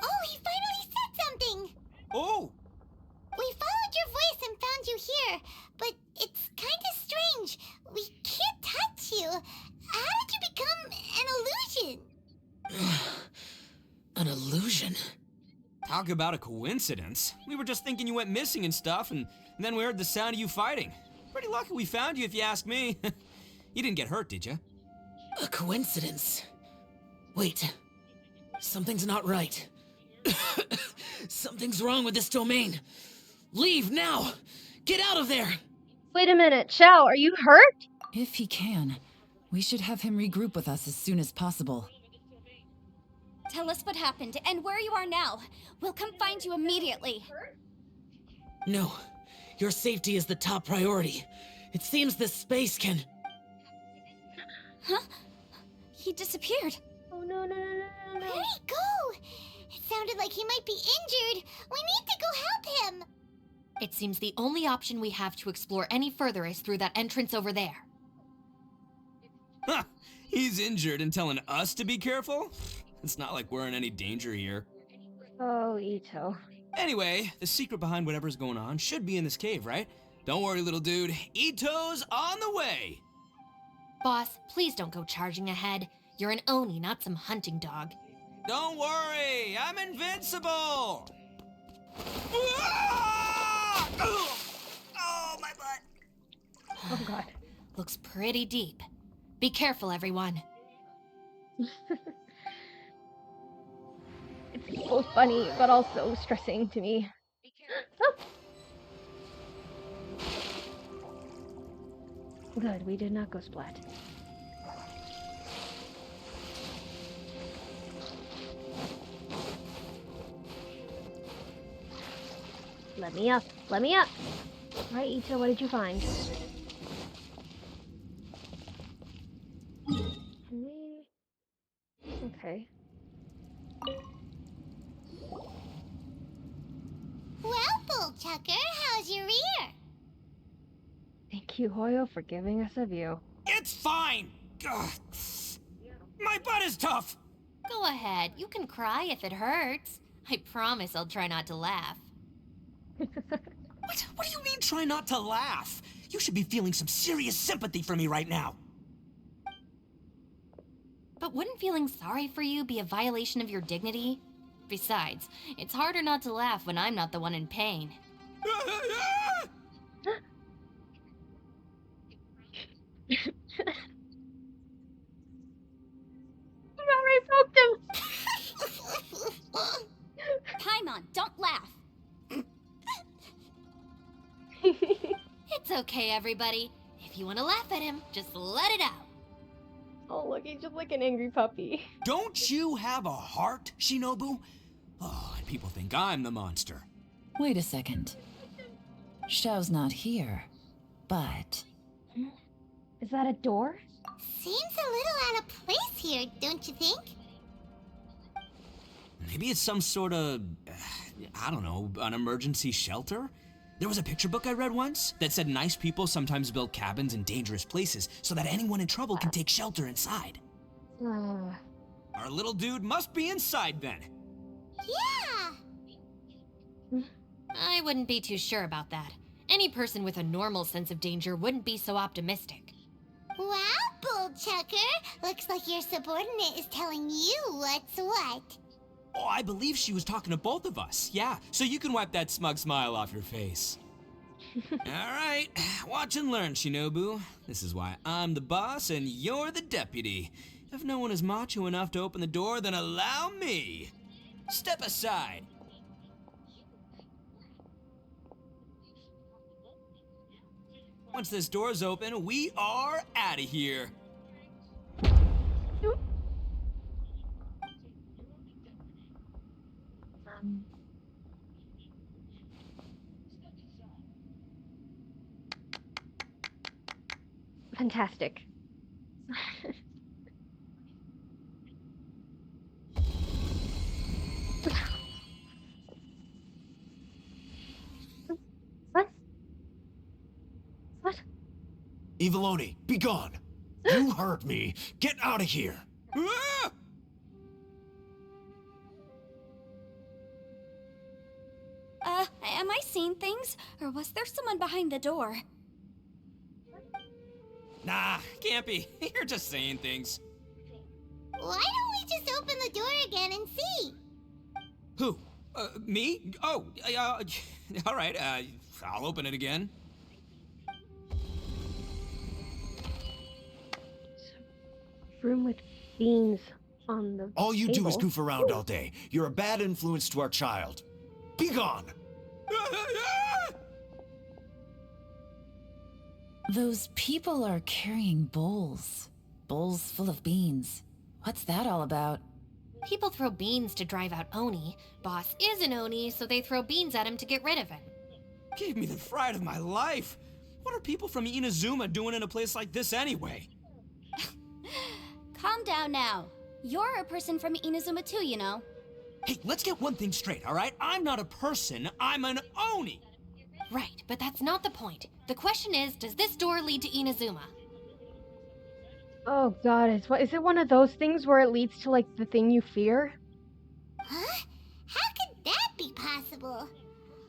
Oh, he finally said something! Oh! We followed your voice and found you here, but it's kind of strange. We can't touch you. How did you become an illusion? An illusion? Talk about a coincidence. We were just thinking you went missing and stuff, and then we heard the sound of you fighting. Pretty lucky we found you, if you ask me. You didn't get hurt, did you? A coincidence? Wait. Something's not right. Something's wrong with this domain. Leave now! Get out of there! Wait a minute, Xiao, are you hurt? If he can, we should have him regroup with us as soon as possible. Tell us what happened and where you are now. We'll come find you immediately. No. Your safety is the top priority. It seems this space can... Huh? He disappeared. Oh no. Where'd he go? It sounded like he might be injured. We need to go help him. It seems the only option we have to explore any further is through that entrance over there. Huh. He's injured and telling us to be careful? It's not like we're in any danger here. Oh, ITTO. Anyway, the secret behind whatever's going on should be in this cave, right? Don't worry, little dude. ITTO's on the way! Boss, please don't go charging ahead. You're an Oni, not some hunting dog. Don't worry, I'm invincible! Oh, my butt! Oh god. Looks pretty deep. Be careful, everyone. It's both funny, but also stressing to me. Oh. Good, we did not go splat. Let me up. Let me up. Right, ITTO, what did you find? Okay. Well, Bullchucker, how's your ear? Thank you, Hoyo, for giving us a view. Get It's fine! Ugh. My butt is tough! Go ahead, you can cry if it hurts. I promise I'll try not to laugh. What do you mean, try not to laugh? You should be feeling some serious sympathy for me right now. But wouldn't feeling sorry for you be a violation of your dignity? Besides, it's harder not to laugh when I'm not the one in pain. You already poked him! Paimon, don't laugh! It's okay, everybody. If you want to laugh at him, just let it out. Oh, look, he's just like an angry puppy. Don't you have a heart, Shinobu? Oh, and people think I'm the monster. Wait a second. Xiao's not here, but... Is that a door? Seems a little out of place here, don't you think? Maybe it's some sort of, I don't know, an emergency shelter? There was a picture book I read once that said nice people sometimes build cabins in dangerous places so that anyone in trouble can take shelter inside. Our little dude must be inside then. Yeah! I wouldn't be too sure about that. Any person with a normal sense of danger wouldn't be so optimistic. Wow, Bullchucker! Looks like your subordinate is telling you what's what. Oh, I believe she was talking to both of us. Yeah, so you can wipe that smug smile off your face. All right, watch and learn, Shinobu. This is why I'm the boss and you're the deputy. If no one is macho enough to open the door, then allow me. Step aside. Once this door's open, we are out of here. Fantastic. What? What? Eviloni, be gone! You heard me. Get out of here. Ah! Am I seeing things? Or was there someone behind the door? Nah, can't be. You're just saying things. Why don't we just open the door again and see? Who? Me? Oh, all right, I'll open it again. Room with beans on the All you do is table. goof around all day. You're a bad influence to our child. Be gone! Those people are carrying bowls. Bowls full of beans. What's that all about? People throw beans to drive out Oni. Boss is an Oni, so they throw beans at him to get rid of him. Gave me the fright of my life. What are people from Inazuma doing in a place like this anyway? Calm down now. You're a person from Inazuma too, you know. Hey, let's get one thing straight, all right? I'm not a person, I'm an Oni. Right, but that's not the point. The question is, does this door lead to Inazuma? Oh god, is it one of those things where it leads to, like, the thing you fear? Huh? How could that be possible?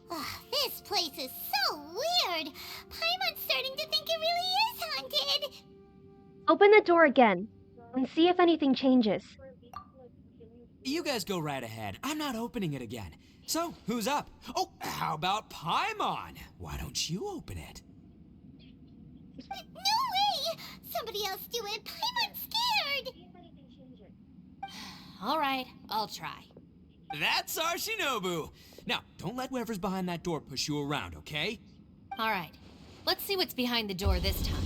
Ugh, this place is so weird. Paimon's starting to think it really is haunted. Open the door again, and see if anything changes. You guys go right ahead. I'm not opening it again. So, who's up? Oh, how about Paimon? Why don't you open it? No way! Somebody else do it. Paimon's scared. All right, I'll try. That's our Shinobu. Now, don't let whoever's behind that door push you around, okay? All right, let's see what's behind the door this time.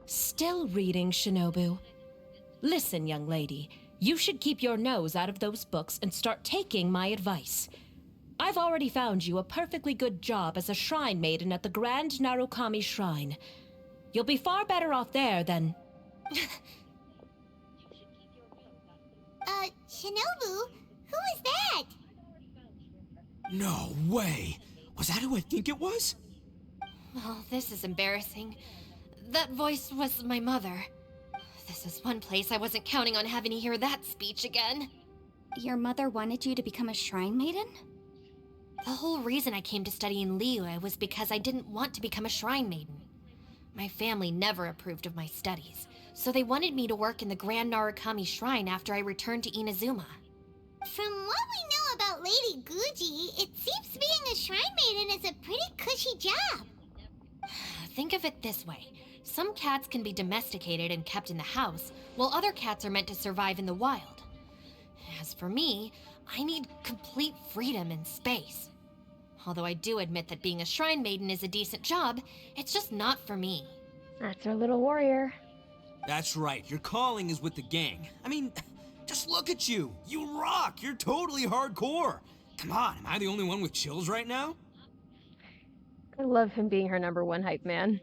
Still reading, Shinobu. Listen, young lady, you should keep your nose out of those books and start taking my advice. I've already found you a perfectly good job as a shrine maiden at the Grand Narukami Shrine. You'll be far better off there than... Shinobu? Who is that? No way! Was that who I think it was? Oh, this is embarrassing. That voice was my mother. This is one place I wasn't counting on having to hear that speech again. Your mother wanted you to become a shrine maiden? The whole reason I came to study in Liyue was because I didn't want to become a shrine maiden. My family never approved of my studies, so they wanted me to work in the Grand Narukami Shrine after I returned to Inazuma. From what we know about Lady Guji, it seems being a shrine maiden is a pretty cushy job. Think of it this way. Some cats can be domesticated and kept in the house, while other cats are meant to survive in the wild. As for me, I need complete freedom and space. Although I do admit that being a shrine maiden is a decent job, it's just not for me. That's our little warrior. That's right, your calling is with the gang. I mean, just look at you. You rock. You're totally hardcore. Come on, am I the only one with chills right now? I love him being her #1 hype man.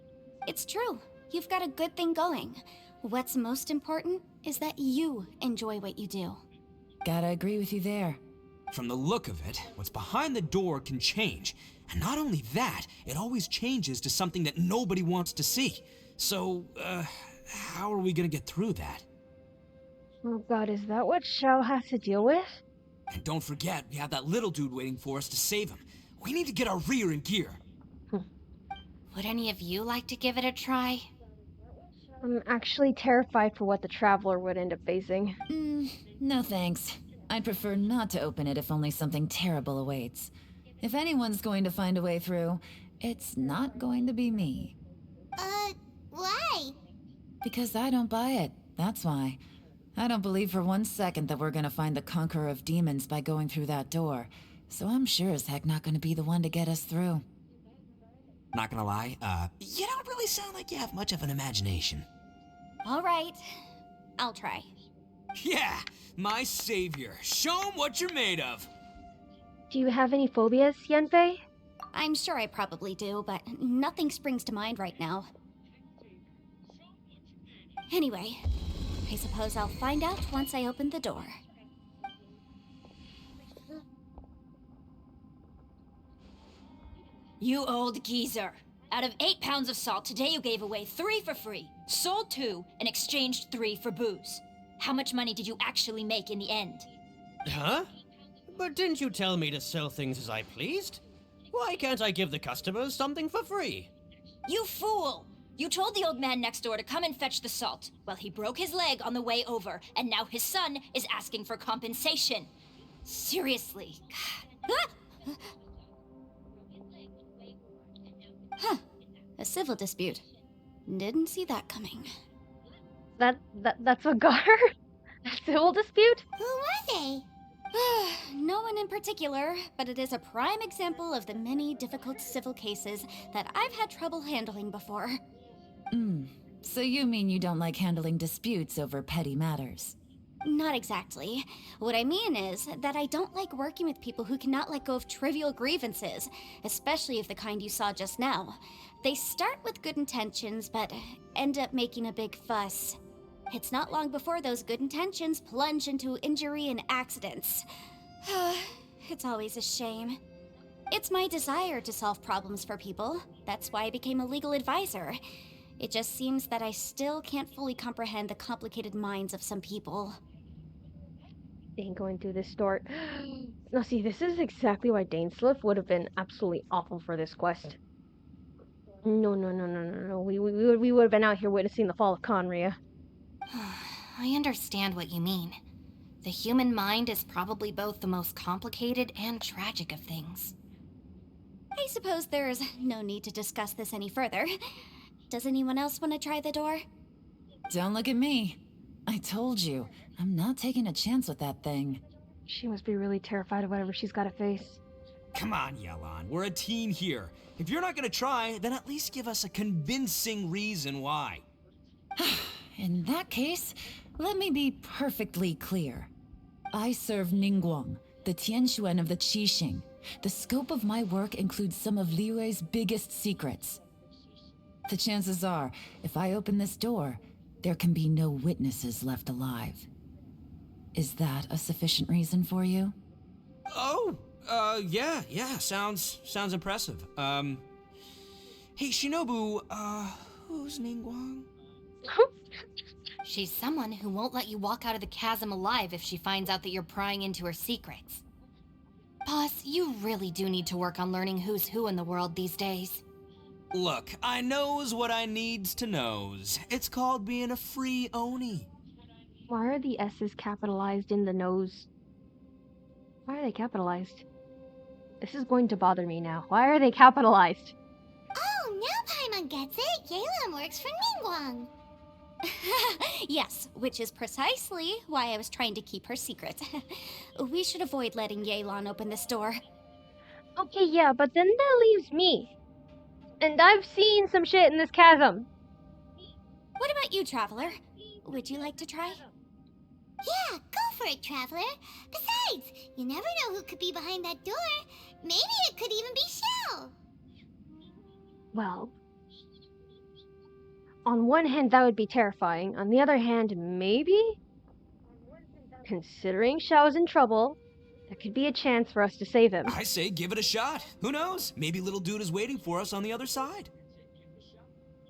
It's true. You've got a good thing going. What's most important is that you enjoy what you do. Gotta agree with you there. From the look of it, what's behind the door can change. And not only that, it always changes to something that nobody wants to see. So, how are we gonna get through that? Oh god, is that what Shao has to deal with? And don't forget, we have that little dude waiting for us to save him. We need to get our rear in gear. Would any of you like to give it a try? I'm actually terrified for what the Traveler would end up facing. No thanks. I'd prefer not to open it if only something terrible awaits. If anyone's going to find a way through, it's not going to be me. Why? Because I don't buy it, that's why. I don't believe for 1 second that we're gonna find the Conqueror of Demons by going through that door. So I'm sure as heck not gonna be the one to get us through. Not gonna lie, you don't really sound like you have much of an imagination. All right, I'll try. Yeah, my savior. Show him what you're made of. Do you have any phobias, Yanfei? I'm sure I probably do, but nothing springs to mind right now. Anyway, I suppose I'll find out once I open the door. You old geezer. Out of 8 pounds of salt, today you gave away 3 for free, sold 2, and exchanged 3 for booze. How much money did you actually make in the end? Huh? But didn't you tell me to sell things as I pleased? Why can't I give the customers something for free? You fool! You told the old man next door to come and fetch the salt. Well, he broke his leg on the way over, and now his son is asking for compensation. Seriously. Huh. A civil dispute. Didn't see that coming. That's what got her? A civil dispute? Who were they? No one in particular, but it is a prime example of the many difficult civil cases that I've had trouble handling before. So you mean you don't like handling disputes over petty matters? Not exactly. What I mean is that I don't like working with people who cannot let go of trivial grievances, especially of the kind you saw just now. They start with good intentions, but end up making a big fuss. It's not long before those good intentions plunge into injury and accidents. It's always a shame. It's my desire to solve problems for people. That's why I became a legal advisor. It just seems that I still can't fully comprehend the complicated minds of some people. Dane going through this door. Now see, this is exactly why Dainsliff would have been absolutely awful for this quest. No. We would have been out here witnessing the fall of Conria. I understand what you mean. The human mind is probably both the most complicated and tragic of things. I suppose there's no need to discuss this any further. Does anyone else want to try the door? Don't look at me. I told you, I'm not taking a chance with that thing. She must be really terrified of whatever she's got to face. Come on, Yelan. We're a team here. If you're not gonna try, then at least give us a convincing reason why. In that case, let me be perfectly clear. I serve Ningguang, the Tianxuan of the Qixing. The scope of my work includes some of Liyue's biggest secrets. The chances are, if I open this door, there can be no witnesses left alive. Is that a sufficient reason for you? Oh, yeah, sounds impressive. Hey, Shinobu, who's Ningguang? She's someone who won't let you walk out of the chasm alive if she finds out that you're prying into her secrets. Boss, you really do need to work on learning who's who in the world these days. Look, I knows what I needs to knows. It's called being a free Oni. Why are the S's capitalized in the nose? Why are they capitalized? This is going to bother me now. Why are they capitalized? Oh, now Paimon gets it. Yelan works for Ningguang. Yes, which is precisely why I was trying to keep her secret. We should avoid letting Yelan open this door. Okay, yeah, but then that leaves me. And I've seen some shit in this chasm. What about you, Traveler? Would you like to try? Yeah, go for it, Traveler. Besides, you never know who could be behind that door. Maybe it could even be Shell. Well, on one hand, that would be terrifying. On the other hand, maybe? Considering Xiao's in trouble, there could be a chance for us to save him. I say give it a shot. Who knows? Maybe little dude is waiting for us on the other side.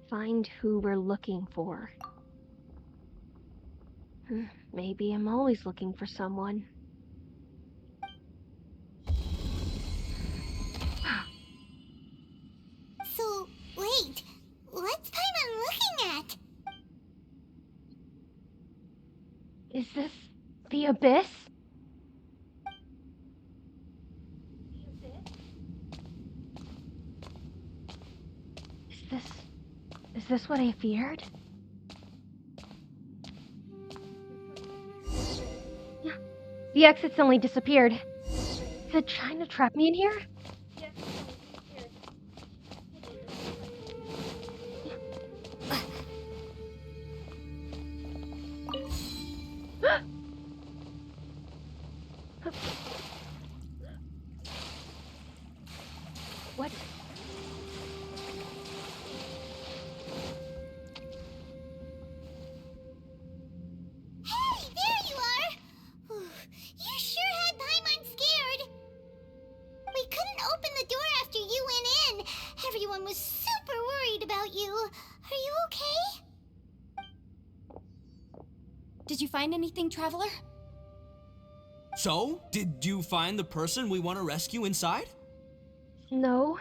Find who we're looking for. Maybe I'm always looking for someone. So, wait. What's Paimon looking at? Is this the abyss? Is this what I feared? The exit suddenly disappeared. Is it trying to trap me in here? What? Hey, there you are! You sure had Paimon scared. We couldn't open the door after you went in. Everyone was super worried about you. Are you okay? Did you find anything, Traveler? So, did you find the person we want to rescue inside? No.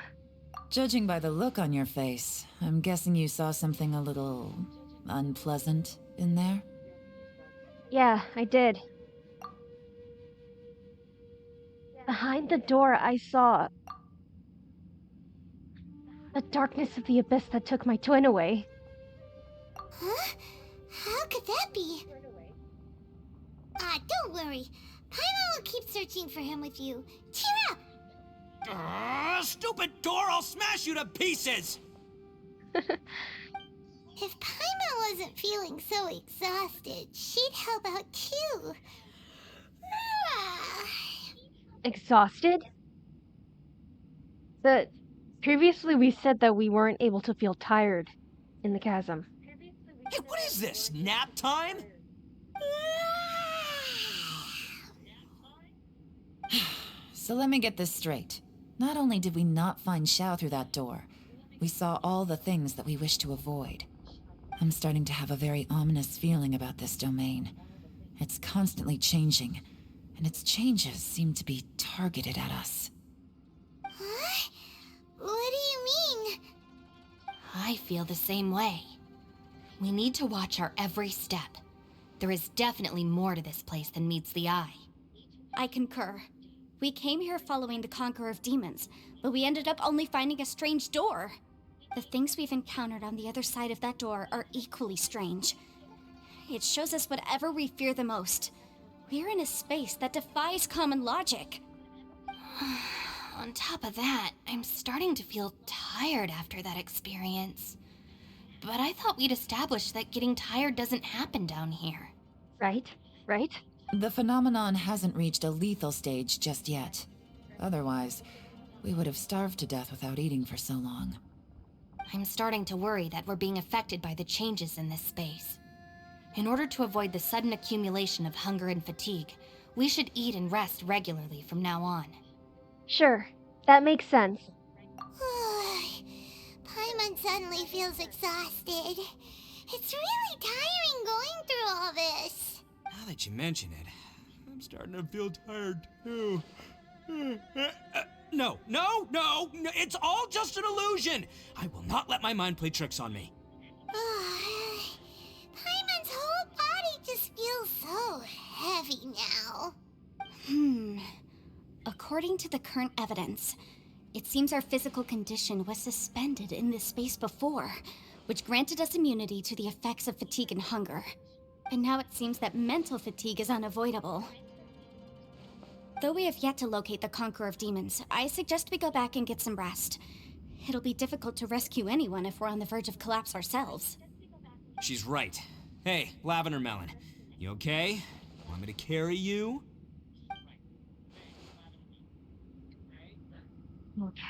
Judging by the look on your face, I'm guessing you saw something a little unpleasant in there? Yeah, I did. Behind the door, I saw the darkness of the abyss that took my twin away. Huh? How could that be? Don't worry. Paimon will keep searching for him with you. Cheer up! Stupid door! I'll smash you to pieces! If Paimon wasn't feeling so exhausted, she'd help out too. Exhausted? Previously we said that we weren't able to feel tired in the chasm. Hey, what is this? Nap time? So let me get this straight. Not only did we not find Xiao through that door, we saw all the things that we wish to avoid. I'm starting to have a very ominous feeling about this domain. It's constantly changing, and its changes seem to be targeted at us. Huh? What do you mean? I feel the same way. We need to watch our every step. There is definitely more to this place than meets the eye. I concur. We came here following the Conqueror of Demons, but we ended up only finding a strange door. The things we've encountered on the other side of that door are equally strange. It shows us whatever we fear the most. We're in a space that defies common logic. On top of that, I'm starting to feel tired after that experience. But I thought we'd established that getting tired doesn't happen down here. Right? The phenomenon hasn't reached a lethal stage just yet. Otherwise, we would have starved to death without eating for so long. I'm starting to worry that we're being affected by the changes in this space. In order to avoid the sudden accumulation of hunger and fatigue, we should eat and rest regularly from now on. Sure, that makes sense. Paimon suddenly feels exhausted. It's really tiring going through all this. Now that you mention it, I'm starting to feel tired too. No, it's all just an illusion. I will not let my mind play tricks on me. Paimon's whole body just feels so heavy now. According to the current evidence, it seems our physical condition was suspended in this space before, which granted us immunity to the effects of fatigue and hunger. And now it seems that mental fatigue is unavoidable. Though we have yet to locate the Conqueror of Demons, I suggest we go back and get some rest. It'll be difficult to rescue anyone if we're on the verge of collapse ourselves. She's right. Hey, Lavender Melon, you okay? Want me to carry you? Okay.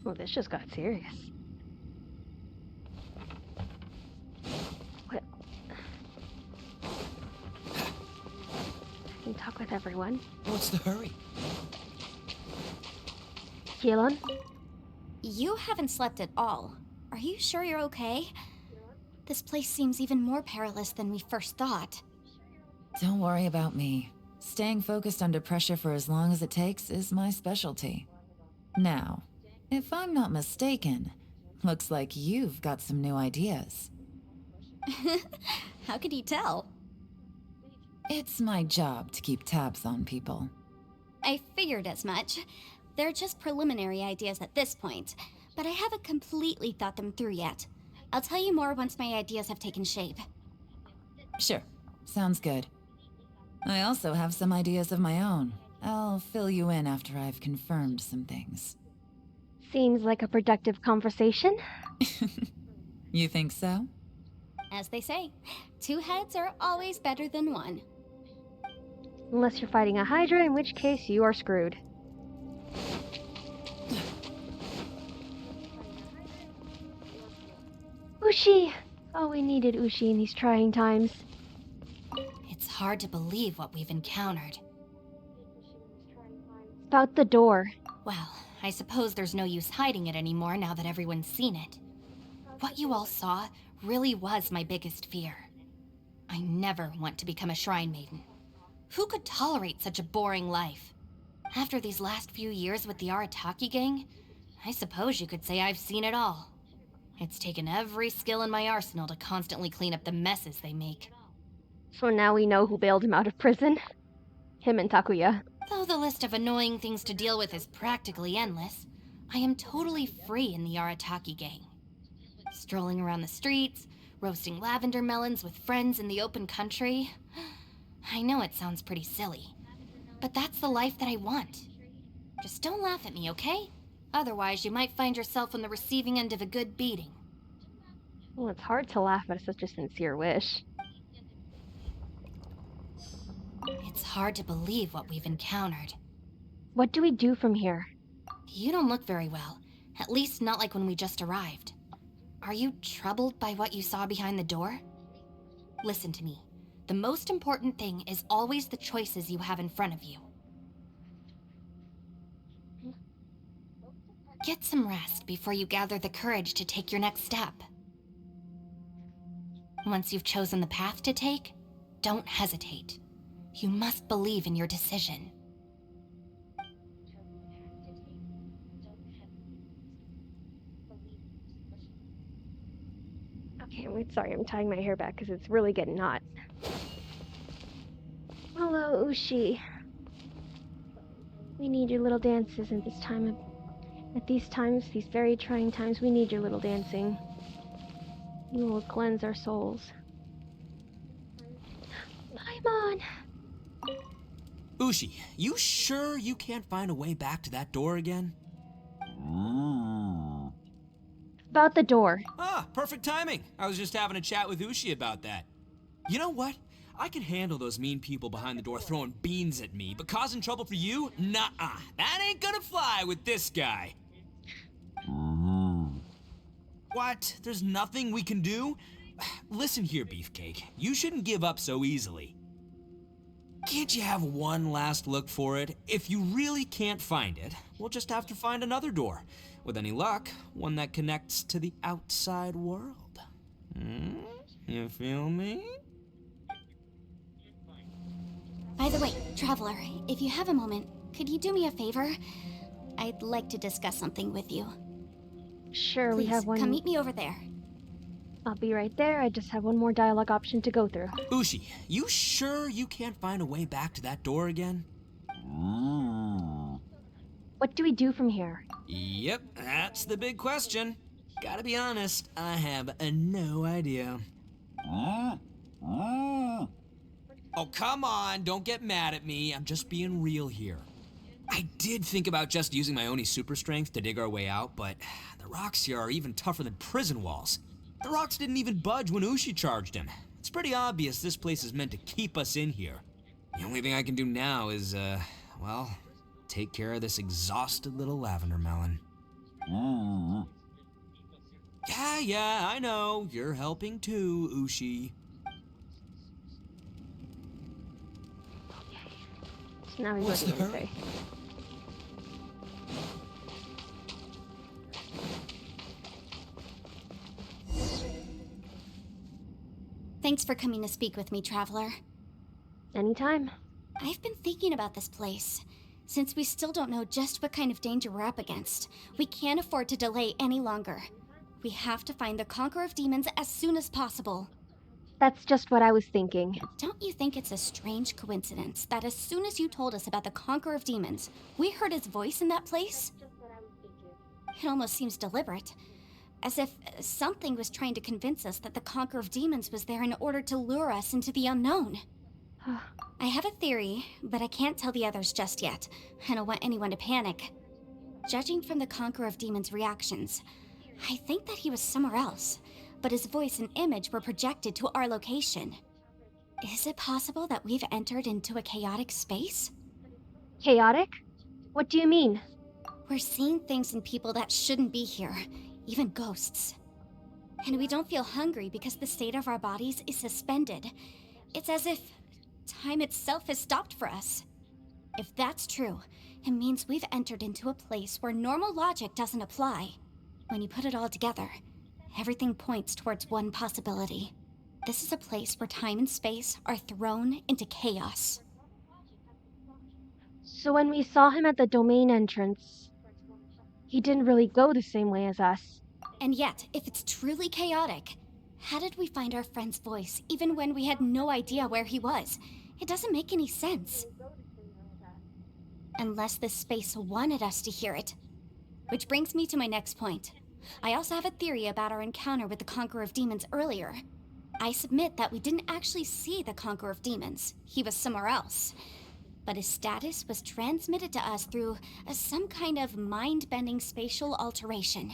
Oh, this just got serious. What? I can talk with everyone. What's the hurry? Keelan? You haven't slept at all. Are you sure you're okay? This place seems even more perilous than we first thought. Don't worry about me. Staying focused under pressure for as long as it takes is my specialty. Now, if I'm not mistaken, looks like you've got some new ideas. How could you tell? It's my job to keep tabs on people. I figured as much. They're just preliminary ideas at this point, but I haven't completely thought them through yet. I'll tell you more once my ideas have taken shape. Sure, sounds good. I also have some ideas of my own. I'll fill you in after I've confirmed some things. Seems like a productive conversation. You think so? As they say, 2 heads are always better than 1. Unless you're fighting a Hydra, in which case you are screwed. Ushi! Oh, we needed Ushi in these trying times. It's hard to believe what we've encountered. About the door. Well, I suppose there's no use hiding it anymore now that everyone's seen it. What you all saw really was my biggest fear. I never want to become a shrine maiden. Who could tolerate such a boring life? After these last few years with the Arataki gang, I suppose you could say I've seen it all. It's taken every skill in my arsenal to constantly clean up the messes they make. So now we know who bailed him out of prison. Him and Takuya. Though the list of annoying things to deal with is practically endless, I am totally free in the Arataki gang. Strolling around the streets, roasting lavender melons with friends in the open country. I know it sounds pretty silly, but that's the life that I want. Just don't laugh at me, okay? Otherwise, you might find yourself on the receiving end of a good beating. Well, it's hard to laugh at such a sincere wish. It's hard to believe what we've encountered. What do we do from here? You don't look very well. At least not like when we just arrived. Are you troubled by what you saw behind the door? Listen to me. The most important thing is always the choices you have in front of you. Get some rest before you gather the courage to take your next step. Once you've chosen the path to take, don't hesitate. You must believe in your decision. Okay, wait, sorry, I'm tying my hair back because it's really getting hot. Hello, Ushi. We need your little dances at this time. At these times, these very trying times, we need your little dancing. You will cleanse our souls. Paimon! Ushi, you sure you can't find a way back to that door again? About the door. Ah, perfect timing. I was just having a chat with Ushi about that. You know what? I can handle those mean people behind the door throwing beans at me, but causing trouble for you? Nuh-uh. That ain't gonna fly with this guy. What? There's nothing we can do? Listen here, Beefcake. You shouldn't give up so easily. Can't you have one last look for it? If you really can't find it, we'll just have to find another door. With any luck, one that connects to the outside world. You feel me? By the way, Traveler, if you have a moment, could you do me a favor? I'd like to discuss something with you. Sure, Please, we have one. come meet me over there. I'll be right there. I just have one more dialogue option to go through. Ushi, you sure you can't find a way back to that door again? What do we do from here? Yep, that's the big question. Gotta be honest, I have no idea. Oh, come on, don't get mad at me. I'm just being real here. I did think about just using my Oni super strength to dig our way out, but the rocks here are even tougher than prison walls. The rocks didn't even budge when Ushi charged him. It's pretty obvious this place is meant to keep us in here. The only thing I can do now is, well, take care of this exhausted little lavender melon. Yeah, I know. You're helping too, Ushi. So now we go to the hurry? Thanks for coming to speak with me, Traveler. Anytime. I've been thinking about this place. Since we still don't know just what kind of danger we're up against, we can't afford to delay any longer. We have to find the Conqueror of Demons as soon as possible. That's just what I was thinking. Don't you think it's a strange coincidence that as soon as you told us about the Conqueror of Demons, we heard his voice in that place? It almost seems deliberate. As if something was trying to convince us that the Conqueror of Demons was there in order to lure us into the unknown. I have a theory, but I can't tell the others just yet. I don't want anyone to panic. Judging from the Conqueror of Demons' reactions, I think that he was somewhere else, but his voice and image were projected to our location. Is it possible that we've entered into a chaotic space? Chaotic? What do you mean? We're seeing things and people that shouldn't be here, even ghosts. And we don't feel hungry because the state of our bodies is suspended. It's as if time itself has stopped for us. If that's true, it means we've entered into a place where normal logic doesn't apply. When you put it all together, everything points towards one possibility. This is a place where time and space are thrown into chaos. So when we saw him at the domain entrance, he didn't really go the same way as us. And yet, if it's truly chaotic, how did we find our friend's voice even when we had no idea where he was? It doesn't make any sense. Unless this space wanted us to hear it. Which brings me to my next point. I also have a theory about our encounter with the Conqueror of Demons earlier. I submit that we didn't actually see the Conqueror of Demons. He was somewhere else. But his status was transmitted to us through some kind of mind-bending spatial alteration.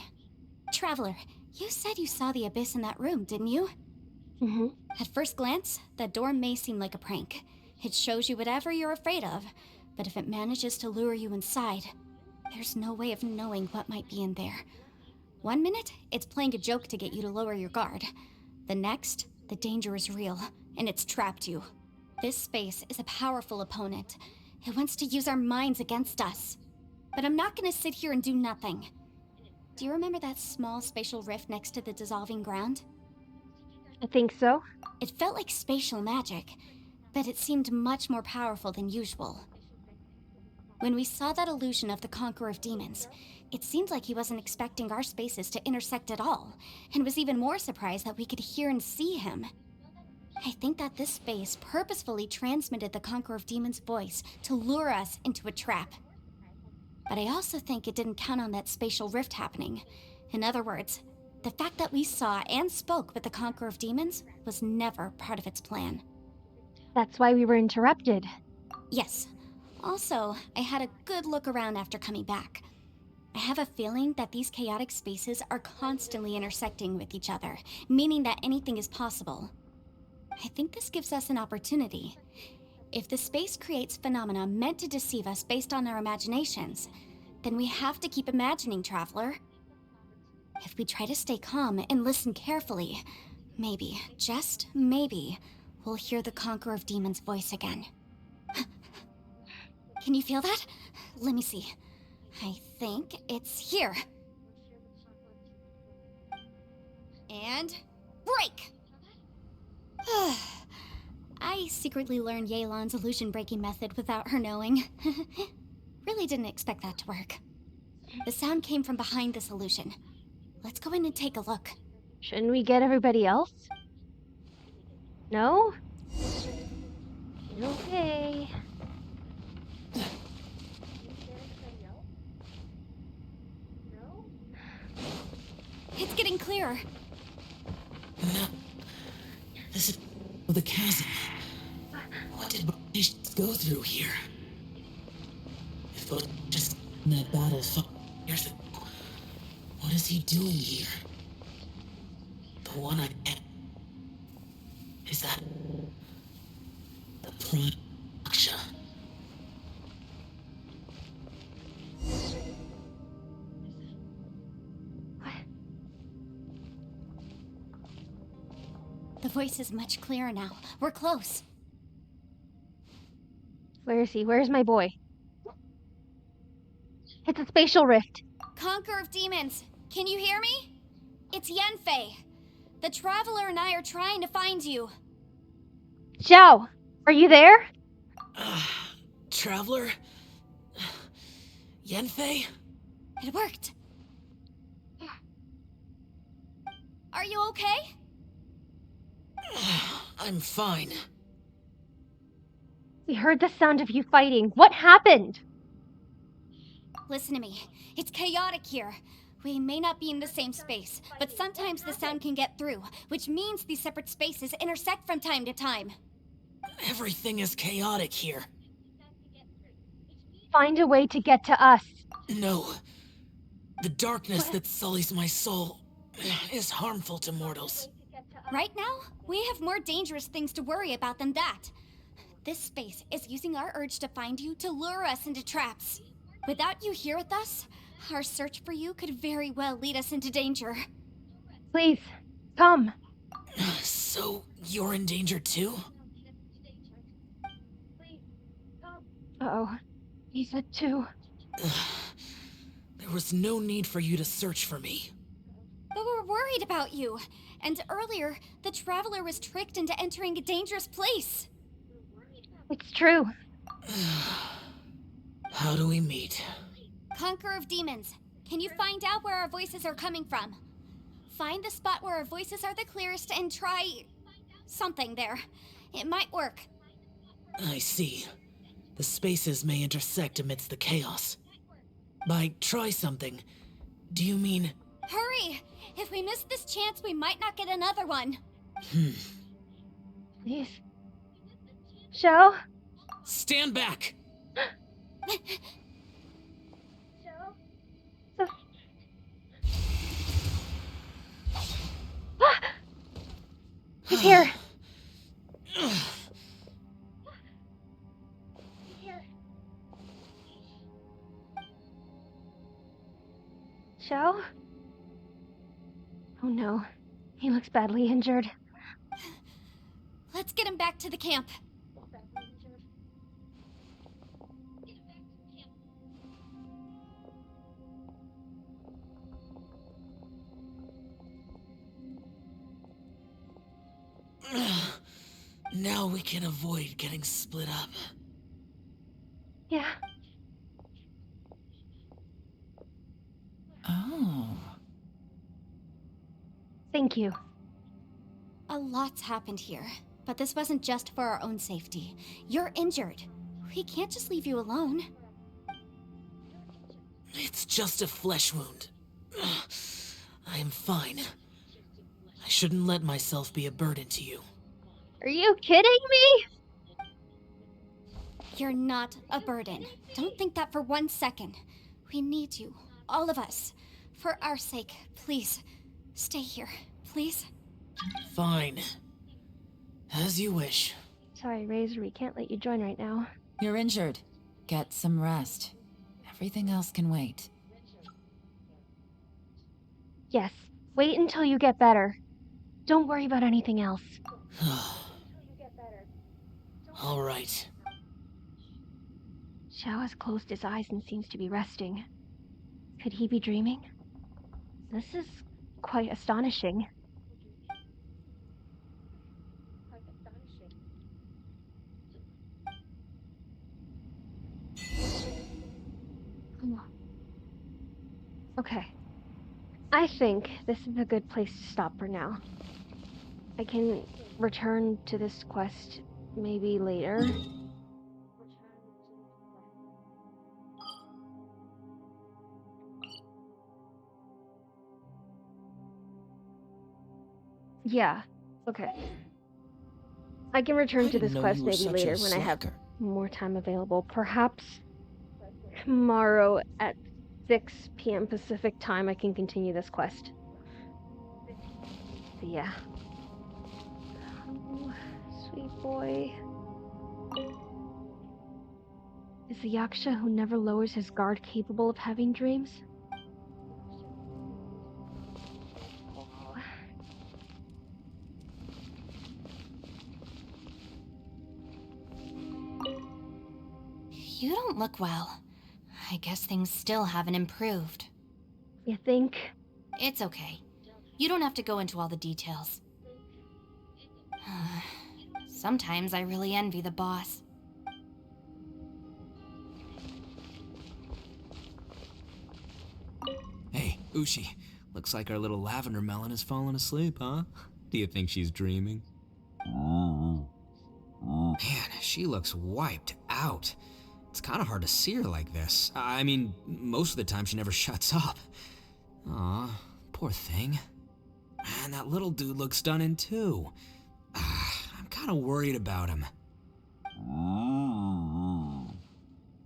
Traveler, you said you saw the abyss in that room, didn't you? At first glance, that door may seem like a prank. It shows you whatever you're afraid of, but if it manages to lure you inside, there's no way of knowing what might be in there. One minute, it's playing a joke to get you to lower your guard. The next, the danger is real, and it's trapped you. This space is a powerful opponent. It wants to use our minds against us. But I'm not gonna sit here and do nothing. Do you remember that small spatial rift next to the dissolving ground? I think so. It felt like spatial magic, but it seemed much more powerful than usual. When we saw that illusion of the Conqueror of Demons, it seemed like he wasn't expecting our spaces to intersect at all, and was even more surprised that we could hear and see him. I think that this space purposefully transmitted the Conqueror of Demons' voice to lure us into a trap. But I also think it didn't count on that spatial rift happening. In other words, the fact that we saw and spoke with the Conqueror of Demons was never part of its plan. That's why we were interrupted. Yes. Also, I had a good look around after coming back. I have a feeling that these chaotic spaces are constantly intersecting with each other, meaning that anything is possible. I think this gives us an opportunity. If the space creates phenomena meant to deceive us based on our imaginations, then we have to keep imagining, Traveler. If we try to stay calm and listen carefully, maybe, just maybe, we'll hear the Conqueror of Demons' voice again. Can you feel that? Let me see. I think it's here. And break! I secretly learned Yelan's illusion-breaking method without her knowing. Really didn't expect that to work. The sound came from behind this illusion. Let's go in and take a look. Shouldn't we get everybody else? No? Okay. It's getting clearer. No. This is the chasm. What did Boris go through here? If Boris just in that battle 5 years ago, what is he doing here? The one I met. Is that the Prime Aksha? The voice is much clearer now. We're close. Where is he? Where's my boy? It's a spatial rift. Conqueror of Demons, can you hear me? It's Yanfei. The Traveler and I are trying to find you. Xiao, are you there? Traveler? Yanfei? It worked. Are you okay? I'm fine. We heard the sound of you fighting. What happened? Listen to me. It's chaotic here. We may not be in the same space, but sometimes the sound can get through, which means these separate spaces intersect from time to time. Everything is chaotic here. Find a way to get to us. No. The darkness that sullies my soul is harmful to mortals. Right now, we have more dangerous things to worry about than that. This space is using our urge to find you to lure us into traps. Without you here with us, our search for you could very well lead us into danger. Please, come. So, you're in danger too? Uh-oh. He said too. There was no need for you to search for me. But we're worried about you. And earlier, the Traveler was tricked into entering a dangerous place. It's true. How do we meet? Conqueror of Demons, can you find out where our voices are coming from? Find the spot where our voices are the clearest and try something there. It might work. I see. The spaces may intersect amidst the chaos. By try something, do you mean... Hurry! If we miss this chance, we might not get another one. Please. Xiao? Stand back! He's here. Xiao? Oh no. He looks badly injured. Let's get him back to the camp. Now we can avoid getting split up. Yeah. Oh. Thank you. A lot's happened here, but this wasn't just for our own safety. You're injured. We can't just leave you alone. It's just a flesh wound. I am fine. I shouldn't let myself be a burden to you. Are you kidding me? You're not a burden. Don't think that for 1 second. We need you, all of us. For our sake, please, stay here, please. Fine. As you wish. Sorry, Razor, we can't let you join right now. You're injured. Get some rest. Everything else can wait. Yes, wait until you get better. Don't worry about anything else. All right. Xiao has closed his eyes and seems to be resting. Could he be dreaming? This is quite astonishing. Okay. I think this is a good place to stop for now. I can return to this quest maybe later. Yeah, okay. I can return to this quest maybe later when I have more time available. Perhaps tomorrow at 6 p.m. Pacific time I can continue this quest. But yeah. Oh, sweet boy. Is the Yaksha who never lowers his guard capable of having dreams? You don't look well. I guess things still haven't improved. You think? It's okay. You don't have to go into all the details. Sometimes I really envy the boss. Hey, Ushi. Looks like our little lavender melon has fallen asleep, huh? Do you think she's dreaming? Man, she looks wiped out. It's kind of hard to see her like this. I mean, most of the time she never shuts up. Aw, poor thing. Man, that little dude looks stunning too. I'm kind of worried about him.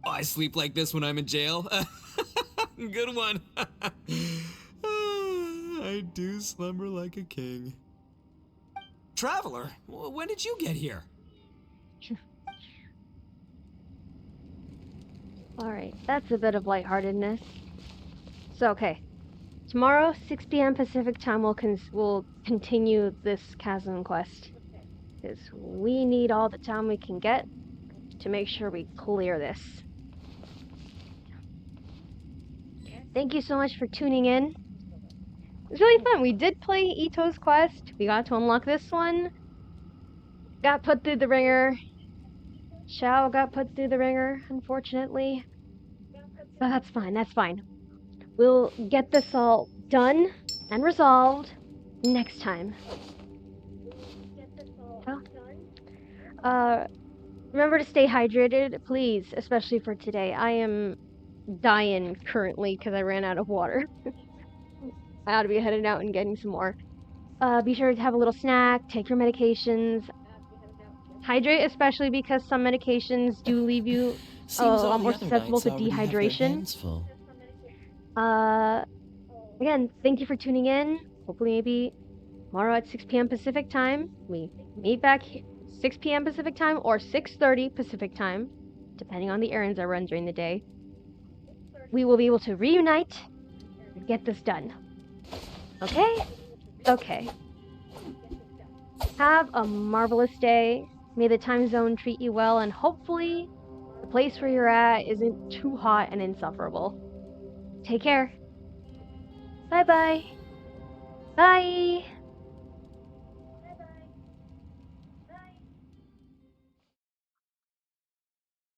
I sleep like this when I'm in jail. Good one. I do slumber like a king. Traveler, when did you get here? Alright, that's a bit of lightheartedness. So, okay. Tomorrow, 6 p.m. Pacific time, we'll continue this Chasm Quest. Because we need all the time we can get to make sure we clear this. Thank you so much for tuning in. It was really fun. We did play ITTO's Quest. We got to unlock this one. Got put through the ringer. Xiao got put through the ringer, unfortunately. But that's fine, that's fine. We'll get this all done and resolved next time. Remember to stay hydrated, please, especially for today. I am dying currently because I ran out of water. I ought to be heading out and getting some more. Be sure to have a little snack, take your medications. Hydrate, especially because some medications do leave you a lot more susceptible to dehydration. Again, thank you for tuning in. Hopefully maybe tomorrow at 6 p.m. Pacific time. We meet back 6 p.m. Pacific time or 6:30 Pacific time, depending on the errands I run during the day. We will be able to reunite and get this done. Okay? Okay. Have a marvelous day. May the time zone treat you well, and hopefully the place where you're at isn't too hot and insufferable. Take care. Bye-bye. Bye.